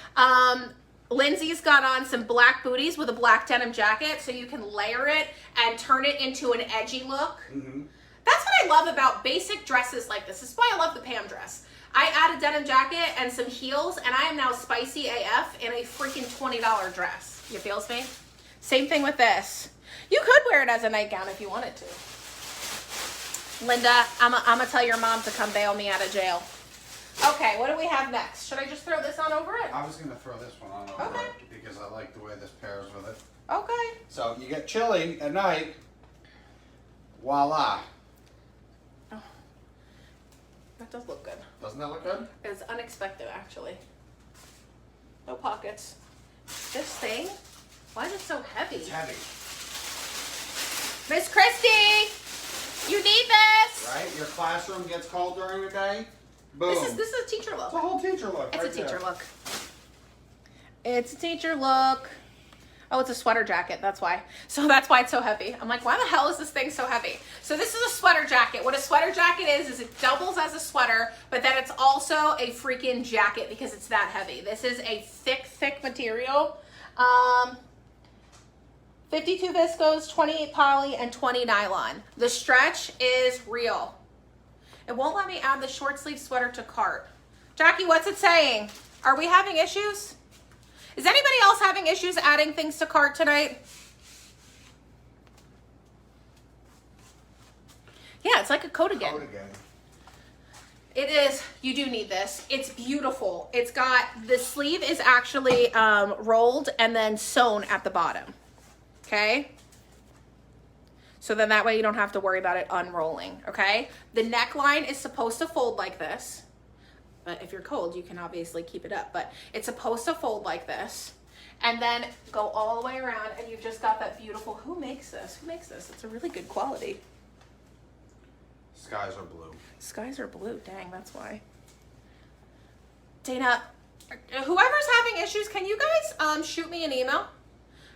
Lindsay's got on some black booties with a black denim jacket, so you can layer it and turn it into an edgy look. Mm-hmm. That's what I love about basic dresses like this. This is why I love the Pam dress. I add a denim jacket and some heels, and I am now spicy AF in a freaking $20 dress. You feels me? Same thing with this. You could wear it as a nightgown if you wanted to. Linda, I'm gonna tell your mom to come bail me out of jail. Okay, what do we have next? Should I just throw this on over it? I was gonna throw this one on over Okay. it because I like the way this pairs with it. Okay. So you get chili at night. Voila. Oh, that does look good. Doesn't that look good? It's unexpected, actually. No pockets. This thing, why is it so heavy? It's heavy. Miss Christie, you need this. Right? Your classroom gets cold during the day. Boom. This is a teacher look. It's a whole teacher look. It's right a teacher there. look. It's a teacher look. Oh, it's a sweater jacket. That's why. So that's why it's so heavy. I'm like, why the hell is this thing so heavy? So this is a sweater jacket. What a sweater jacket is it doubles as a sweater, but then it's also a freaking jacket because it's that heavy. This is a thick material. 52 viscose, 28 poly, and 20 nylon. The stretch is real. It won't let me add the short sleeve sweater to cart. Jackie, what's it saying? Are we having issues? Is anybody else having issues adding things to cart tonight? Yeah, it's like a coat again. Coat again. It is. You do need this. It's beautiful. It's got, the sleeve is actually rolled and then sewn at the bottom. Okay? So then that way you don't have to worry about it unrolling. Okay? The neckline is supposed to fold like this. But if you're cold, you can obviously keep it up. But it's supposed to fold like this. And then go all the way around and you've just got that beautiful, who makes this? Who makes this? It's a really good quality. Skies are blue. Skies are blue. Dang, that's why. Dana, whoever's having issues, can you guys shoot me an email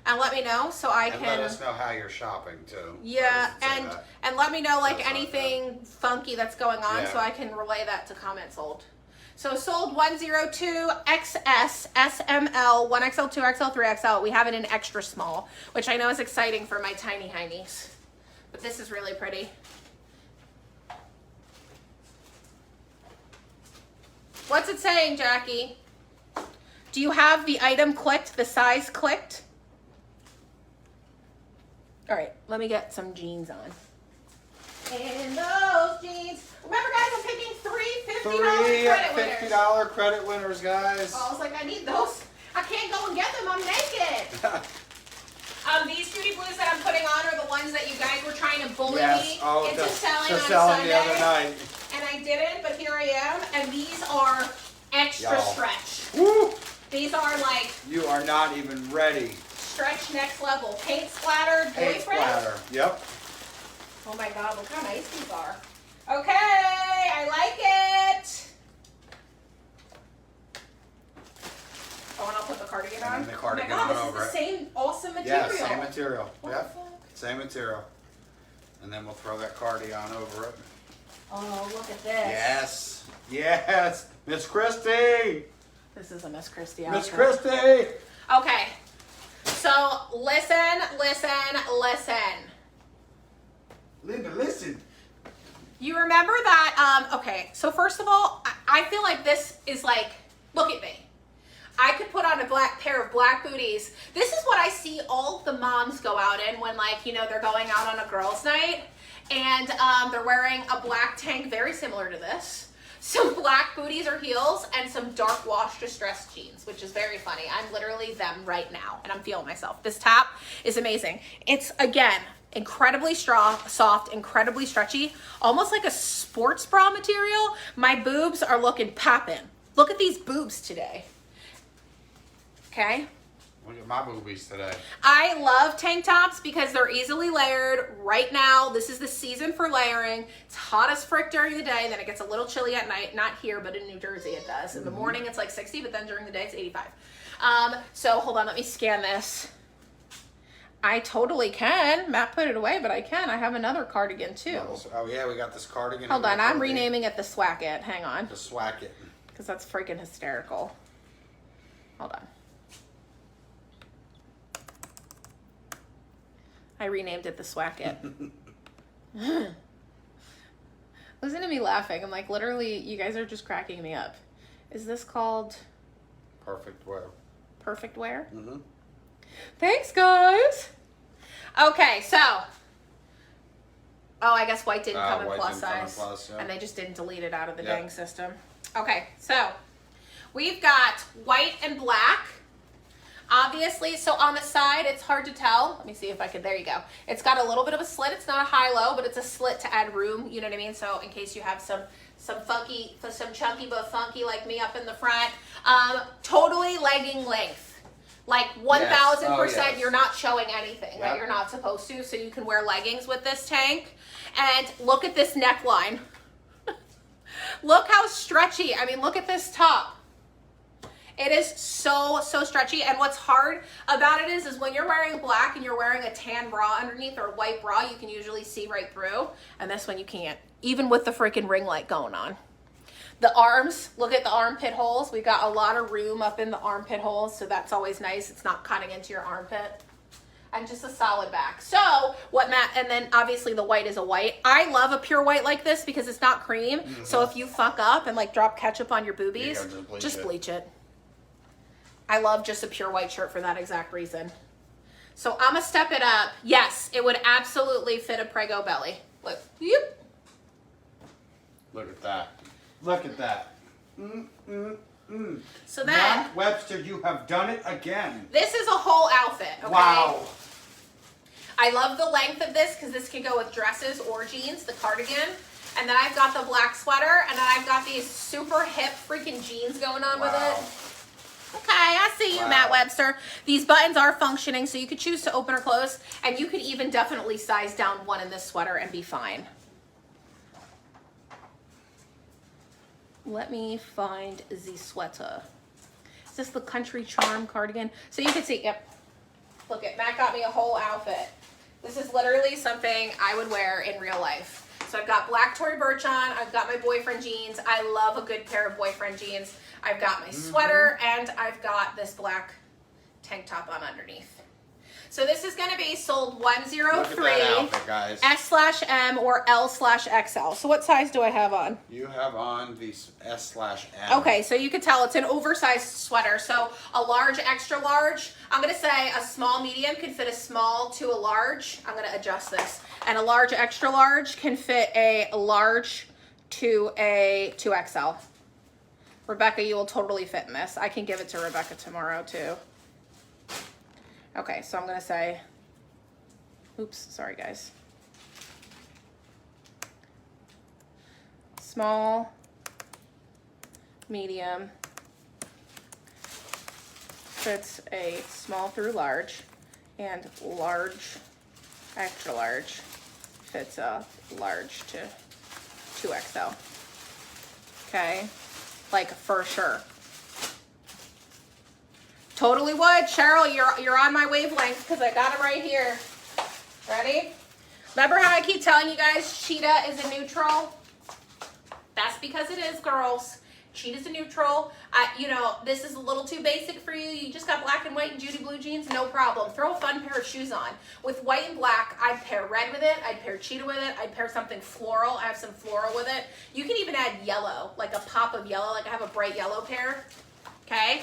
and let me know so I And can. let us know how you're shopping too. Yeah, and let me know like Sounds like anything funky that's going on Yeah. so I can relay that to comment sold. So sold 102 XS, SML, 1XL, 2XL, 3XL. We have it in extra small, which I know is exciting for my tiny heinies. But this is really pretty. What's it saying, Jackie? Do you have the item clicked, the size clicked? All right, let me get some jeans on. And those jeans. Remember, guys, I'm picking three $50 credit winners. $50 credit winners, guys. Oh, I was like, I need those. I can't go and get them. I'm naked. These Beauty Blues that I'm putting on are the ones that you guys were trying to bully me into selling on Sunday. The other night. And I didn't, but here I am. And these are extra Y'all. stretch. Woo! These are like You are not even ready. stretch next level. Paint splattered Paint boyfriend. splatter. Yep. Oh my God, look how nice these are. Okay, I like it. Oh, and I'll put the cardigan on. And then the cardigan oh my God, on this over is the it. same awesome material. Yeah, same material. What Yep. the fuck? Same material. And then we'll throw that cardigan over it. Oh, look at this. Yes. Yes. Miss Christie. This is a Miss Christie Miss outfit. Christie. Okay. So listen. Linda, listen. You remember that, okay, so first of all, I feel like this is like, look at me. I could put on a black pair of black booties. This is what I see all the moms go out in when, like, you know, they're going out on a girls' night and they're wearing a black tank very similar to this, some black booties or heels, and some dark wash distressed jeans, which is very funny. I'm literally them right now and I'm feeling myself. This top is amazing. It's, again, incredibly soft, incredibly stretchy, almost like a sports bra material. My boobs are looking poppin'. Look at these boobs today. Okay? Look at my boobies today. I love tank tops because they're easily layered. Right now, this is the season for layering. It's hot as frick during the day, then it gets a little chilly at night. Not here, but in New Jersey it does. In the morning, it's like 60, but then during the day, it's 85. So hold on, let me scan this. I totally can. Matt put it away, but I can. I have another cardigan too. Oh yeah, we got this cardigan. Hold on, here. I'm renaming it the Swacket. Hang on, The Swacket. because that's freaking hysterical. Hold on. I renamed it the Swacket. Listen to me laughing. I'm like, literally, you guys are just cracking me up. Is this called Perfect wear. perfect wear? Mm-hmm. Thanks, guys. Okay, so. Oh, I guess white didn't come in White plus didn't come in size. plus, yeah. And they just didn't delete it out of the Yep. dang system. Okay, so we've got white and black. Obviously, so on the side, it's hard to tell. Let me see if I can, there you go. It's got a little bit of a slit. It's not a high-low, but it's a slit to add room, you know what I mean? So in case you have some funky, some chunky but funky like me up in the front. Totally legging length. Like 1,000%, yes. You're not showing anything that Yep. you're not supposed to, so you can wear leggings with this tank. And look at this neckline. Look how stretchy. I mean, look at this top. It is so stretchy, and what's hard about it is when you're wearing black and you're wearing a tan bra underneath or a white bra, you can usually see right through, and this one you can't, even with the freaking ring light going on. The arms, look at the armpit holes. We've got a lot of room up in the armpit holes, so that's always nice. It's not cutting into your armpit. And just a solid back. So what Matt, and then obviously the white is a white. I love a pure white like this because it's not cream. Mm-hmm. So if you fuck up and like drop ketchup on your boobies, just bleach it. I love just a pure white shirt for that exact reason. So I'm gonna step it up. Yes, it would absolutely fit a Prego belly. Look, yep. Look at that. Look at that. So then, Matt Webster, you have done it again. this is a whole outfit, okay? Wow. I love the length of this because this can go with dresses or jeans, the cardigan. And then I've got the black sweater, and then I've got these super hip freaking jeans going on with it. Okay, I see you, Matt Webster. These buttons are functioning, so you could choose to open or close, and you could even definitely size down one in this sweater and be fine. Let me find the sweater. Is this the Country Charm cardigan? So you can see, yep. Look at, Matt got me a whole outfit. This is literally something I would wear in real life. So I've got black Tory Burch on, I've got my boyfriend jeans. I love a good pair of boyfriend jeans. I've got my sweater, and I've got this black tank top on underneath. So this is gonna be sold 103 S/M or L/XL. So what size do I have on? You have on the S/M. Okay, so you can tell it's an oversized sweater. So a large, extra large. I'm gonna say a small, medium can fit a small to a large. I'm gonna adjust this. And a large, extra large can fit a large to a 2XL. Rebecca, you will totally fit in this. I can give it to Rebecca tomorrow too. Okay, so I'm gonna say, oops, sorry guys. Small, medium, fits a small through large, and large, extra large, fits a large to 2XL. Okay, like for sure. Totally would. Cheryl, you're on my wavelength because I got them right here. Ready? Remember how I keep telling you guys cheetah is a neutral? That's because it is, girls. Cheetah's a neutral. You know, this is a little too basic for you. You just got black and white and Judy blue jeans, no problem. Throw a fun pair of shoes on. With white and black, I'd pair red with it. I'd pair cheetah with it. I'd pair something floral. I have some floral with it. You can even add yellow, like a pop of yellow. Like I have a bright yellow pair. Okay?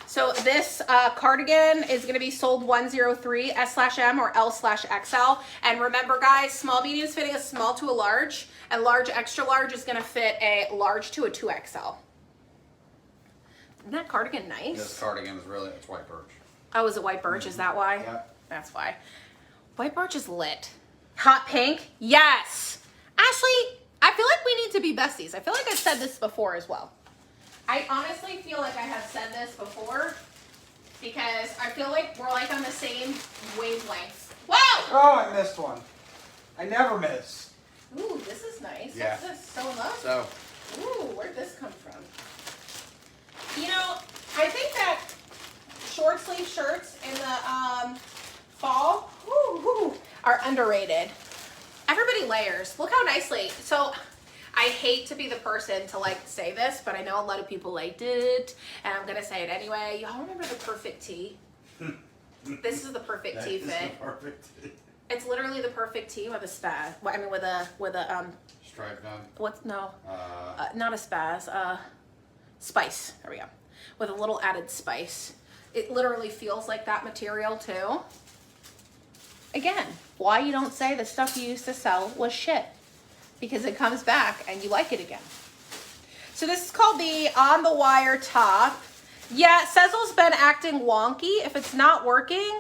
So this cardigan is going to be sold 103 S/M or L/XL. And remember, guys, small medium is fitting a small to a large, and large extra large is going to fit a large to a 2XL. Isn't that cardigan nice? This cardigan is really, it's white birch. Oh, is it white birch? Is that why? Yep. That's why. White birch is lit. Hot pink? Yes. Ashley, I feel like we need to be besties. I feel like I've said this before as well. I honestly feel like I have said this before because I feel like we're like on the same wavelength. Wow! Oh, I missed one. I never miss. Ooh, this is nice. Yeah. What's this? Sewn up? So, Ooh, where'd this come from? You know, I think that short sleeve shirts in the fall are underrated. Everybody layers. Look how nicely. So I hate to be the person to like say this, but I know a lot of people liked it, and I'm gonna say it anyway. Y'all remember the perfect tee? This is the perfect tee fit. Perfect tee. It's literally the perfect tee with a with a stripe gun? What's, no, not a spaz, spice, there we go, with a little added spice. It literally feels like that material too. Again, why you don't say the stuff you used to sell was shit? Because it comes back and you like it again. So this is called the On the Wire top. Yeah, Sezzle's been acting wonky. If it's not working,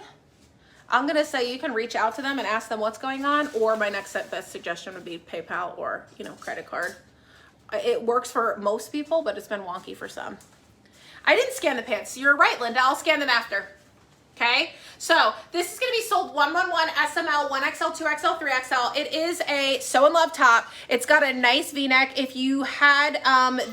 I'm gonna say you can reach out to them and ask them what's going on, or my next best suggestion would be PayPal or, you know, credit card. It works for most people, but it's been wonky for some. I didn't scan the pants. You're right, Linda. I'll scan them after. Okay, so this is going to be sold 111 SML, 1XL, 2XL, 3XL. It is a Sew in Love top. It's got a nice V-neck. If you had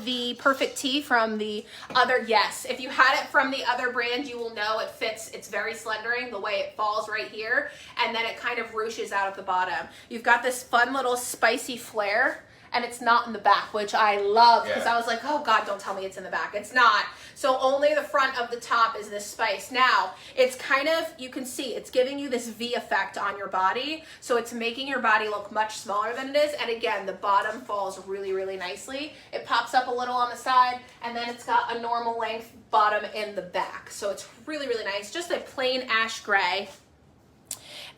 the Perfect Tee from the other, yes, if you had it from the other brand, you will know it fits. It's very slendering, the way it falls right here, and then it kind of ruches out at the bottom. You've got this fun little spicy flare, and it's not in the back, which I love, because I was like, oh God, don't tell me it's in the back. It's not. So only the front of the top is this spice. Now, it's kind of, you can see, it's giving you this V effect on your body. So it's making your body look much smaller than it is. And again, the bottom falls really, really nicely. It pops up a little on the side, and then it's got a normal length bottom in the back. So it's really, really nice. Just a plain ash gray.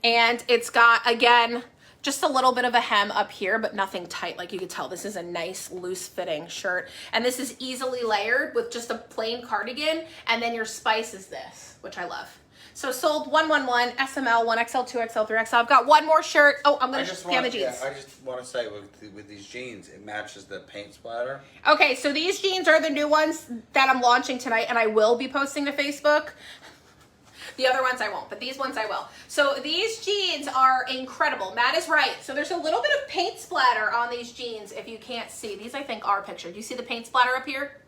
And it's got, again, just a little bit of a hem up here, but nothing tight. Like you could tell, this is a nice loose fitting shirt. And this is easily layered with just a plain cardigan. And then your spice is this, which I love. So sold 111, SML, 1XL, 2XL, 3XL. I've got one more shirt. Oh, I'm going to scan the jeans. I just want to say with these jeans, it matches the paint splatter. Okay, so these jeans are the new ones that I'm launching tonight, and I will be posting to Facebook. The other ones I won't, but these ones I will. So these jeans are incredible. Matt is right. So there's a little bit of paint splatter on these jeans if you can't see. These I think are pictured. Do you see the paint splatter up here?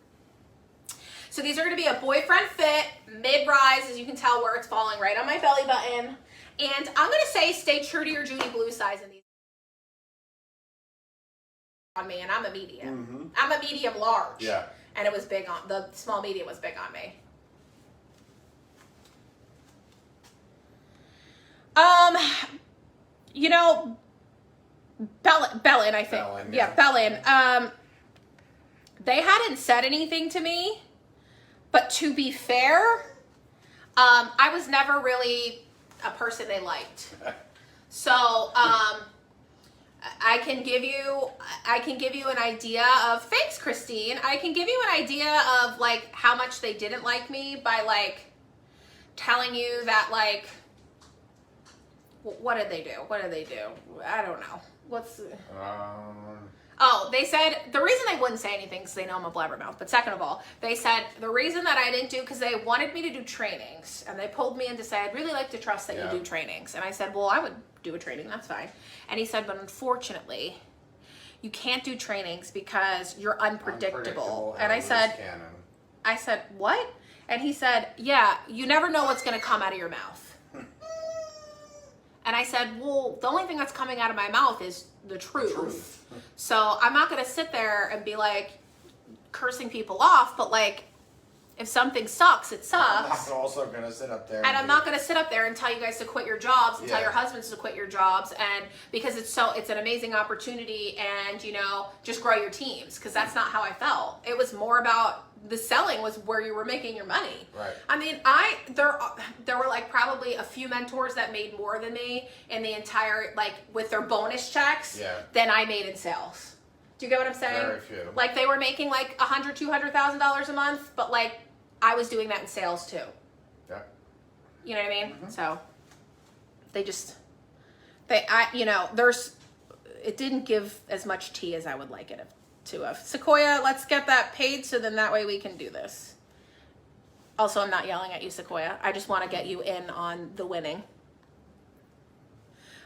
So these are going to be a boyfriend fit, mid-rise, as you can tell where it's falling right on my belly button. And I'm going to say stay true to your Judy Blue size in these on me, and I'm a medium. I'm a medium large. Yeah. And it was big on, the small medium was big on me. You know, Bellin, I think. Bellin, yeah, Bellin. They hadn't said anything to me, but to be fair, I was never really a person they liked. So, I can give you an idea of, thanks, Christine. I can give you an idea of like how much they didn't like me by like telling you that like, what did they do? What did they do? I don't know. Oh, they said, the reason they wouldn't say anything is they know I'm a blabbermouth. But second of all, they said the reason that I didn't do, because they wanted me to do trainings. And they pulled me in to say, I'd really like to trust that you do trainings. And I said, well, I would do a training. That's fine. And he said, but unfortunately, you can't do trainings because you're unpredictable. And I said, what? And he said, yeah, you never know what's going to come out of your mouth. And I said, well, the only thing that's coming out of my mouth is the truth. So I'm not going to sit there and be like cursing people off, but like if something sucks, it sucks. I'm also going to sit up there. And I'm not going to sit up there and tell you guys to quit your jobs and tell your husbands to quit your jobs. And because it's an amazing opportunity, and, you know, just grow your teams. Because that's not how I felt. It was more about the selling was where you were making your money. Right. I mean, there were like probably a few mentors that made more than me in the entire, like with their bonus checks than I made in sales. Do you get what I'm saying? Very few. Like they were making like $100,000, $200,000 a month, but like I was doing that in sales too. Yeah. You know what I mean? So it didn't give as much tea as I would like it to have. Sequoia, let's get that paid so then that way we can do this. Also, I'm not yelling at you, Sequoia. I just want to get you in on the winning.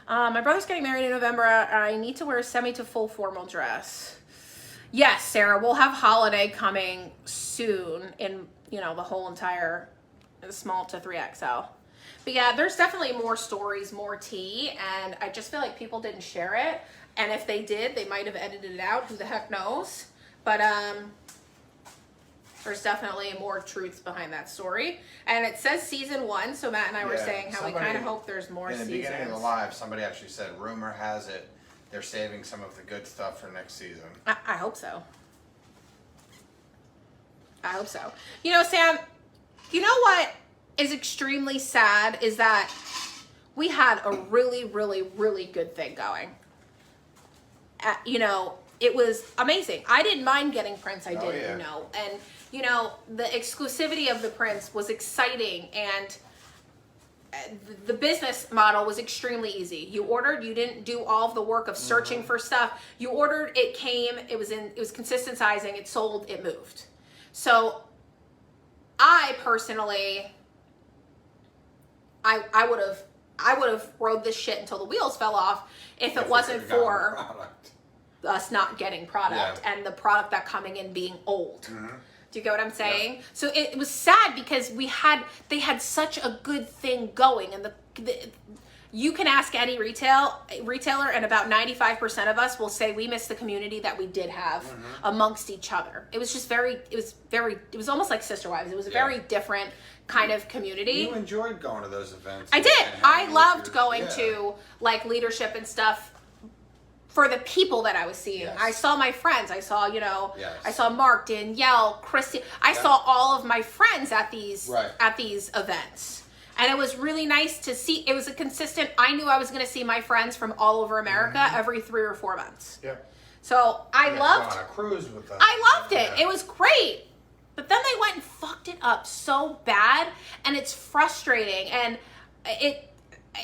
My brother's getting married in November. I need to wear a semi to full formal dress. Yes, Sarah, we'll have holiday coming soon in, you know, the whole entire small to 3XL. But yeah, there's definitely more stories, more tea, and I just feel like people didn't share it. And if they did, they might have edited it out. Who the heck knows? But there's definitely more truths behind that story. And it says season 1, so Matt and I were saying how we kind of hope there's more seasons. In the beginning of the live, somebody actually said, rumor has it they're saving some of the good stuff for next season. I hope so. I hope so. You know, Sam, you know what is extremely sad is that we had a really, really, really good thing going. You know, it was amazing. I didn't mind getting prints. I didn't, yeah. you know. And, you know, the exclusivity of the prints was exciting. And the business model was extremely easy. You ordered, you didn't do all of the work of searching for stuff. You ordered, it came, it was consistent sizing, it sold, it moved. So I personally, I would have rode this shit until the wheels fell off if it wasn't for us not getting product and the product that coming in being old. Do you get what I'm saying? Yeah. So it was sad because they had such a good thing going, and you can ask any retailer, and about 95% of us will say we miss the community that we did have amongst each other. It was just it was almost like Sister Wives. It was a very different kind of community. You enjoyed going to those events. I did. I loved going to like leadership and stuff for the people that I was seeing. Yes. I saw my friends. I saw, you know, I saw Mark, Danielle, Christy. I saw all of my friends at these events. And it was really nice to see. It was a consistent, I knew I was going to see my friends from all over America every 3 or 4 months. Yep. So I loved on a cruise with them. I loved it. It was great. But then they went and fucked it up so bad, and it's frustrating. And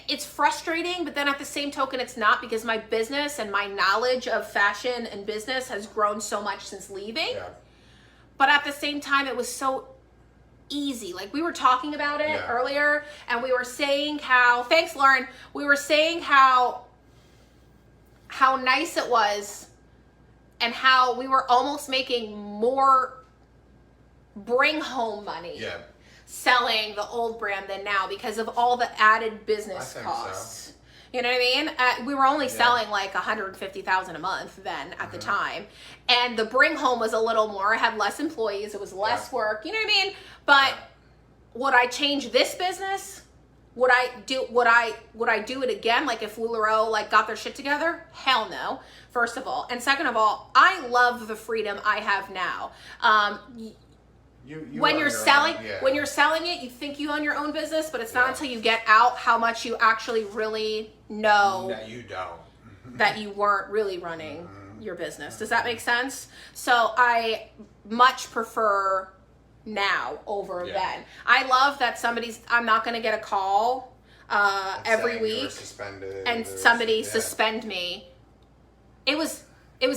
it's frustrating, but then at the same token, it's not, because my business and my knowledge of fashion and business has grown so much since leaving. Yeah. But at the same time, it was so easy. Like, we were talking about it earlier, and we were saying how, thanks, Lauren, we were saying how nice it was, and how we were almost making more bring home money selling the old brand than now, because of all the added business costs. So. You know what I mean? We were only selling like $150,000 a month then at the time. And the bring home was a little more. I had less employees. It was less work. You know what I mean? But would I change this business? Would I do it again? Like if Lularoe like got their shit together? Hell no. First of all. And second of all, I love the freedom I have now. When you're selling it, you think you own your own business, but it's not until you get out how much you actually really know that you don't. that you weren't really running your business. Does that make sense? So I much prefer now over then. I love that I'm not going to get a call every week and somebody suspend me. It was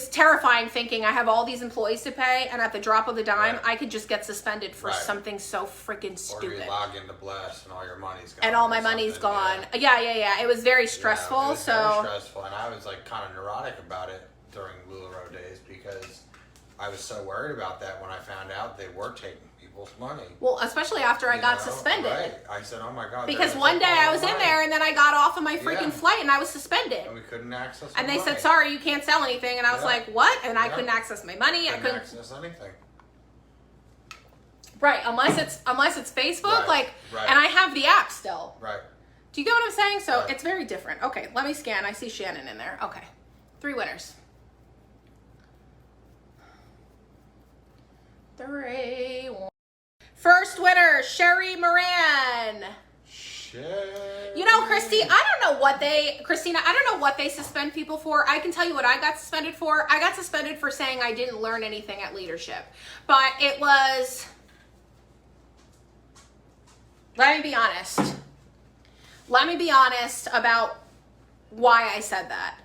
terrifying thinking I have all these employees to pay, and at the drop of the dime, I could just get suspended for something so freaking stupid. Or you log into Blast and all your money's gone. And all my money's gone. Yeah. It was very stressful. It was very stressful, and I was like kind of neurotic about it during Lularoe days, because I was so worried about that when I found out they were taking people's money. Well, especially after I got suspended. Right. I said, oh my God. Because one day I was in there, and then I got off of my freaking flight, and I was suspended. And we couldn't access And they said, sorry, you can't sell anything. And I was like, what? And I couldn't access my money. I couldn't access anything. Right, unless it's Facebook, and I have the app still. Right. Do you get what I'm saying? So it's very different. Okay, let me scan. I see Shannon in there. Okay, 3 winners. 3. First winner, Sherry Moran. You know, Christina, I don't know what they suspend people for. I can tell you what I got suspended for. I got suspended for saying I didn't learn anything at leadership. But it was, let me be honest. Let me be honest about why I said that.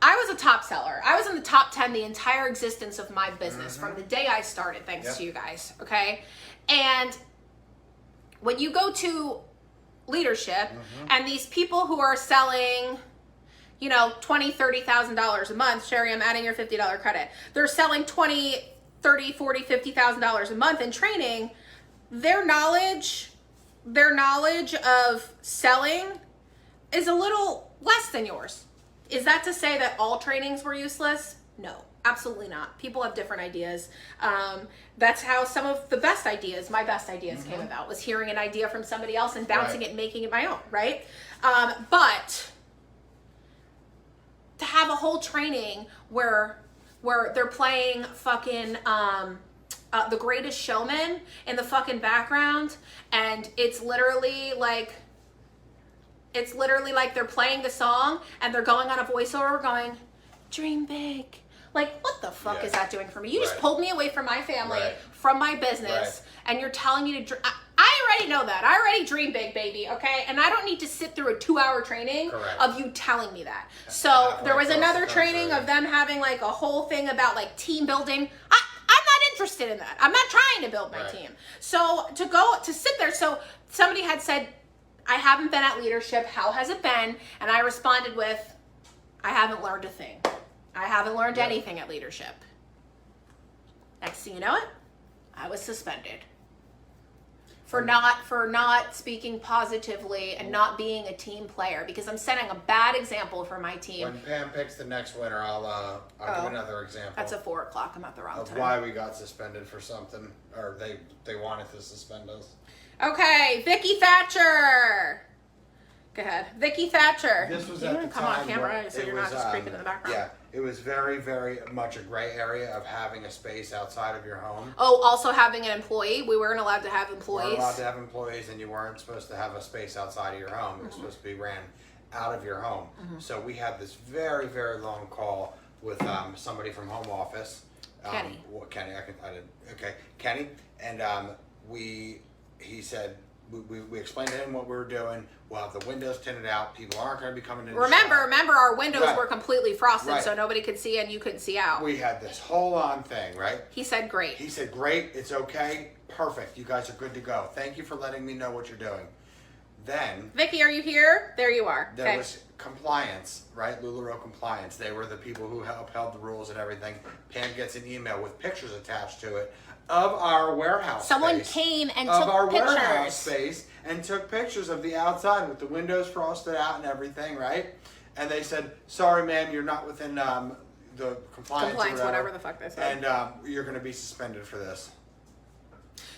I was a top seller. I was in the top 10 the entire existence of my business from the day I started, thanks to you guys, okay? And when you go to leadership and these people who are selling, you know, $20,000, $30,000 a month, Sherry, I'm adding your $50 credit. They're selling $20,000, $30,000, $40,000, $50,000 a month in training. Their knowledge of selling is a little less than yours. Is that to say that all trainings were useless? No, absolutely not. People have different ideas. That's how some of the best ideas, my best ideas came about, was hearing an idea from somebody else and bouncing it and making it my own, right? But to have a whole training where they're playing fucking The Greatest Showman in the fucking background, and it's literally like they're playing the song and they're going on a voiceover going, dream big. Like, what the fuck is that doing for me? You just pulled me away from my family, from my business, and you're telling me to I already know that. I already dream big, baby, okay? And I don't need to sit through a 2-hour training of you telling me that. So there was another training of them having like a whole thing about like team building. I'm not interested in that. I'm not trying to build my team. So to sit there, so somebody had said, I haven't been at leadership. How has it been? And I responded with, I haven't learned a thing. I haven't learned anything at leadership. Next thing you know it, I was suspended for not speaking positively and not being a team player, because I'm setting a bad example for my team. When Pam picks the next winner, I'll give another example. That's a 4 o'clock. I'm at the wrong time. Why we got suspended for something, or they wanted to suspend us. Okay, Vicky Thatcher. Go ahead, Vicky Thatcher. This was you at want the to come time on camera so you're not just creeping in the background. Yeah, it was very, very much a gray area of having a space outside of your home. Oh, also having an employee. We weren't allowed to have You employees. weren't allowed to have employees, and you weren't supposed to have a space outside of your home. It was supposed to be ran out of your home. So we had this very, very long call with somebody from home office. Kenny. Kenny, Kenny, and he said, we explained to him what we were doing. We'll have the windows tinted out. People aren't going to be coming in. Remember, our windows were completely frosted, so Right. nobody could see and you couldn't see out. We had this whole on thing, right? He said, great. He said, great, it's okay, perfect, you guys are good to go. Thank you for letting me know what you're doing. Then, Vicky, are you here? There you are. there was compliance, right? Lularoe compliance. They were the people who upheld the rules and everything. Pam gets an email with pictures attached to it of our warehouse Someone space. came and of took our pictures. warehouse space and took pictures of the outside with the windows frosted out and everything, right? And they said, sorry, ma'am, you're not within the compliance or whatever the fuck they said. And you're going to be suspended for this.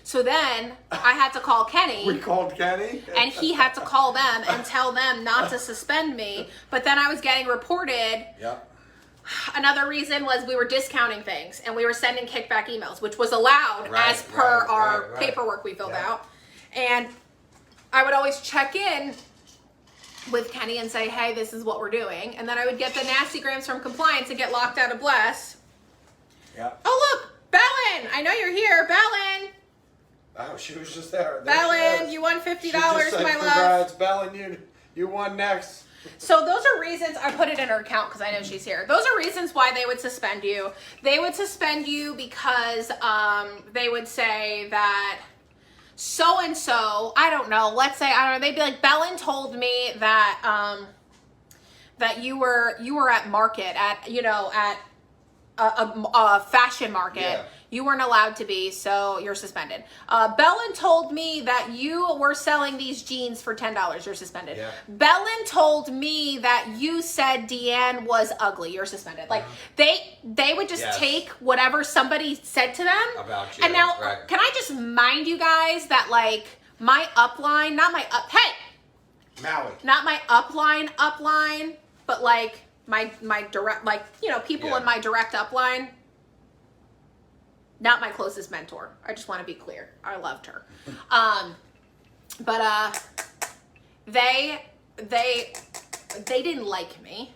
So then I had to call Kenny. We called Kenny. And he had to call them and tell them not to suspend me. But then I was getting reported. Yep. Another reason was we were discounting things and we were sending kickback emails, which was allowed as per our paperwork we filled out. And I would always check in with Kenny and say, hey, this is what we're doing. And then I would get the nasty grams from compliance and get locked out of Bless. Yep. Oh, look, Bellin. I know you're here. Bellin. Oh, she was just there. Bellin, you won $50, She just said, my love. congrats, Bellin, you won next. So those are reasons, I put it in her account because I know she's here. Those are reasons why they would suspend you. They would suspend you because they would say that so-and-so, I don't know, let's say, I don't know, they'd be like, Bellin told me that that you were at market, at a fashion market. Yeah. You weren't allowed to be, so you're suspended. Bellin told me that you were selling these jeans for $10. You're suspended. Yeah. Bellin told me that you said Deanne was ugly. You're suspended. Like they would just take whatever somebody said to them About you. And now, right. can I just mind you guys that like my upline, not my Maui. not my upline, but like my direct, like, people in my direct upline. Not my closest mentor. I just want to be clear. I loved her. But they didn't like me.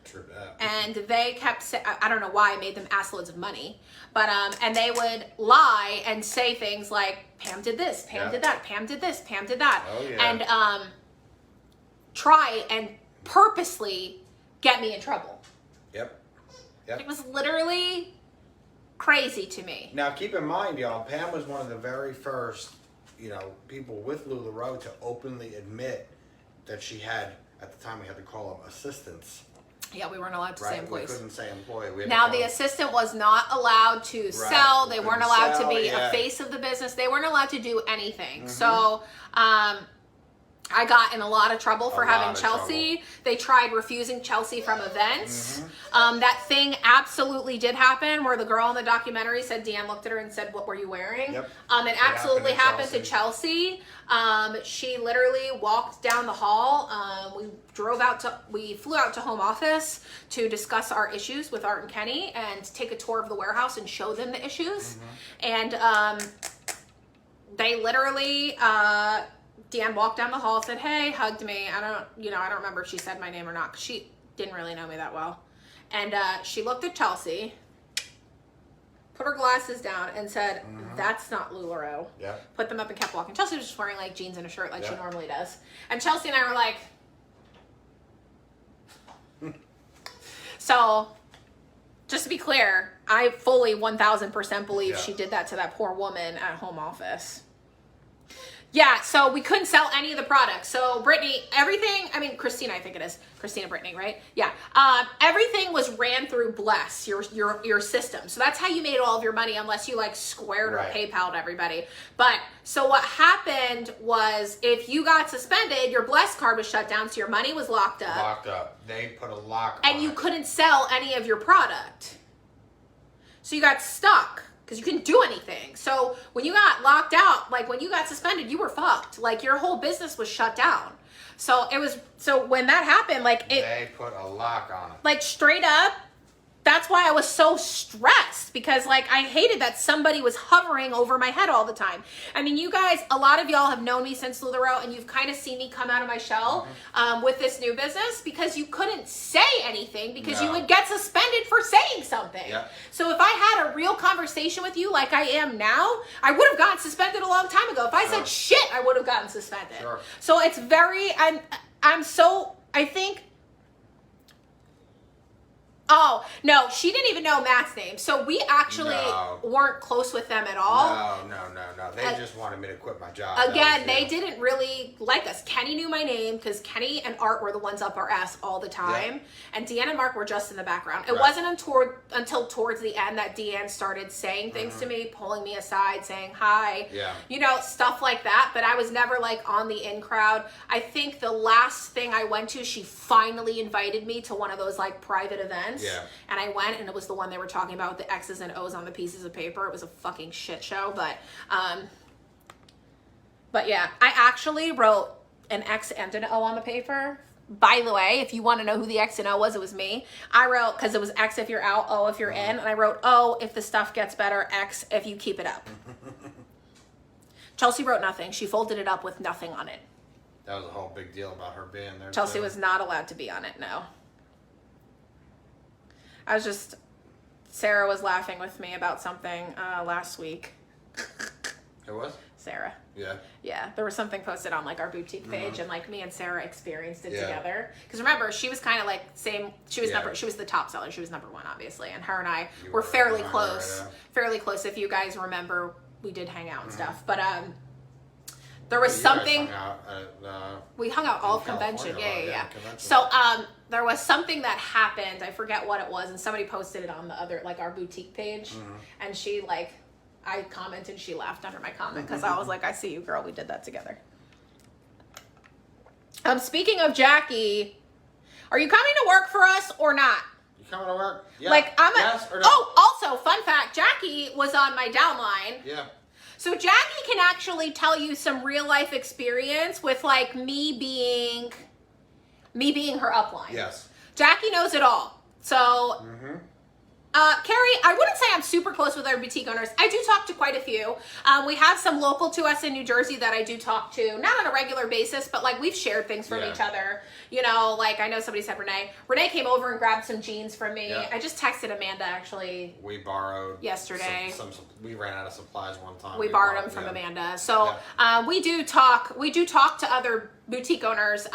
True that. And they kept saying, I don't know why I made them ask loads of money, but and they would lie and say things like, Pam did this, Pam did that, Pam did this, Pam did that. Oh, yeah. And try and purposely get me in trouble. Yep. It was literally crazy to me. Now, keep in mind, y'all, Pam was one of the very first, people with Lularoe to openly admit that she had, at the time we had to call them assistants. Yeah, we weren't allowed to say employees. We couldn't say employee. We had Now, to call the them- assistant was not allowed to sell. They weren't Couldn't allowed to sell, be a yeah. face of the business. They weren't allowed to do anything. So, I I got in a lot of trouble for A having lot of Chelsea. trouble. They tried refusing Chelsea from events. That thing absolutely did happen where the girl in the documentary said Deanne looked at her and said, "What were you wearing?" Yep. It absolutely happened to Chelsea. She literally walked down the hall. We flew out to home office to discuss our issues with Art and Kenny and take a tour of the warehouse and show them the issues. And they literally, Deanne walked down the hall, said, "Hey," hugged me. I don't remember if she said my name or not, 'cause she didn't really know me that well. And she looked at Chelsea, put her glasses down, and said, "That's not Lularoe." Yeah. Put them up and kept walking. Chelsea was just wearing like jeans and a shirt like she Yeah. normally does. And Chelsea and I were like, so just to be clear, I fully 1000% believe Yeah. she did that to that poor woman at home office. Yeah, so we couldn't sell any of the products. So Brittany, Christina, I think it is. Christina Brittany, right? Yeah. Everything was ran through Bless, your system. So that's how you made all of your money, unless you like squared or Right. PayPal'd everybody. But so what happened was, if you got suspended, your Bless card was shut down, so your money was locked up. Locked up. They put a lock on And you it. couldn't sell any of your product. So you got stuck because you couldn't do anything. So when you got locked out, like when you got suspended, you were fucked. Like your whole business was shut down. So when that happened, They put a lock on it. like straight up, that's why I was so stressed, because like I hated that somebody was hovering over my head all the time. I mean, you guys, a lot of y'all have known me since Lularoe, and you've kind of seen me come out of my shell with this new business, because you couldn't say anything because you No. would get suspended for saying something. Yeah. So if I had a real conversation with you like I am now, I would have gotten suspended a long time ago. If I said shit, I would have gotten suspended. Sure. So it's I think. Oh, no, she didn't even know Matt's name. So we actually No. weren't close with them at all. No. They just wanted me to quit my job. Again, they did. didn't really like us. Kenny knew my name because Kenny and Art were the ones up our ass all the time. And Deanne and Mark were just in the background. It Right. wasn't until towards the end that Deanne started saying things to me, pulling me aside, saying hi. Yeah. You know, stuff like that. But I was never like on the in crowd. I think the last thing I went to, she finally invited me to one of those like private events. Yeah. And I went, and it was the one they were talking about with the X's and O's on the pieces of paper. It was a fucking shit show, but yeah, I actually wrote an X and an O on the paper. By the way, if you want to know who the X and O was, it was me. I wrote, because it was X if you're out, O if you're in, and I wrote O if the stuff gets better, X if you keep it up. Chelsea wrote nothing. She folded it up with nothing on it. That was a whole big deal about her being there. Chelsea too. was not allowed to be on it, no. Sarah was laughing with me about something last week. It was? Sarah. Yeah. Yeah, there was something posted on like our boutique page, and like me and Sarah experienced it Yeah. together. Because remember, she was kind of like same. She was Yeah. she was the top seller. She was number one, obviously, and her and I You were were fairly right close. there. Fairly close. If you guys remember, we did hang out and stuff. But there was You guys something. hung out at, We hung out all in convention. California, Yeah. convention. So there was something that happened. I forget what it was, and somebody posted it on the other like our boutique page, and she like. I commented, she laughed under my comment because I was like, I see you, girl. We did that together. Speaking of Jackie, are you coming to work for us or not? You coming to work? Yeah. Like, yes or no? Oh, also, fun fact, Jackie was on my downline. Yeah. So Jackie can actually tell you some real life experience with like me being her upline. Yes. Jackie knows it all. So, Carrie, I wouldn't say I'm super close with our boutique owners. I do talk to quite a few. We have some local to us in New Jersey that I do talk to, not on a regular basis, but like we've shared things from each other. You know, like I know somebody said Renee. Renee came over and grabbed some jeans from me. Yeah. I just texted Amanda actually. We borrowed Yesterday. We ran out of supplies one time. We borrowed them from Amanda. So we do talk to other boutique owners.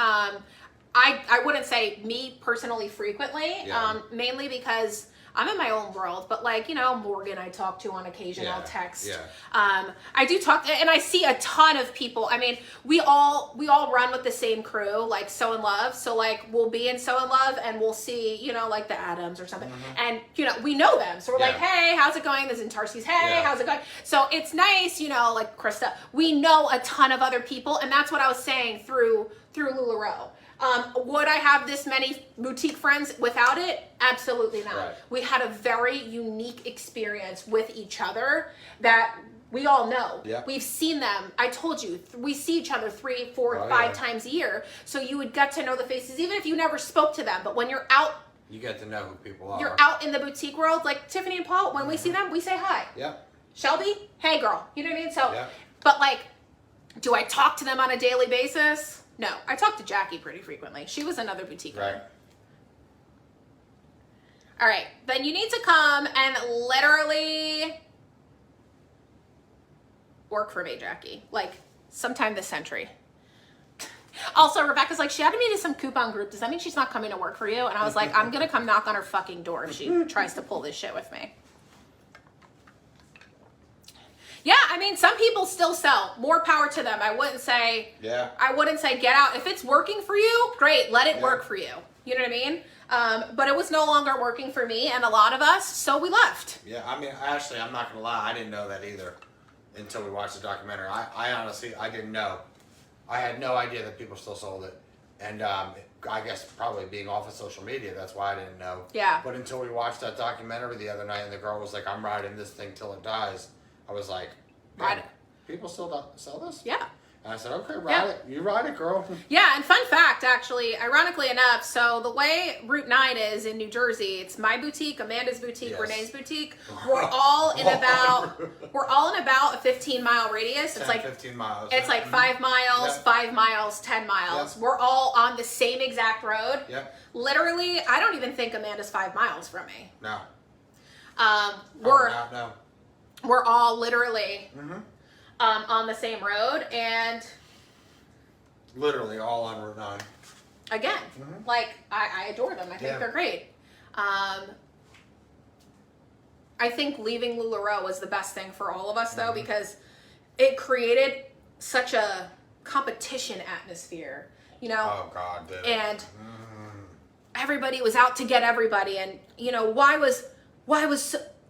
I wouldn't say me personally frequently, Yeah. mainly because I'm in my own world, but like, you know, Morgan I talk to on occasion, I'll text. Yeah. I do talk, and I see a ton of people. I mean, we all run with the same crew, like So in Love. So like we'll be in So in Love and we'll see, you know, like the Adams or something. And, you know, we know them. So we're like, hey, how's it going? This is Tarsi's, hey, how's it going? So it's nice, you know, like Krista, we know a ton of other people. And that's what I was saying through Lularoe. Would I have this many boutique friends without it? Absolutely not. Right. We had a very unique experience with each other that we all know. Yeah. We've seen them. I told you, we see each other 3, 4, 5 times a year. So you would get to know the faces, even if you never spoke to them. But when you're out, You get to know who people are. you're out in the boutique world, like Tiffany and Paul, when we see them, we say hi. Yep. Shelby, hey girl. You know what I mean? So, Yeah. but like, do I talk to them on a daily basis? No. I talk to Jackie pretty frequently. She was another boutique owner. Right. All right. Then you need to come and literally work for me, Jackie. Like, sometime this century. Also, Rebecca's like, she added me to some coupon group. Does that mean she's not coming to work for you? And I was like, I'm going to come knock on her fucking door if she tries to pull this shit with me. Yeah, I mean, some people still sell. More power to them. I wouldn't say get out. If it's working for you, great, let it work for you. You know what I mean? But it was no longer working for me and a lot of us, so we left. Yeah, I mean, actually, I'm not gonna lie, I didn't know that either until we watched the documentary. I honestly, I didn't know. I had no idea that people still sold it, and I guess probably being off of social media, that's why I didn't know. Yeah. But until we watched that documentary the other night, and the girl was like, "I'm riding this thing till it dies," I was like, Ride it. People still sell this? Yeah. And I said, okay, ride it. You ride it, girl. Yeah, and fun fact, actually, ironically enough, so the way Route 9 is in New Jersey, it's my boutique, Amanda's boutique, Yes. Renee's boutique. We're all in about a 15-mile radius. 10, It's like 15 miles. It's like 5 miles, Yep. 5 miles, 10 miles. Yep. We're all on the same exact road. Yep. Literally, I don't even think Amanda's 5 miles from me. No. We're we're all literally Mm-hmm. on the same road, and Literally all on Route 9. again, Mhm. like I adore them. I think Yeah. they're great. I think leaving Lularoe was the best thing for all of us, though, because it created such a competition atmosphere, you know. Oh God, dude. And everybody was out to get everybody, and you know, why was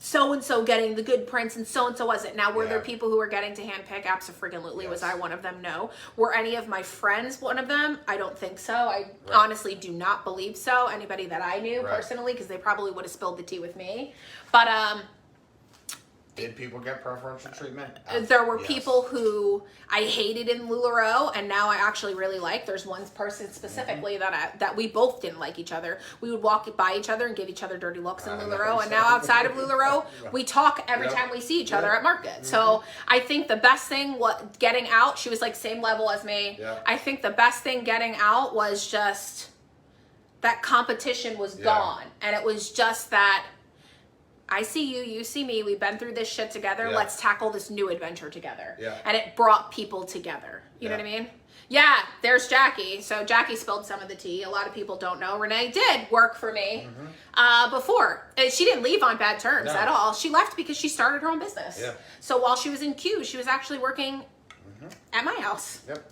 so and so getting the good prints and so wasn't? Now, were there Yeah. people who were getting to handpick? Abso-friggin-lutely. Was Yes. I one of them? No. Were any of my friends one of them? I don't think so. I Right. honestly do not believe so. Anybody that I knew Right. personally, because they probably would have spilled the tea with me. But Did people get preferential treatment? there were Yes. people who I hated in Lularoe, and now I actually really like. There's one person specifically that we both didn't like each other. We would walk by each other and give each other dirty looks in I know Lularoe, and now exactly. outside of Lularoe, we talk every Yep. time we see each other Yep. at market. So I think the best thing, getting out, she was like same level as me. Yep. I think the best thing getting out was just that competition was gone, and it was just that. I see you, you see me, we've been through this shit together, Yeah. let's tackle this new adventure together. Yeah. And it brought people together. You know Yeah. what I mean? Yeah, there's Jackie. So Jackie spilled some of the tea. A lot of people don't know. Renee did work for me before. She didn't leave on bad terms No. at all. She left because she started her own business. Yeah. So while she was in Q, she was actually working at my house. Yep.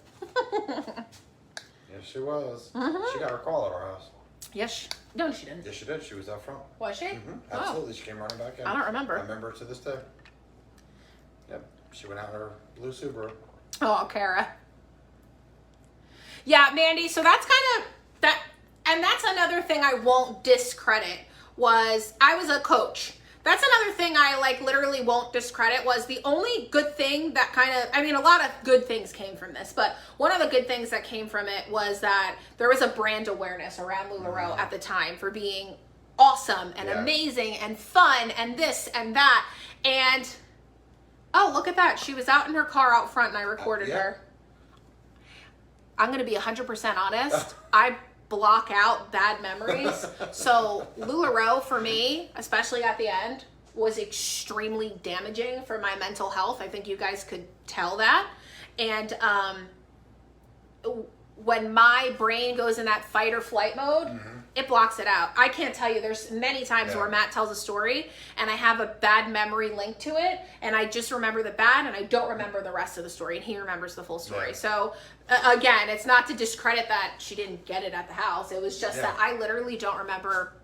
Yes, she was. Mm-hmm. She got her call at our house. Yes. No, she didn't. Yes, she did. She was out front. Was she? Oh, Absolutely. She came running back in. I don't remember. I remember to this day. Yep. She went out in her blue Subaru. Oh, Kara. Yeah, Mandy, so that's kind of that, and that's another thing I won't discredit, was I was a coach. That's another thing I like literally won't discredit, was the only good thing that kind of, I mean, a lot of good things came from this, but one of the good things that came from it was that there was a brand awareness around Lularoe at the time for being awesome and Yeah. amazing and fun and this and that. And oh, look at that. She was out in her car out front and I recorded yeah. her. I'm going to be 100% honest. I block out bad memories. So Lularoe for me, especially at the end, was extremely damaging for my mental health. I think you guys could tell that. And when my brain goes in that fight or flight mode, it blocks it out. I can't tell you. There's many times where Matt tells a story and I have a bad memory linked to it, and I just remember the bad and I don't remember the rest of the story, and he remembers the full story. Yeah. So again, it's not to discredit that she didn't get it at the house. It was just that I literally don't remember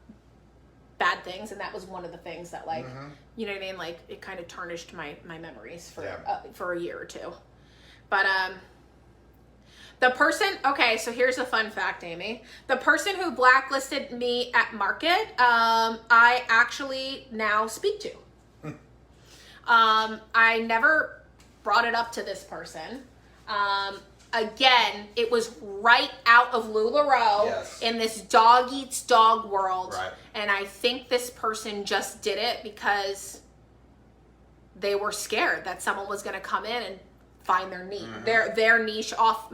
bad things, and that was one of the things that, like, you know what I mean? Like, it kind of tarnished my memories for a year or two. But the person, okay, so here's a fun fact, Amy. The person who blacklisted me at Market, I actually now speak to. I never brought it up to this person. Again, it was right out of Lularoe in this dog eats dog world. Right. And I think this person just did it because they were scared that someone was going to come in and find their niche, their niche off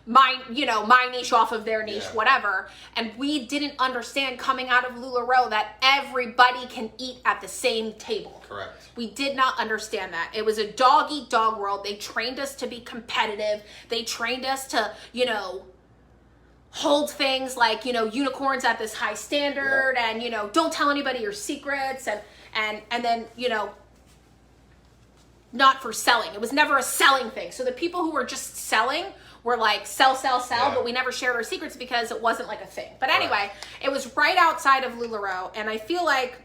my niche off of their niche, whatever. And we didn't understand coming out of Lularoe that everybody can eat at the same table. Correct. We did not understand that. It was a dog eat dog world. They trained us to be competitive. They trained us to, hold things like, unicorns at this high standard and, don't tell anybody your secrets and then, not for selling. It was never a selling thing. So the people who were just selling were like, sell, but we never shared our secrets because it wasn't like a thing. But anyway, it was right outside of Lularoe, and I feel like,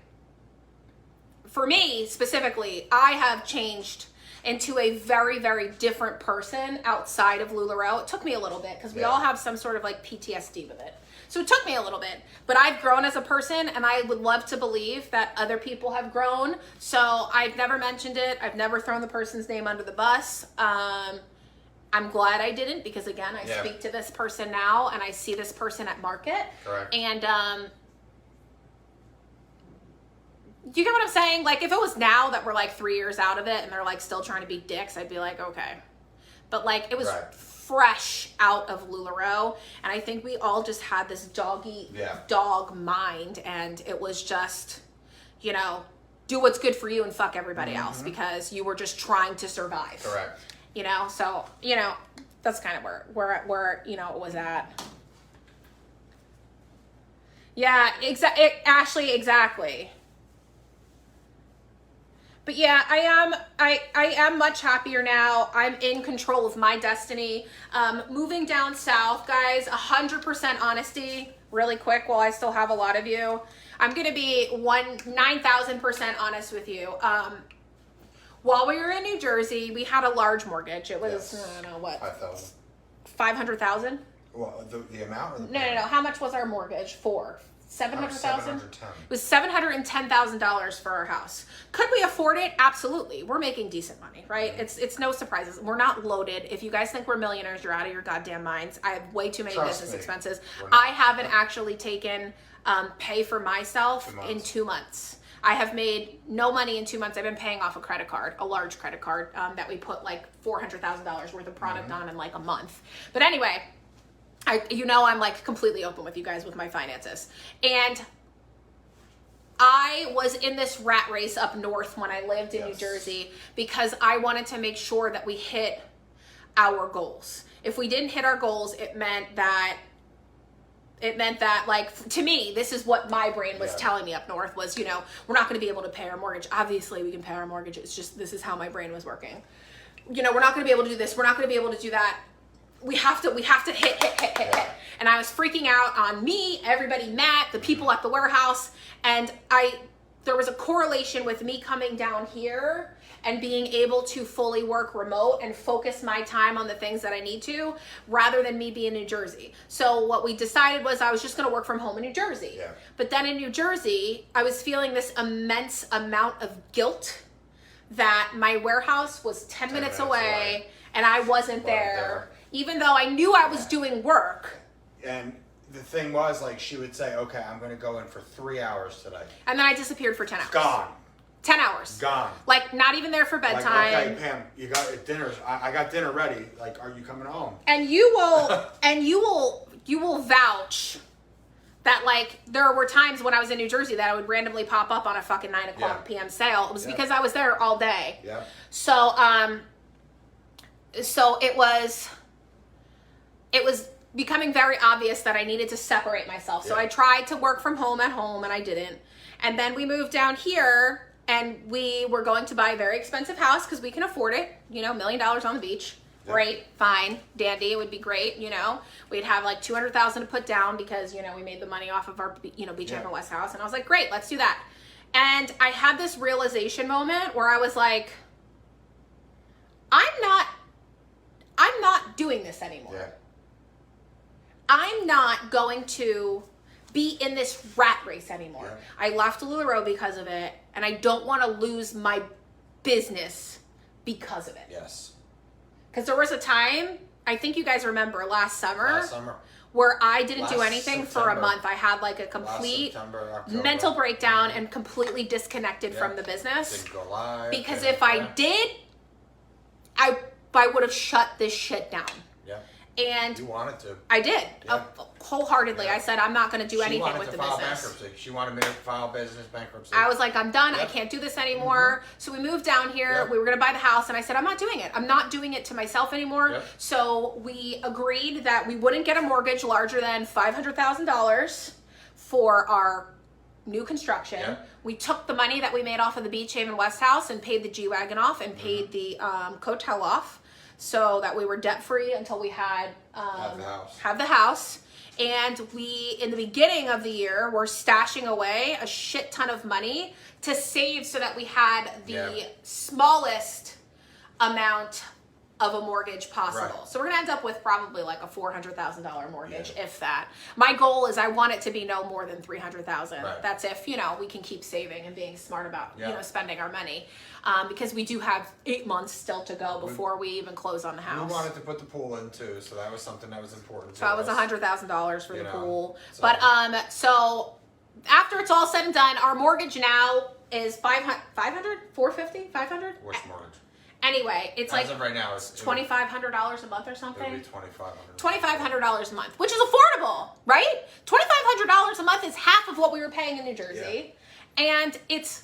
for me specifically, I have changed into a very, very different person outside of Lularoe. It took me a little bit because we all have some sort of like PTSD with it. So it took me a little bit, but I've grown as a person, and I would love to believe that other people have grown. So I've never mentioned it. I've never thrown the person's name under the bus. I'm glad I didn't, because again, I speak to this person now, and I see this person at Market. Correct. And you get what I'm saying? Like, if it was now that we're like 3 years out of it and they're like still trying to be dicks, I'd be like, okay. But like, it was fresh out of Lularoe, and I think we all just had this dog mind, and it was just, do what's good for you and fuck everybody else, because you were just trying to survive. Correct. So that's kind of where it was at. Yeah, Ashley, exactly. But yeah, I am much happier now. I'm in control of my destiny. Moving down south, guys, 100% honesty, really quick while I still have a lot of you. I'm going to be 9,000% honest with you. While we were in New Jersey, we had a large mortgage. It was, I don't know, what? 5,000. 500,000? Well, the amount? Or the No. How much was our mortgage for? 700,000? 710. It was $710,000 for our house. Could we afford it? Absolutely. We're making decent money, right? It's no surprises. We're not loaded. If you guys think we're millionaires, you're out of your goddamn minds. I have way too many business expenses. I haven't actually taken pay for myself in 2 months. I have made no money in 2 months. I've been paying off a credit card, a large credit card that we put like $400,000 worth of product on in like a month. But anyway, I'm like completely open with you guys with my finances. And I was in this rat race up north when I lived in New Jersey, because I wanted to make sure that we hit our goals. If we didn't hit our goals, it meant that like, to me, this is what my brain was telling me up north was, we're not going to be able to pay our mortgage. Obviously we can pay our mortgage. It's just, this is how my brain was working. We're not going to be able to do this. We're not going to be able to do that. We have to hit. And I was freaking out on me, everybody, Matt, the people at the warehouse. And there was a correlation with me coming down here and being able to fully work remote and focus my time on the things that I need to, rather than me being in New Jersey. So what we decided was I was just going to work from home in New Jersey. Yeah. But then in New Jersey, I was feeling this immense amount of guilt that my warehouse was 10 minutes away and I wasn't there. Even though I knew I was doing work. And the thing was, like, she would say, okay, I'm going to go in for 3 hours today. And then I disappeared for 10 hours. Gone. 10 hours. Gone. Like, not even there for bedtime. Like, okay, Pam, you got dinner. I got dinner ready. Like, are you coming home? And you will vouch that, like, there were times when I was in New Jersey that I would randomly pop up on a fucking 9 o'clock p.m. sale. It was because I was there all day. Yeah. So it was becoming very obvious that I needed to separate myself. So Yeah. I tried to work from home at home and I didn't. And then we moved down here and we were going to buy a very expensive house because we can afford it, you know, $1 million on the beach. Yeah. Great, fine, dandy, it would be great, you know. We'd have like $200,000 to put down because, you know, we made the money off of our, you know, Beach Haven West house. And I was like, great, let's do that. And I had this realization moment where I was like, I'm not doing this anymore. Yeah. I'm not going to be in this rat race anymore. Yeah. I left Lularoe because of it, and I don't want to lose my business because of it. Yes. Because there was a time, I think you guys remember last summer, Last summer. where I didn't do Last anything for a September. month. I had like a Last complete September, October. mental breakdown and completely disconnected Yeah. from the business. Didn't go live. Because yeah, if I yeah. did, I would have shut this shit down. Yeah. And You wanted to. I did, Yeah. wholeheartedly. Yeah. I said, I'm not going to do She anything wanted with to the file business. bankruptcy. She wanted me to file business bankruptcy. I was like, I'm done. I Yep. can't do this anymore. So we moved down here. Yep. We were going to buy the house. And I said, I'm not doing it. I'm not doing it to myself anymore. Yep. So we agreed that we wouldn't get a mortgage larger than $500,000 for our new construction. Yep. We took the money that we made off of the Beach Haven West house and paid the G-Wagon off and paid the Cotel off so that we were debt free until we had Have the house. And we, in the beginning of the year, were stashing away a shit ton of money to save so that we had the Yeah. smallest amount of a mortgage possible. Right. So we're gonna end up with probably like a $400,000 mortgage, Yeah. if that. My goal is I want it to be no more than $300,000. Right. That's if, you know, we can keep saving and being smart about, Yeah. you know, spending our money. Because we do have 8 months still to go before we even close on the We house. wanted to put the pool in too, so that was something that was important to So that was us. $100,000 for You the know, pool. so- But so after it's all said and done, our mortgage now is 500, 450, 500. Which mortgage? Anyway, it's As like of right now, it's $2,500 a month or It would something. be $2,500. $2,500 a month, which is affordable, right? $2,500 a month is half of what we were paying in New Jersey, and it's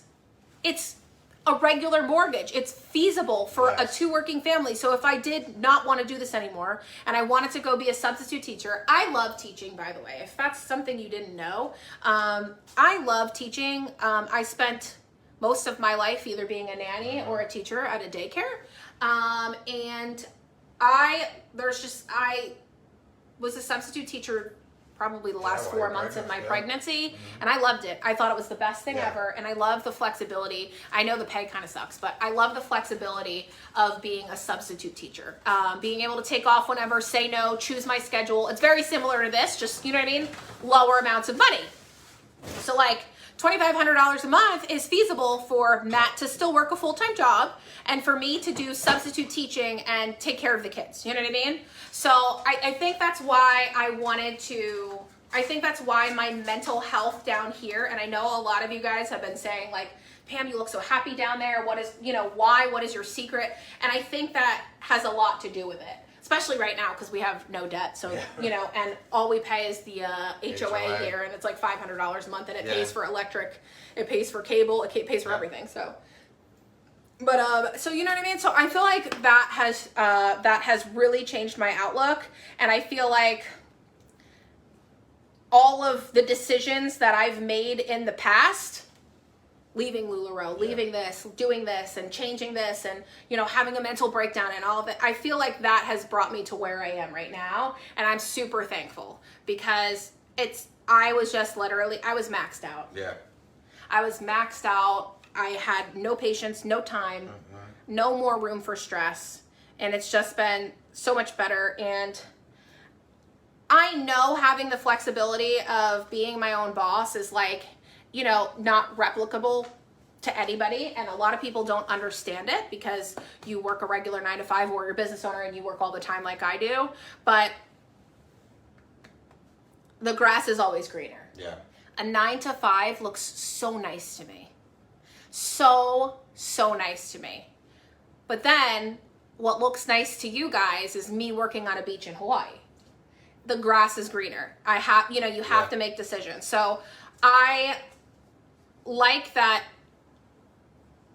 a regular mortgage. It's feasible for a Yes. 2 working family. So if I did not want to do this anymore and I wanted to go be a substitute teacher, I love teaching, by the way. If that's something you didn't know, I love teaching. I spent most of my life either being a nanny or a teacher at a daycare. And I was a substitute teacher probably the last while 4 you're months of my pregnant, pregnancy, and I loved it. I thought it was the best thing Yeah. ever, and I love the flexibility. I know the pay kind of sucks, but I love the flexibility of being a substitute teacher. Being able to take off whenever, say no, choose my schedule. It's very similar to this, just, you know what I mean? Lower amounts of money. So like $2,500 a month is feasible for Matt to still work a full-time job and for me to do substitute teaching and take care of the kids. You know what I mean? So I think that's why I think that's why my mental health down here, and I know a lot of you guys have been saying like, Pam, you look so happy down there. What is, why? What is your secret? And I think that has a lot to do with it. Especially right now because we have no debt, so and all we pay is the HOA here, and it's like $500 a month, and it pays for electric, it pays for cable, it pays for everything. So, but so you know what I mean. So I feel like that has really changed my outlook, and I feel like all of the decisions that I've made in the past, leaving Lularoe, leaving this, doing this, and changing this, and having a mental breakdown and all of it, I feel like that has brought me to where I am right now, and I'm super thankful because I was maxed out. Yeah. I was maxed out. I had no patience, no time, no more room for stress, and it's just been so much better. And I know having the flexibility of being my own boss is like, not replicable to anybody. And a lot of people don't understand it because you work a regular 9 to 5 or you're a business owner and you work all the time like I do. But the grass is always greener. Yeah. A 9 to 5 looks so nice to me. So nice to me. But then what looks nice to you guys is me working on a beach in Hawaii. The grass is greener. You have to make decisions. So I like that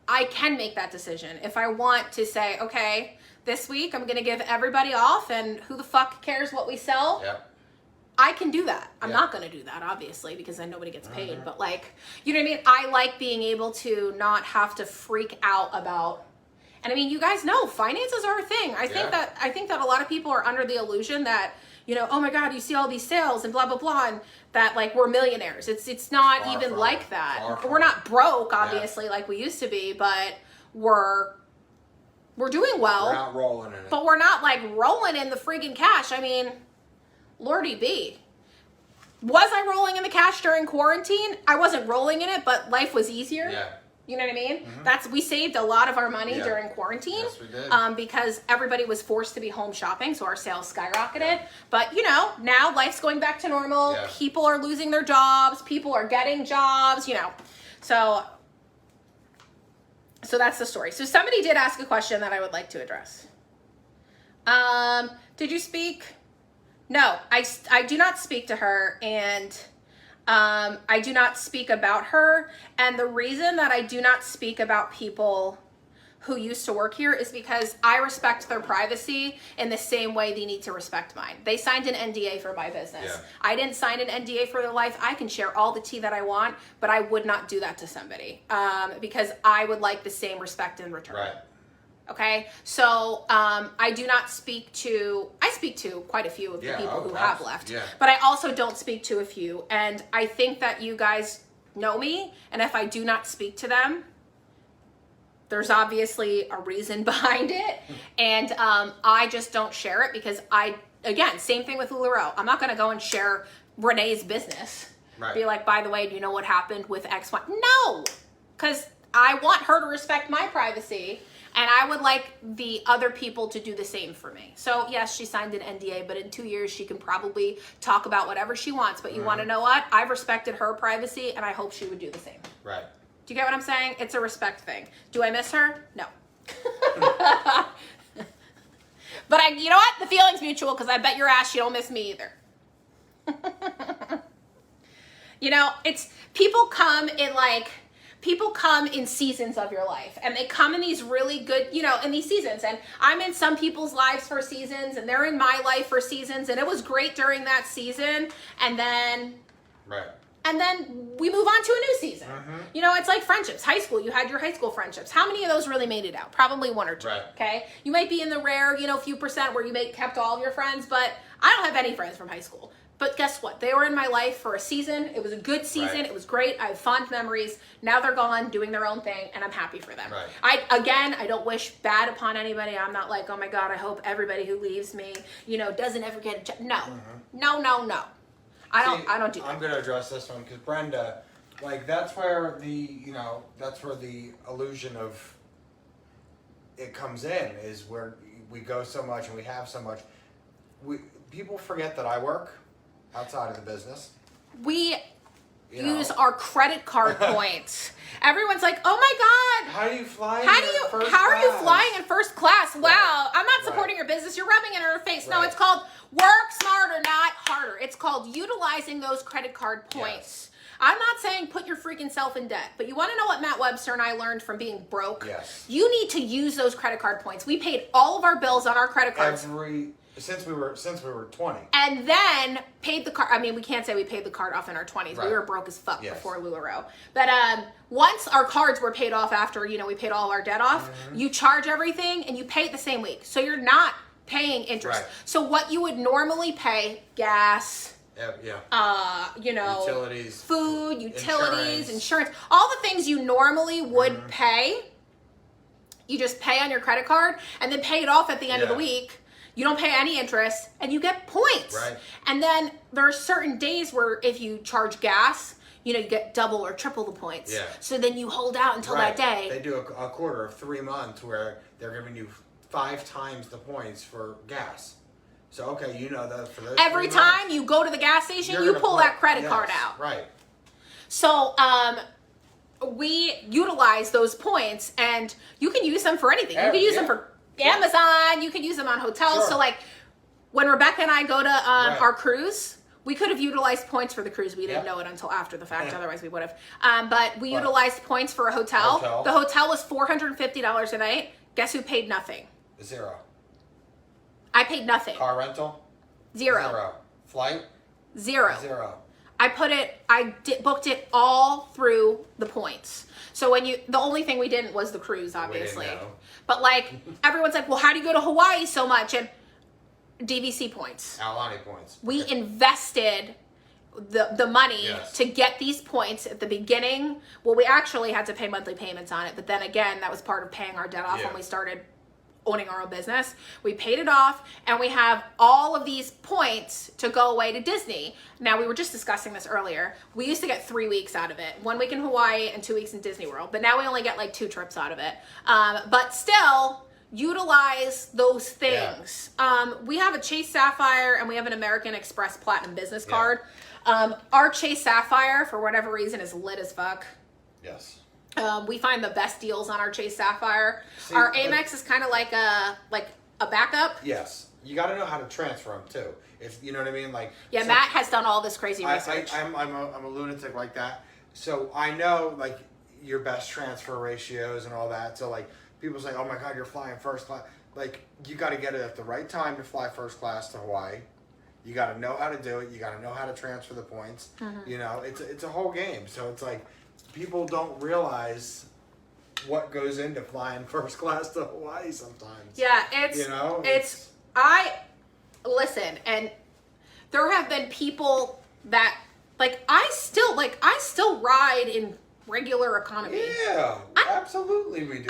I can make that decision. If I want to say, okay, this week I'm going to give everybody off and who the fuck cares what we sell? Yep. I can do that. I'm Yeah. not going to do that, obviously, because then nobody gets paid. But like, you know what I mean? I like being able to not have to freak out about. And I mean, you guys know finances are a thing. I think that a lot of people are under the illusion that, you know, oh my God, you see all these sales and blah blah blah, and that like we're millionaires. It's not Far even from like it. that. Far from We're not it. broke, obviously, like we used to be, but we're doing well. We're not rolling in it. But we're not like rolling in the friggin' cash. I mean, Lordy B. Was I rolling in the cash during quarantine? I wasn't rolling in it, but life was easier. Yeah. You know what I mean? We saved a lot of our money Yeah. during quarantine. Yes, we did. Because everybody was forced to be home shopping, so our sales skyrocketed. But you know, now life's going back to normal. Yeah. People are losing their jobs. People are getting jobs. You know, so that's the story. So somebody did ask a question that I would like to address. Did you speak? No, I do not speak to her, and I do not speak about her. And the reason that I do not speak about people who used to work here is because I respect their privacy in the same way they need to respect mine. They signed an NDA for my business. Yeah. I didn't sign an NDA for their life. I can share all the tea that I want, but I would not do that to somebody because I would like the same respect in return. Right. Okay, so I do not speak to, I speak to quite a few of the people who have left, but I also don't speak to a few. And I think that you guys know me, and if I do not speak to them, there's obviously a reason behind it. And I just don't share it because again, same thing with Lularoe. I'm not gonna go and share Renee's business. Right. Be like, by the way, do you know what happened with X, Y? No, because I want her to respect my privacy. And I would like the other people to do the same for me. So yes, she signed an NDA, but in 2 years she can probably talk about whatever she wants. But you want to know what? I've respected her privacy, and I hope she would do the same. Right. Do you get what I'm saying? It's a respect thing. Do I miss her? No. But you know what? The feeling's mutual because I bet your ass you don't miss me either. You know, it's people come in seasons of your life, and they come in these really good, you know, in these seasons. And I'm in some people's lives for seasons, and they're in my life for seasons, and it was great during that season. And then we move on to a new season. You know, it's like friendships. High school, you had your high school friendships. How many of those really made it out? Probably one or two. Right. Okay. You might be in the rare, you know, few percent where you kept all of your friends, but I don't have any friends from high school. But guess what? They were in my life for a season. It was a good season. Right. It was great. I have fond memories. Now they're gone, doing their own thing, and I'm happy for them. Right. I don't wish bad upon anybody. I'm not like, oh my God, I hope everybody who leaves me, you know, doesn't ever get a job. No. No. I don't do that. I'm gonna address this one because Brenda, like that's where the illusion of it comes in, is where we go so much and we have so much. People forget that I work outside of the business. We You know? use our credit card points. Everyone's like, oh my God. How do you fly? How are you flying in first class? Wow. Right. I'm not supporting your business. You're rubbing it in her face. No, Right. it's called work smarter, not harder. It's called utilizing those credit card points. I'm not saying put your freaking self in debt, but you want to know what Matt Webster and I learned from being broke? Yes. You need to use those credit card points. We paid all of our bills on our credit cards. Since we were 20. And then paid the card. I mean, we can't say we paid the card off in our 20s. Right. We were broke as fuck Yes. before Lularoe. But once our cards were paid off after, you know, we paid all our debt off, you charge everything and you pay it the same week. So you're not paying interest. Right. So what you would normally pay, gas, you know, utilities, food, utilities, insurance, all the things you normally would pay, you just pay on your credit card and then pay it off at the end of the week. You don't pay any interest and you get points. Right. And then there are certain days where if you charge gas, you know, you get double or triple the points. Yeah. So then you hold out until that day. They do a quarter of 3 months where they're giving you 5 times the points for gas. So, okay, you know that for those Every 3 time months, you go to the gas station, you're you gonna pull put- that credit card yes, out. Right. So, we utilize those points and you can use them for anything. You can use them for Amazon. You can use them on hotels. Sure. So like when Rebecca and I go to our cruise, we could have utilized points for the cruise. We didn't know it until after the fact. Otherwise we would have. But we utilized points for a hotel. The hotel was $450 a night. Guess who paid nothing? 0. I paid nothing. Car rental? Zero. Flight? Zero. Booked it all through the points. So the only thing we didn't was the cruise, obviously. We didn't know. But like, everyone's like, well, how do you go to Hawaii so much? And DVC points. Aulani points. We invested the money Yes. to get these points at the beginning. Well, we actually had to pay monthly payments on it, but then again, that was part of paying our debt off when we started owning our own business. We paid it off, and we have all of these points to go away to Disney. Now, we were just discussing this earlier. We used to get 3 weeks out of it, 1 week in Hawaii and 2 weeks in Disney World, but now we only get like 2 trips out of it. But still, utilize those things. We have a Chase Sapphire and we have an American Express Platinum business card. Our Chase Sapphire, for whatever reason, is lit as fuck. Yes. We find the best deals on our Chase Sapphire. See, our Amex is kind of like a backup. Yes. You got to know how to transfer them too. If you know what I mean, like. Yeah, so Matt has done all this crazy research. I'm a lunatic like that. So I know like your best transfer ratios and all that. So like people say, oh my God, you're flying first class. Like you got to get it at the right time to fly first class to Hawaii. You got to know how to do it. You got to know how to transfer the points. Mm-hmm. You know, it's a whole game. So it's like people don't realize what goes into flying first class to Hawaii sometimes. Yeah, listen, and there have been people that I still ride in regular economy. Yeah, absolutely we do.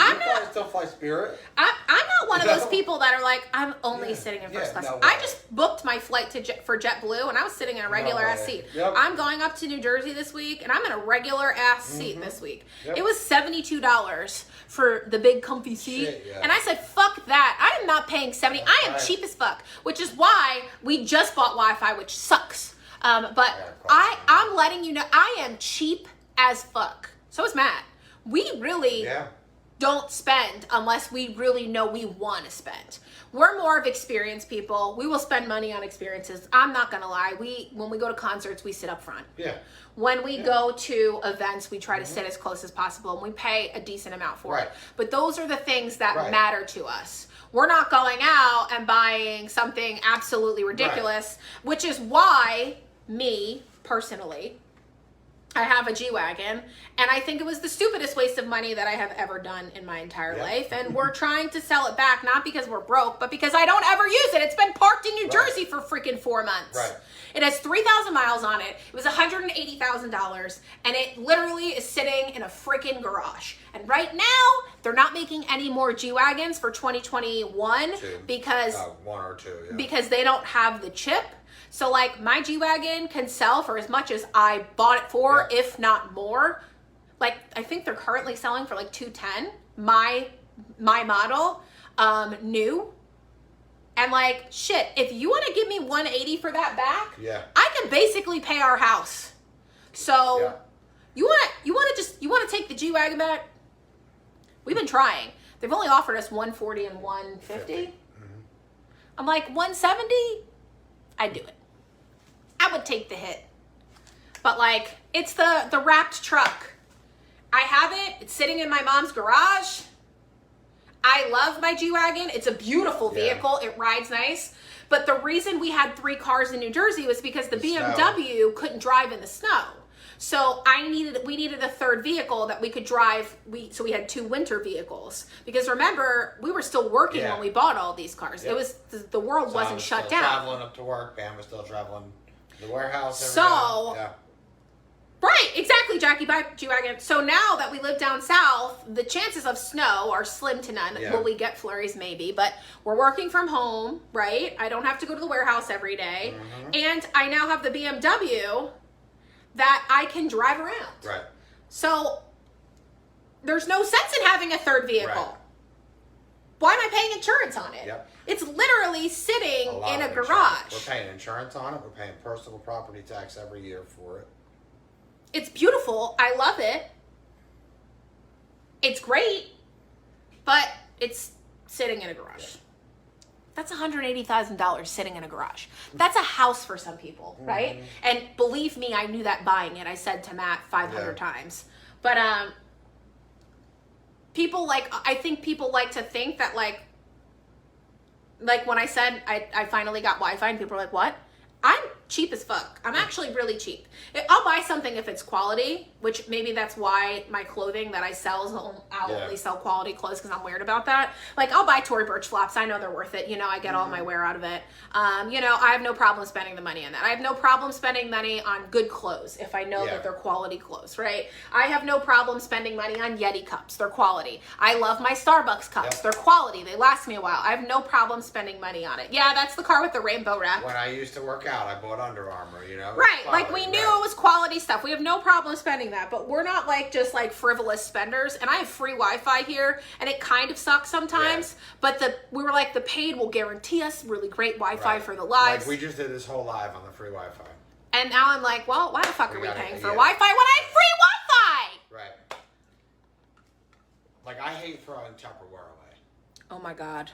Still fly Spirit. I'm not one of those No. people that are like, I'm only sitting in first class. no I way. just booked my flight for JetBlue, and I was sitting in a regular ass way. seat. Yep. I'm going up to New Jersey this week, and I'm in a regular ass seat this week. Yep. It was $72 for the big comfy seat, Shit, yeah. and I said, fuck that. I am not paying $70. I am Right. cheap as fuck, which is why we just bought Wi-Fi, which sucks. But Yeah, I'm letting you know, I am cheap as fuck. So is Matt. We really don't spend unless we really know we want to spend. We're more of experienced people. We will spend money on experiences. I'm not gonna lie. When we go to concerts, we sit up front. Yeah. When we go to events, we try to sit as close as possible, and we pay a decent amount for it. Right. But those are the things that Right. matter to us. We're not going out and buying something absolutely ridiculous, which is why me personally, I have a G-Wagon, and I think it was the stupidest waste of money that I have ever done in my entire life, and we're trying to sell it back, not because we're broke, but because I don't ever use it. It's been parked in New Jersey for freaking 4 months. Right. It has 3,000 miles on it. It was $180,000, and it literally is sitting in a freaking garage. And right now, they're not making any more G-Wagons for 2021 because 1 or 2. Yeah. because they don't have the chip. So like my G-Wagon can sell for as much as I bought it for, if not more. Like I think they're currently selling for like $210. My model, new. And like shit, if you want to give me $180 for that back, I can basically pay our house. So you want to take the G-Wagon back? We've been trying. They've only offered us $140 and $150. I'm like $170. I'd do it. I would take the hit. But like, it's the wrapped truck. I have it. It's sitting in my mom's garage. I love my G-Wagon. It's a beautiful vehicle. It rides nice. But the reason we had 3 cars in New Jersey was because the BMW couldn't drive in the snow. So we needed a third vehicle that we could drive. So we had 2 winter vehicles. Because remember, we were still working when we bought all these cars. It was the world wasn't shut down. Traveling up to work, Pam was still traveling to the warehouse. So, right, exactly, Jackie, buy G-Wagon. So now that we live down south, the chances of snow are slim to none. Will we get flurries? Maybe, but we're working from home, right? I don't have to go to the warehouse every day. And I now have the BMW that I can drive around. Right. So there's no sense in having a third vehicle. Right. Why am I paying insurance on it? Yep. It's literally sitting in a garage. We're paying insurance on it. We're paying personal property tax every year for it. It's beautiful. I love it. It's great, but it's sitting in a garage. That's $180,000 sitting in a garage. That's a house for some people, right? And believe me, I knew that buying it. I said to Matt 500 times. But I think people like to think that like when I said I finally got Wi-Fi and people are like, what? cheap as fuck. I'm actually really cheap. I'll buy something if it's quality, which maybe that's why my clothing that I sell I'll only sell quality clothes because I'm weird about that. Like I'll buy Tory Burch flops. I know they're worth it. You know, I get all my wear out of it. You know, I have no problem spending the money on that. I have no problem spending money on good clothes if I know that they're quality clothes, right? I have no problem spending money on Yeti cups. They're quality. I love my Starbucks cups. They're quality. They last me a while. I have no problem spending money on it. Yeah, that's the car with the rainbow wrap. When I used to work out, I bought Under Armour, you know? Right, like we knew it was quality stuff. We have no problem spending that, but we're not like just like frivolous spenders. And I have free Wi-Fi here, and it kind of sucks sometimes, but we were like, the paid will guarantee us really great Wi-Fi for the lives. Like we just did this whole live on the free Wi-Fi. And now I'm like, well, why the fuck are we paying for Wi-Fi when I have free Wi-Fi? Right. Like I hate throwing Tupperware away. Oh my God.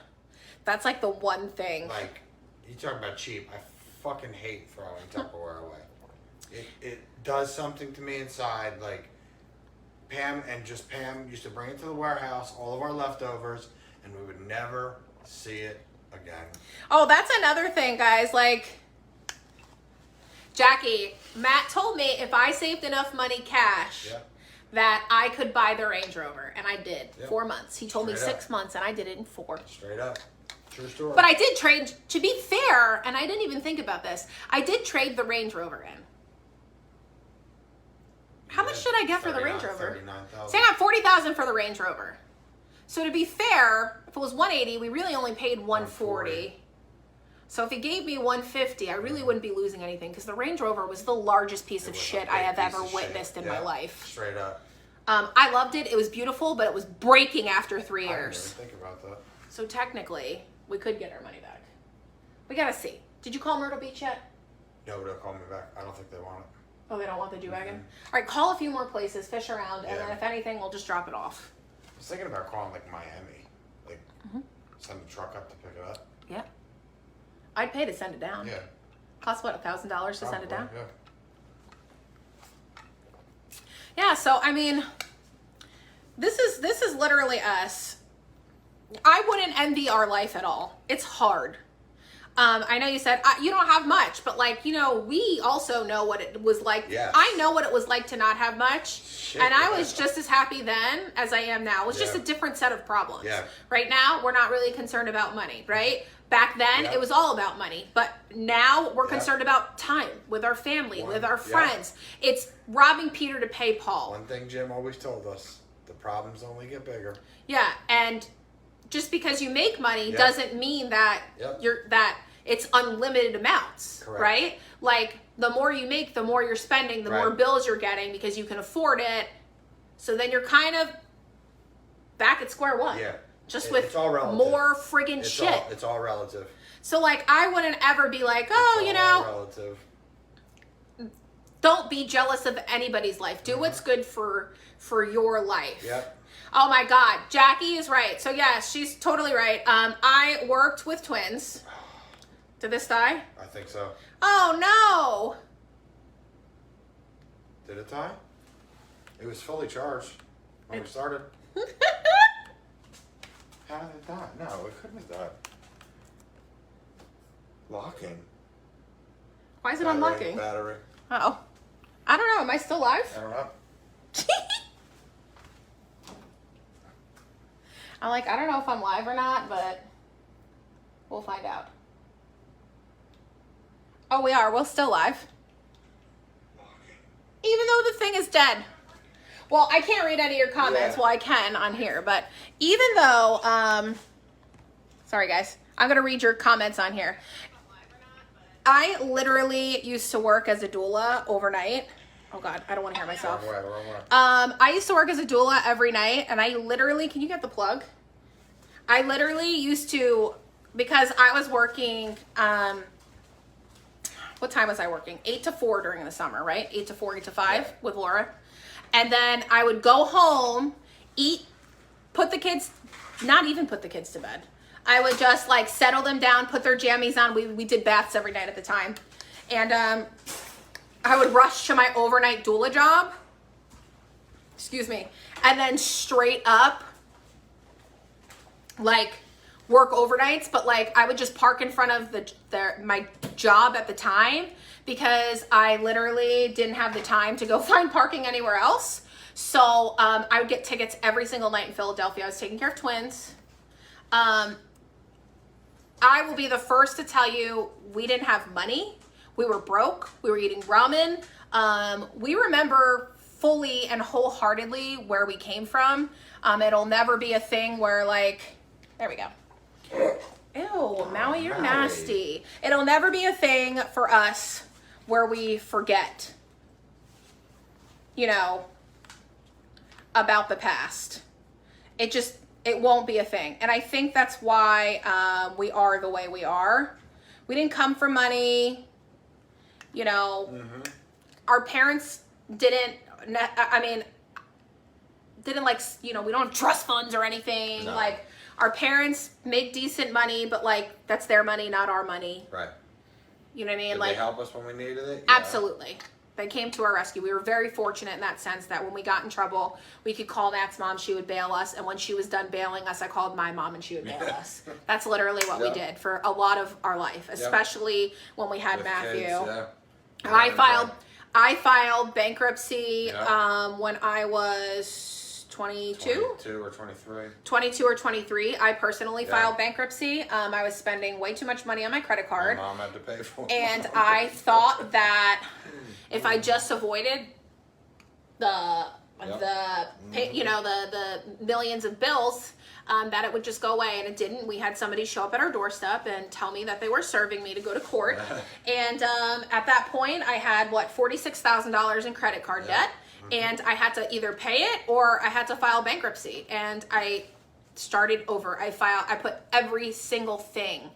That's like the one thing. Like, you talking about cheap. I fucking hate throwing Tupperware away. It does something to me inside. Like, Pam used to bring it to the warehouse, all of our leftovers, and we would never see it again. Oh, that's another thing, guys. Like, Jackie, Matt told me if I saved enough money cash that I could buy the Range Rover, and I did. 4 months. He told me 6 months, and I did it in 4. Straight up. True story. But I did trade, to be fair, and I didn't even think about this, I did trade the Range Rover in. How much did I get for the Range Rover? $39,000. Say I got $40,000 for the Range Rover. So to be fair, if it was $180, we really only paid $140. So if he gave me $150, I really wouldn't be losing anything because the Range Rover was the largest piece of shit I have ever witnessed in my life. Straight up. I loved it. It was beautiful, but it was breaking after 3 years. I didn't think about that. So technically, we could get our money back. We gotta see. Did you call Myrtle Beach yet? No, they'll call me back. I don't think they want it. Oh, they don't want the G-Wagon? All right, call a few more places, fish around, and then if anything, we'll just drop it off. I was thinking about calling like Miami. Like, send the truck up to pick it up. Yeah. I'd pay to send it down. Yeah. Costs what, $1,000 to send it down? Yeah. Yeah, so I mean, this is literally us. I wouldn't envy our life at all. It's hard. I know you said you don't have much, but like, you know, we also know what it was like. Yes. I know what it was like to not have much. And I was just as happy then as I am now. It was just a different set of problems. Yeah. Right now, we're not really concerned about money, right? Back then, it was all about money. But now we're concerned about time with our family, with our friends. It's robbing Peter to pay Paul. One thing Jim always told us, the problems only get bigger. Yeah, and just because you make money doesn't mean that it's unlimited amounts, right? Like the more you make, the more you're spending, the more bills you're getting because you can afford it. So then you're kind of back at square one. Yeah. Just with it's all relative. more friggin' shit. It's all relative. So like I wouldn't ever be like, oh, you know, relative. Don't be jealous of anybody's life. Do what's good for your life. Yep. Oh my God, Jackie is right. So yes, she's totally right. I worked with twins. Did this die? I think so. Oh no! Did it die? It was fully charged when we started. How did it die? No, it couldn't have died. Locking. Why is it unlocking? Battery. Oh, I don't know. Am I still live? I don't know. I'm like, I don't know if I'm live or not, but we'll find out. Oh, we are. We're still live. Even though the thing is dead. Well, I can't read any of your comments. Well, I can on here, but even though, sorry guys, I'm going to read your comments on here. I literally used to work as a doula overnight. Oh God, I don't want to hear myself. Wrong way. I used to work as a doula every night, and I literally, can you get the plug? I literally used to, because I was working, what time was I working? 8 to 4 during the summer, right? 8 to 4, 8 to 5 with Laura. And then I would go home, eat, not even put the kids to bed. I would just like settle them down, put their jammies on. We did baths every night at the time. And I would rush to my overnight doula job. Excuse me. And then straight up, like, work overnights, but like I would just park in front of my job at the time because I literally didn't have the time to go find parking anywhere else. So I would get tickets every single night in Philadelphia. I was taking care of twins. I will be the first to tell you we didn't have money. We were broke. We were eating ramen. We remember fully and wholeheartedly where we came from. It'll never be a thing where like, there we go. Ew, Maui, you're nasty. It'll never be a thing for us where we forget, you know, about the past. It won't be a thing. And I think that's why we are the way we are. We didn't come for money. You know, our parents didn't like, you know, we don't have trust funds or anything. No. Like, our parents make decent money, but like, that's their money, not our money. Right. You know what I mean? Did like, they help us when we needed it? Yeah. Absolutely. They came to our rescue. We were very fortunate in that sense that when we got in trouble, we could call Nat's mom, she would bail us. And when she was done bailing us, I called my mom and she would bail us. That's literally what we did for a lot of our life, especially when we had With Matthew. kids, I filed bankruptcy Yeah. when I was 22 or 23. 22 or 23. I personally Yeah. filed bankruptcy. I was spending way too much money on my credit My card. mom had to pay for it. And I thought that if I just avoided the millions of bills, that it would just go away, and it didn't. We had somebody show up at our doorstep and tell me that they were serving me to go to court. And at that point, I had $46,000 in credit card debt, and I had to either pay it or I had to file bankruptcy. And I started over. I put every single thing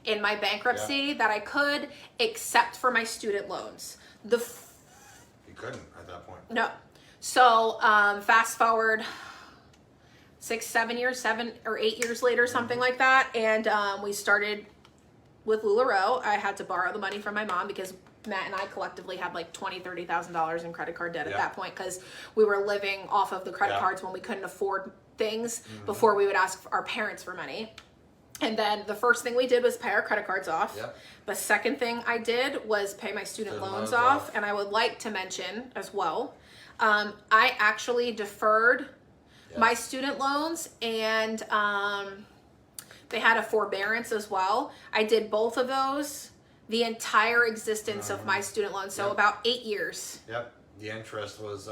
in my bankruptcy that I could, except for my student loans. You couldn't at that point. No. So fast forward 7 or 8 years later, something like that, and we started with Lularoe. I had to borrow the money from my mom because Matt and I collectively had like $20,000-$30,000 in credit card debt at that point because we were living off of the credit cards when we couldn't afford things before we would ask our parents for money. And then the first thing we did was pay our credit cards off. Yep. The second thing I did was pay my student loans off. And I would like to mention as well, I actually deferred my student loans, and they had a forbearance as well. I did both of those the entire existence of my student loans, so about 8 years. Yep. The interest was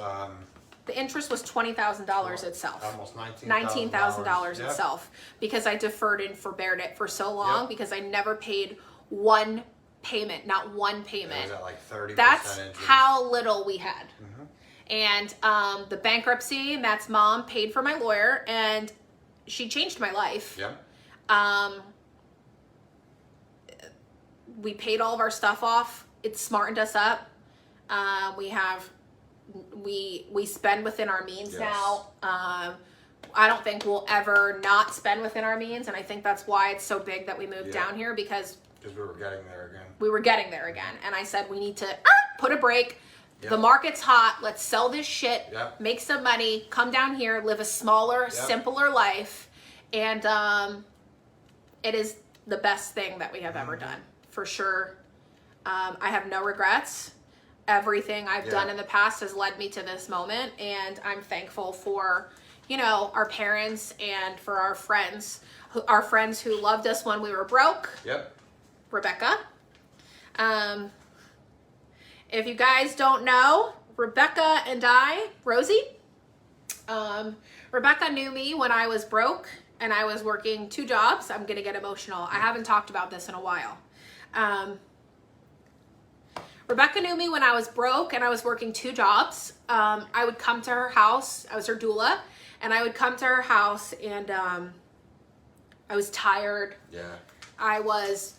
The interest was $20,000 itself. almost $19,000 itself, because I deferred and forbeared it for so long because I never paid one payment, not one payment. It was at like 30% That's interest. how little we had. And the bankruptcy, Matt's mom paid for my lawyer, and she changed my life. Yep. We paid all of our stuff off. It smartened us up. We spend within our means now. I don't think we'll ever not spend within our means, and I think that's why it's so big that we moved down here, because we were getting there again. We were getting there again, and I said we need to put a break. The market's hot. Let's sell this shit, make some money, come down here, live a smaller, simpler life. And it is the best thing that we have ever done, for sure. I have no regrets. Everything I've done in the past has led me to this moment. And I'm thankful for, you know, our parents and for our friends who loved us when we were broke. Yep. Rebecca. If you guys don't know, Rebecca and I, Rosie, Rebecca knew me when I was broke and I was working 2 jobs. I'm going to get emotional. I haven't talked about this in a while. Rebecca knew me when I was broke and I was working 2 jobs. I would come to her house. I was her doula, and I would come to her house, and I was tired. Yeah.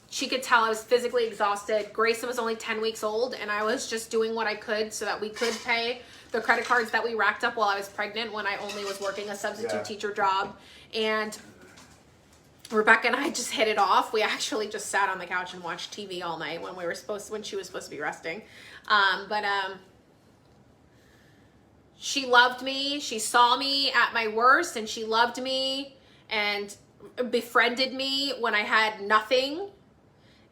She could tell I was physically exhausted. Grayson was only 10 weeks old, and I was just doing what I could so that we could pay the credit cards that we racked up while I was pregnant, when I only was working a substitute teacher job. And Rebecca and I just hit it off. We actually just sat on the couch and watched TV all night when she was supposed to be resting. She loved me. She saw me at my worst, and she loved me. And befriended me when I had nothing,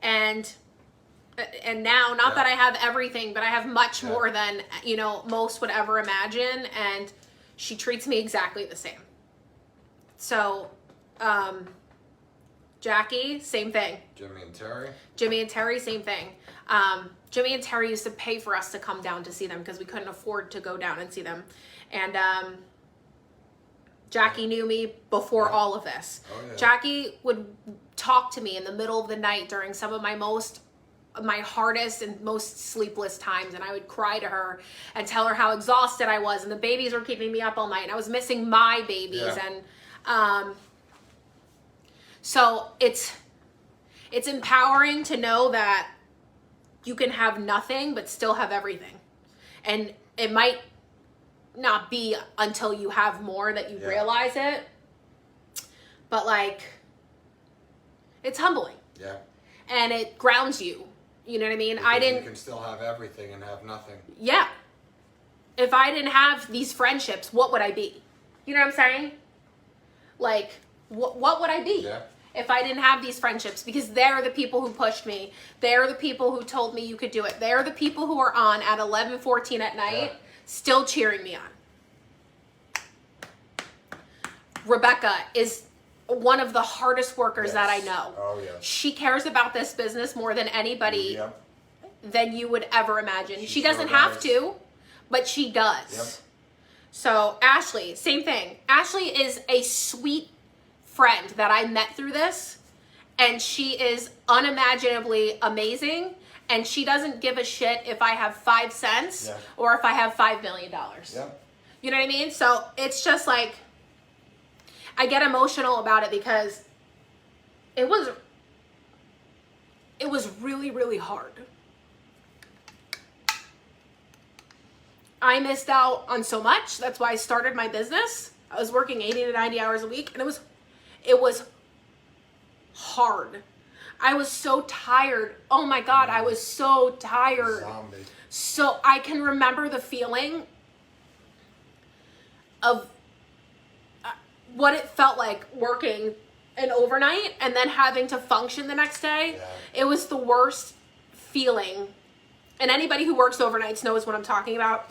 and now, not that I have everything, but I have much more than, you know, most would ever imagine, and she treats me exactly the same. So, Jackie, same thing. Jimmy and Terry. Jimmy and Terry, same thing. Jimmy and Terry used to pay for us to come down to see them because we couldn't afford to go down and see them. And Jackie knew me before all of this. Oh, yeah. Jackie would talk to me in the middle of the night during some of my hardest and most sleepless times, and I would cry to her and tell her how exhausted I was, and the babies were keeping me up all night, and I was missing my babies. And so it's empowering to know that you can have nothing but still have everything. And it might not be until you have more that you realize it, but like, it's humbling. Yeah. And it grounds you. You know what I mean? Because you can still have everything and have nothing. Yeah. If I didn't have these friendships, what would I be? You know what I'm saying? Like, what would I be? Yeah. If I didn't have these friendships? Because they're the people who pushed me. They're the people who told me you could do it. They're the people who are on at 11:14 at night, still cheering me on. Rebecca is one of the hardest workers that I know. Oh, yeah. She cares about this business more than anybody than you would ever imagine. She doesn't have to, but she does. Yep. So Ashley, same thing. Ashley is a sweet friend that I met through this, and she is unimaginably amazing, and she doesn't give a shit if I have 5 cents or if I have $5 million. You know what I mean? So it's just like, I get emotional about it because it was really, really hard. I missed out on so much. That's why I started my business. I was working 80 to 90 hours a week, and it was hard. I was so tired. Oh my God, I was so tired. Zombie. So I can remember the feeling of what it felt like working an overnight and then having to function the next day. It was the worst feeling. And anybody who works overnights knows what I'm talking about.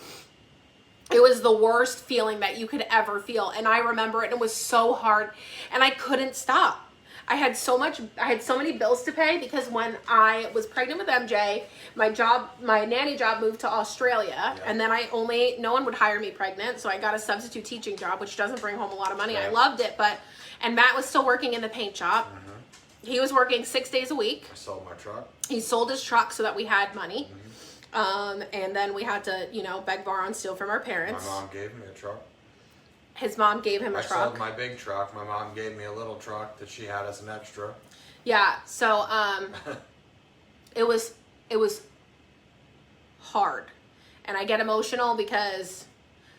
It was the worst feeling that you could ever feel. And I remember it. It was so hard. And I couldn't stop. I had so many bills to pay because when I was pregnant with MJ, my nanny job moved to Australia, and then no one would hire me pregnant, so I got a substitute teaching job, which doesn't bring home a lot of money. I loved it, and Matt was still working in the paint shop. He was working 6 days a week. I sold my truck. He sold his truck so that we had money. And then we had to, beg, borrow, and steal from our parents. My mom gave me a truck. His mom gave him a truck. I sold my big truck. My mom gave me a little truck that she had as an extra. Yeah, so it was hard. And I get emotional because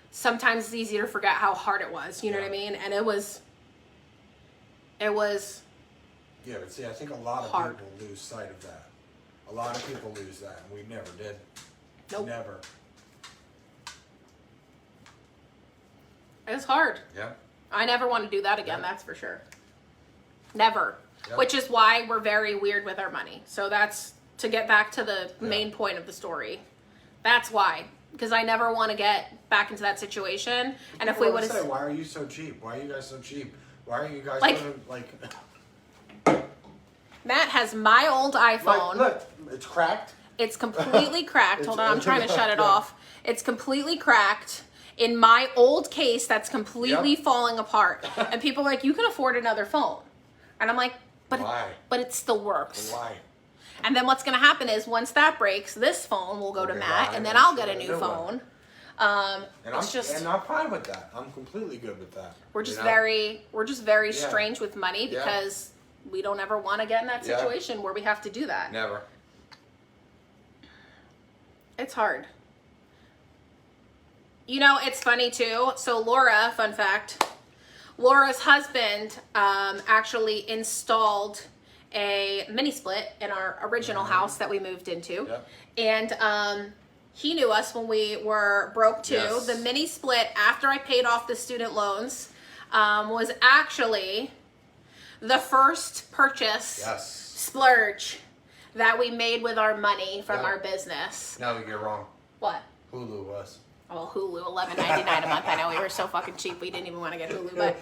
sometimes it's easy to forget how hard it was, you know what I mean? And it was Yeah, but see, I think a lot of hard. people lose sight of that. A lot of people lose that, and we never did. Nope. Never. It was hard. Yeah. I never want to do that again, that's for sure. Never. Yep. Which is why we're very weird with our money. So that's to get back to the main point of the story. That's why. Because I never want to get back into that situation. And if we would have... Why are you so cheap? Why are you guys so cheap? Why are you guys like... Matt has my old iPhone. Look, it's cracked. It's completely cracked. Hold on, I'm trying to shut it off. It's completely cracked in my old case that's completely falling apart. And people are like, you can afford another phone. And I'm like, Why? But it still works. Why? And then what's going to happen is once that breaks, this phone will go to Matt, and then I'll get a new phone. And I'm fine with that. I'm completely good with that. We're just very strange with money because we don't ever want to get in that situation where we have to do that. Never. It's hard. It's funny too. So Laura, fun fact, Laura's husband actually installed a mini split in our original house that we moved into. And he knew us when we were broke too. Yes. The mini split, after I paid off the student loans, was actually the first purchase, Yes. splurge, that we made with our money from Yep. our business. No, we get it wrong. What? Hulu was. Well, Hulu, $11.99 a month. I know we were so fucking cheap. We didn't even want to get Hulu. But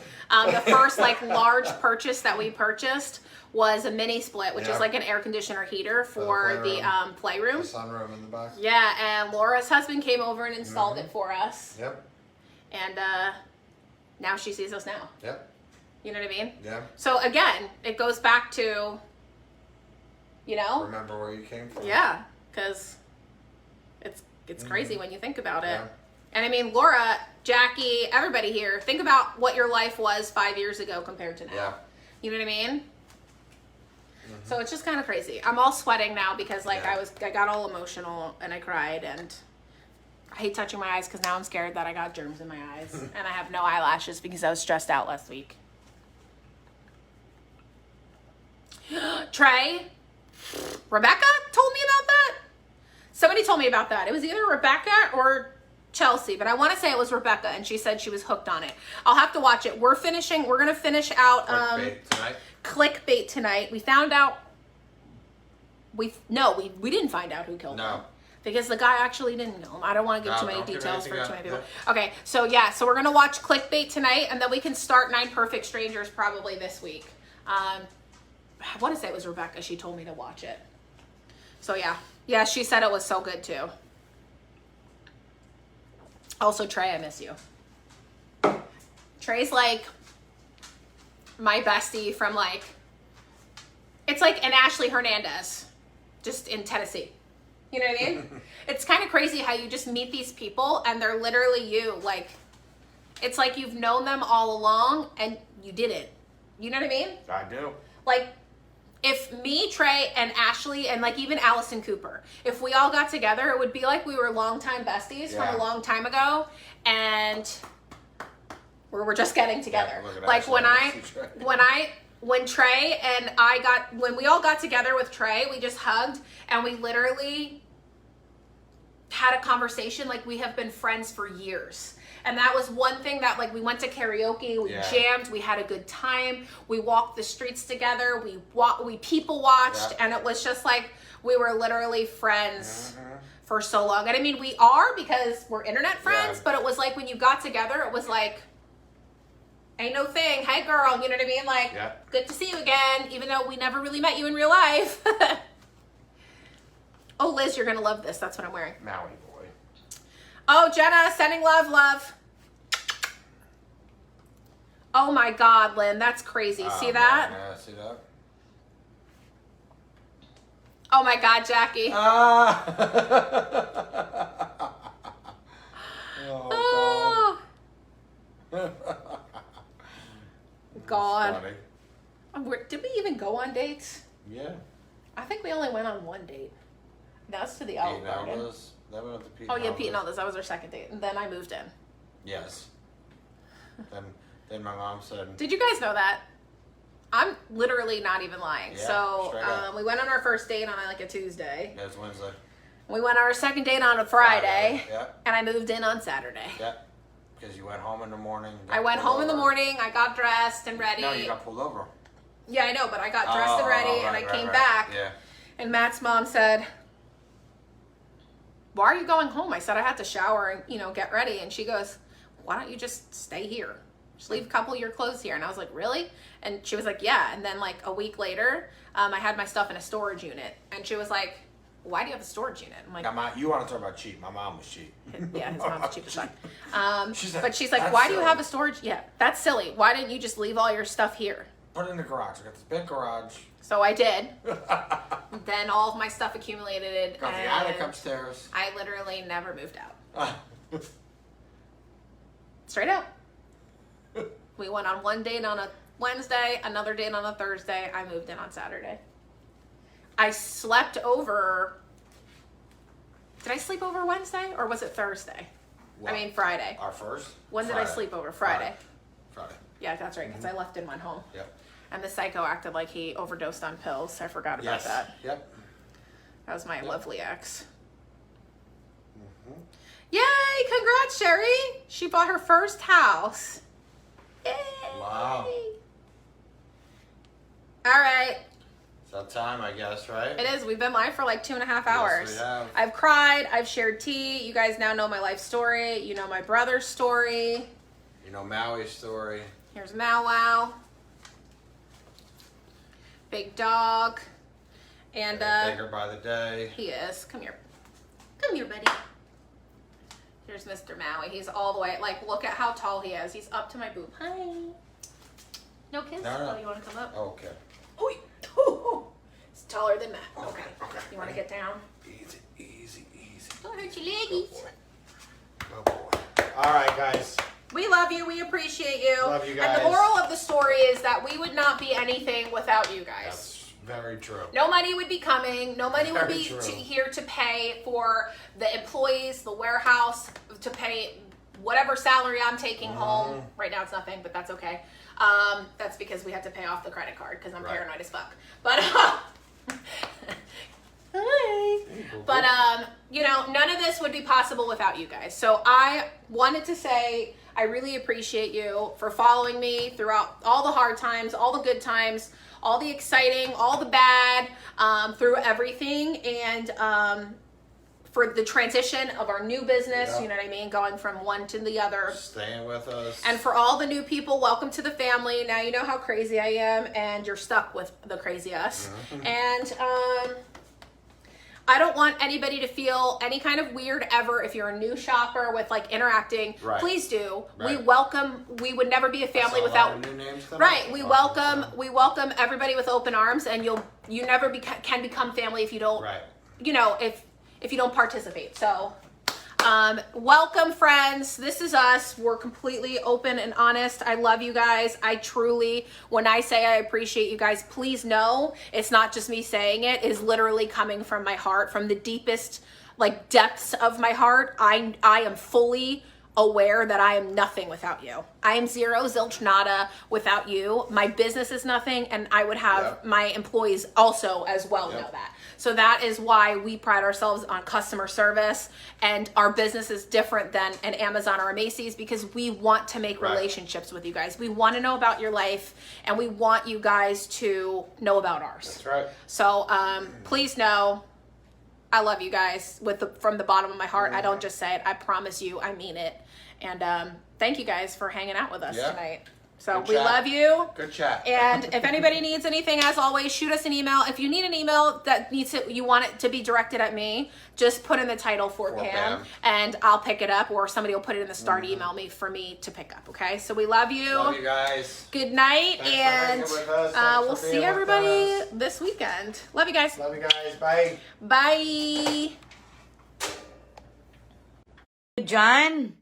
the first like large purchase that we purchased was a mini split, which Yeah. is like an air conditioner heater for the playroom. The sunroom in the back. Yeah, and Laura's husband came over and installed it for us. Yep. And now she sees us now. Yep. You know what I mean? Yeah. So again, it goes back to, you know? Remember where you came from. Yeah, because it's crazy when you think about it. Yeah. And I mean, Laura, Jackie, everybody here, think about what your life was 5 years ago compared to now. Yeah. You know what I mean? So it's just kind of crazy. I'm all sweating now because like Yeah. I got all emotional and I cried, and I hate touching my eyes because now I'm scared that I got germs in my eyes and I have no eyelashes because I was stressed out last week. Trey, Rebecca told me about that. Somebody told me about that. It was either Rebecca or Chelsea, but I want to say it was Rebecca, and she said she was hooked on it. I'll have to watch it. We're going to finish out Clickbait tonight. Clickbait tonight. We found out we didn't find out who killed him. No. Because the guy actually didn't kill him. I don't want to give No, too many don't give details for anything too many out. people. Okay, so yeah, so we're gonna watch Clickbait tonight, and then we can start 9 Perfect Strangers probably this week. I want to say it was Rebecca. She told me to watch it. So yeah, she said it was so good too. Also, Trey, I miss you. Trey's like my bestie from like, it's like an Ashley Hernandez, just in Tennessee. You know what I mean? It's kind of crazy how you just meet these people and they're literally you. Like, it's like you've known them all along and you didn't. You know what I mean? I do. Like, if me, Trey, and Ashley, and like even Allison Cooper, if we all got together, it would be like we were longtime besties Yeah. from a long time ago, and we're just getting together. Yeah, look at like Ashley. when we all got together with Trey, we just hugged and we literally had a conversation like we have been friends for years. And that was one thing that, like, we went to karaoke, we Yeah. jammed, we had a good time, we walked the streets together, we people watched, Yeah. and it was just like we were literally friends for so long. And I mean, we are because we're internet friends, Yeah. but it was like when you got together, it was like, ain't no thing, hey girl, you know what I mean? Like, Yeah. good to see you again, even though we never really met you in real life. Oh, Liz, you're gonna love this. That's what I'm wearing. Maui boy. Oh, Jenna, sending love. Oh my God, Lynn, that's crazy. See that? Yeah, see that? Oh my God, Jackie. Ah. Oh, God. Funny. Did we even go on dates? Yeah. I think we only went on one date. That's to the Olive Pete Garden. Elvis. That went to Pete Oh yeah, Elvis. Pete and Elvis. That was our second date, and then I moved in. Yes. Then my mom said, Did you guys know that? I'm literally not even lying. Yeah, So straight up. we went on our first date on like a Tuesday. yeah, it's Wednesday. We went on our second date on a Friday, Yeah. and I moved in on Saturday. Yeah. Because you went home in the morning. I went home in the morning. I got dressed and ready. No, you got pulled over. Yeah, I know, but I got dressed and ready, and I came back. Yeah. And Matt's mom said, "Why are you going home?" I said, "I had to shower and get ready." And she goes, "Why don't you just stay here? Just leave a couple of your clothes here." And I was like, "Really?" And she was like, "Yeah." And then like a week later, I had my stuff in a storage unit, and she was like, "Why do you have a storage unit?" I'm like, Now, you want to talk about cheap? My mom was cheap. "Yeah, his mom's cheap as fuck." But She's like, "That's "Why do you silly." have a storage?" Yeah, that's silly. Why didn't you just leave all your stuff here? Put it in the garage. I got this big garage. So I did. Then all of my stuff accumulated, Got the and attic upstairs. I literally never moved out. Straight up. We went on one date on a Wednesday, another date on a Thursday. I moved in on Saturday. I slept over. Did I sleep over Wednesday or was it Thursday? What? I mean Friday. Our first? When did I Friday. sleep over? Friday. Friday. Yeah, that's right, because I left and went home. Yep. And the psycho acted like he overdosed on pills. I forgot about Yes. that. Yep. That was my lovely ex. Mm-hmm. Yay! Congrats, Sherry! She bought her first house. Yay! Wow. that time, I guess, right? It is. We've been live for like 2.5 hours. we have. I've cried. I've shared tea. You guys now know my life story. You know my brother's story. You know Maui's story. Here's Mau Wow. Big dog. And Bigger by the day. he is. Come here. Come here, buddy. Here's Mr. Maui. He's all the way, like, look at how tall he is. He's up to my boob. Hi. No kiss? No. Oh, you want to come up? Okay. Oh, it's taller than that. Okay. Okay. You want to get down? Easy, easy, easy. Don't hurt your leggies. Good boy. All right, guys. We love you. We appreciate you. Love you And the guys. moral of the story is that we would not be anything without you guys. That's very true. No money would be coming. No money would Very be true. here to pay for the employees, the warehouse, to pay whatever salary I'm taking home. Right now it's nothing, but that's okay. That's because we have to pay off the credit card because I'm Right. paranoid as fuck. But hi. But you know, none of this would be possible without you guys. So I wanted to say I really appreciate you for following me throughout all the hard times, all the good times, all the exciting, all the bad, through everything, and for the transition of our new business, Yeah. you know what I mean, going from one to the other. Staying with us. And for all the new people, welcome to the family. Now you know how crazy I am, and you're stuck with the crazy us. And I don't want anybody to feel any kind of weird ever if you're a new shopper with like interacting. Right. Please do. Right. We would never be a family Saw a lot without. of new names tonight. Right. We Awesome. welcome everybody with open arms, and you never can become family if you don't. Right. You know, if you don't participate. So, welcome, friends. This is us. We're completely open and honest. I love you guys. I truly, when I say I appreciate you guys, please know it's not just me saying it. It's literally coming from my heart, from the deepest, like, depths of my heart. I am fully aware that I am nothing without you. I am zero, zilch, nada without you. My business is nothing, and I would have Yep. my employees also as well Yep. know that. So that is why we pride ourselves on customer service, and our business is different than an Amazon or a Macy's because we want to make Right. relationships with you guys. We want to know about your life, and we want you guys to know about ours. That's right. So please know I love you guys from the bottom of my heart. I don't just say it. I promise you, I mean it. And thank you guys for hanging out with us Yeah. tonight. So Good we chat. love you. Good chat. And if anybody needs anything, as always, shoot us an email. If you need an email that you want it to be directed at me, just put in the title for Pam, Pam. and I'll pick it up, or somebody will put it in the start email me for me to pick up. Okay, so we love you. Love you guys. Good night, Thanks for and hanging with us. Thanks we'll for see being with everybody us. this weekend. Love you guys. Love you guys. Bye. Bye. John?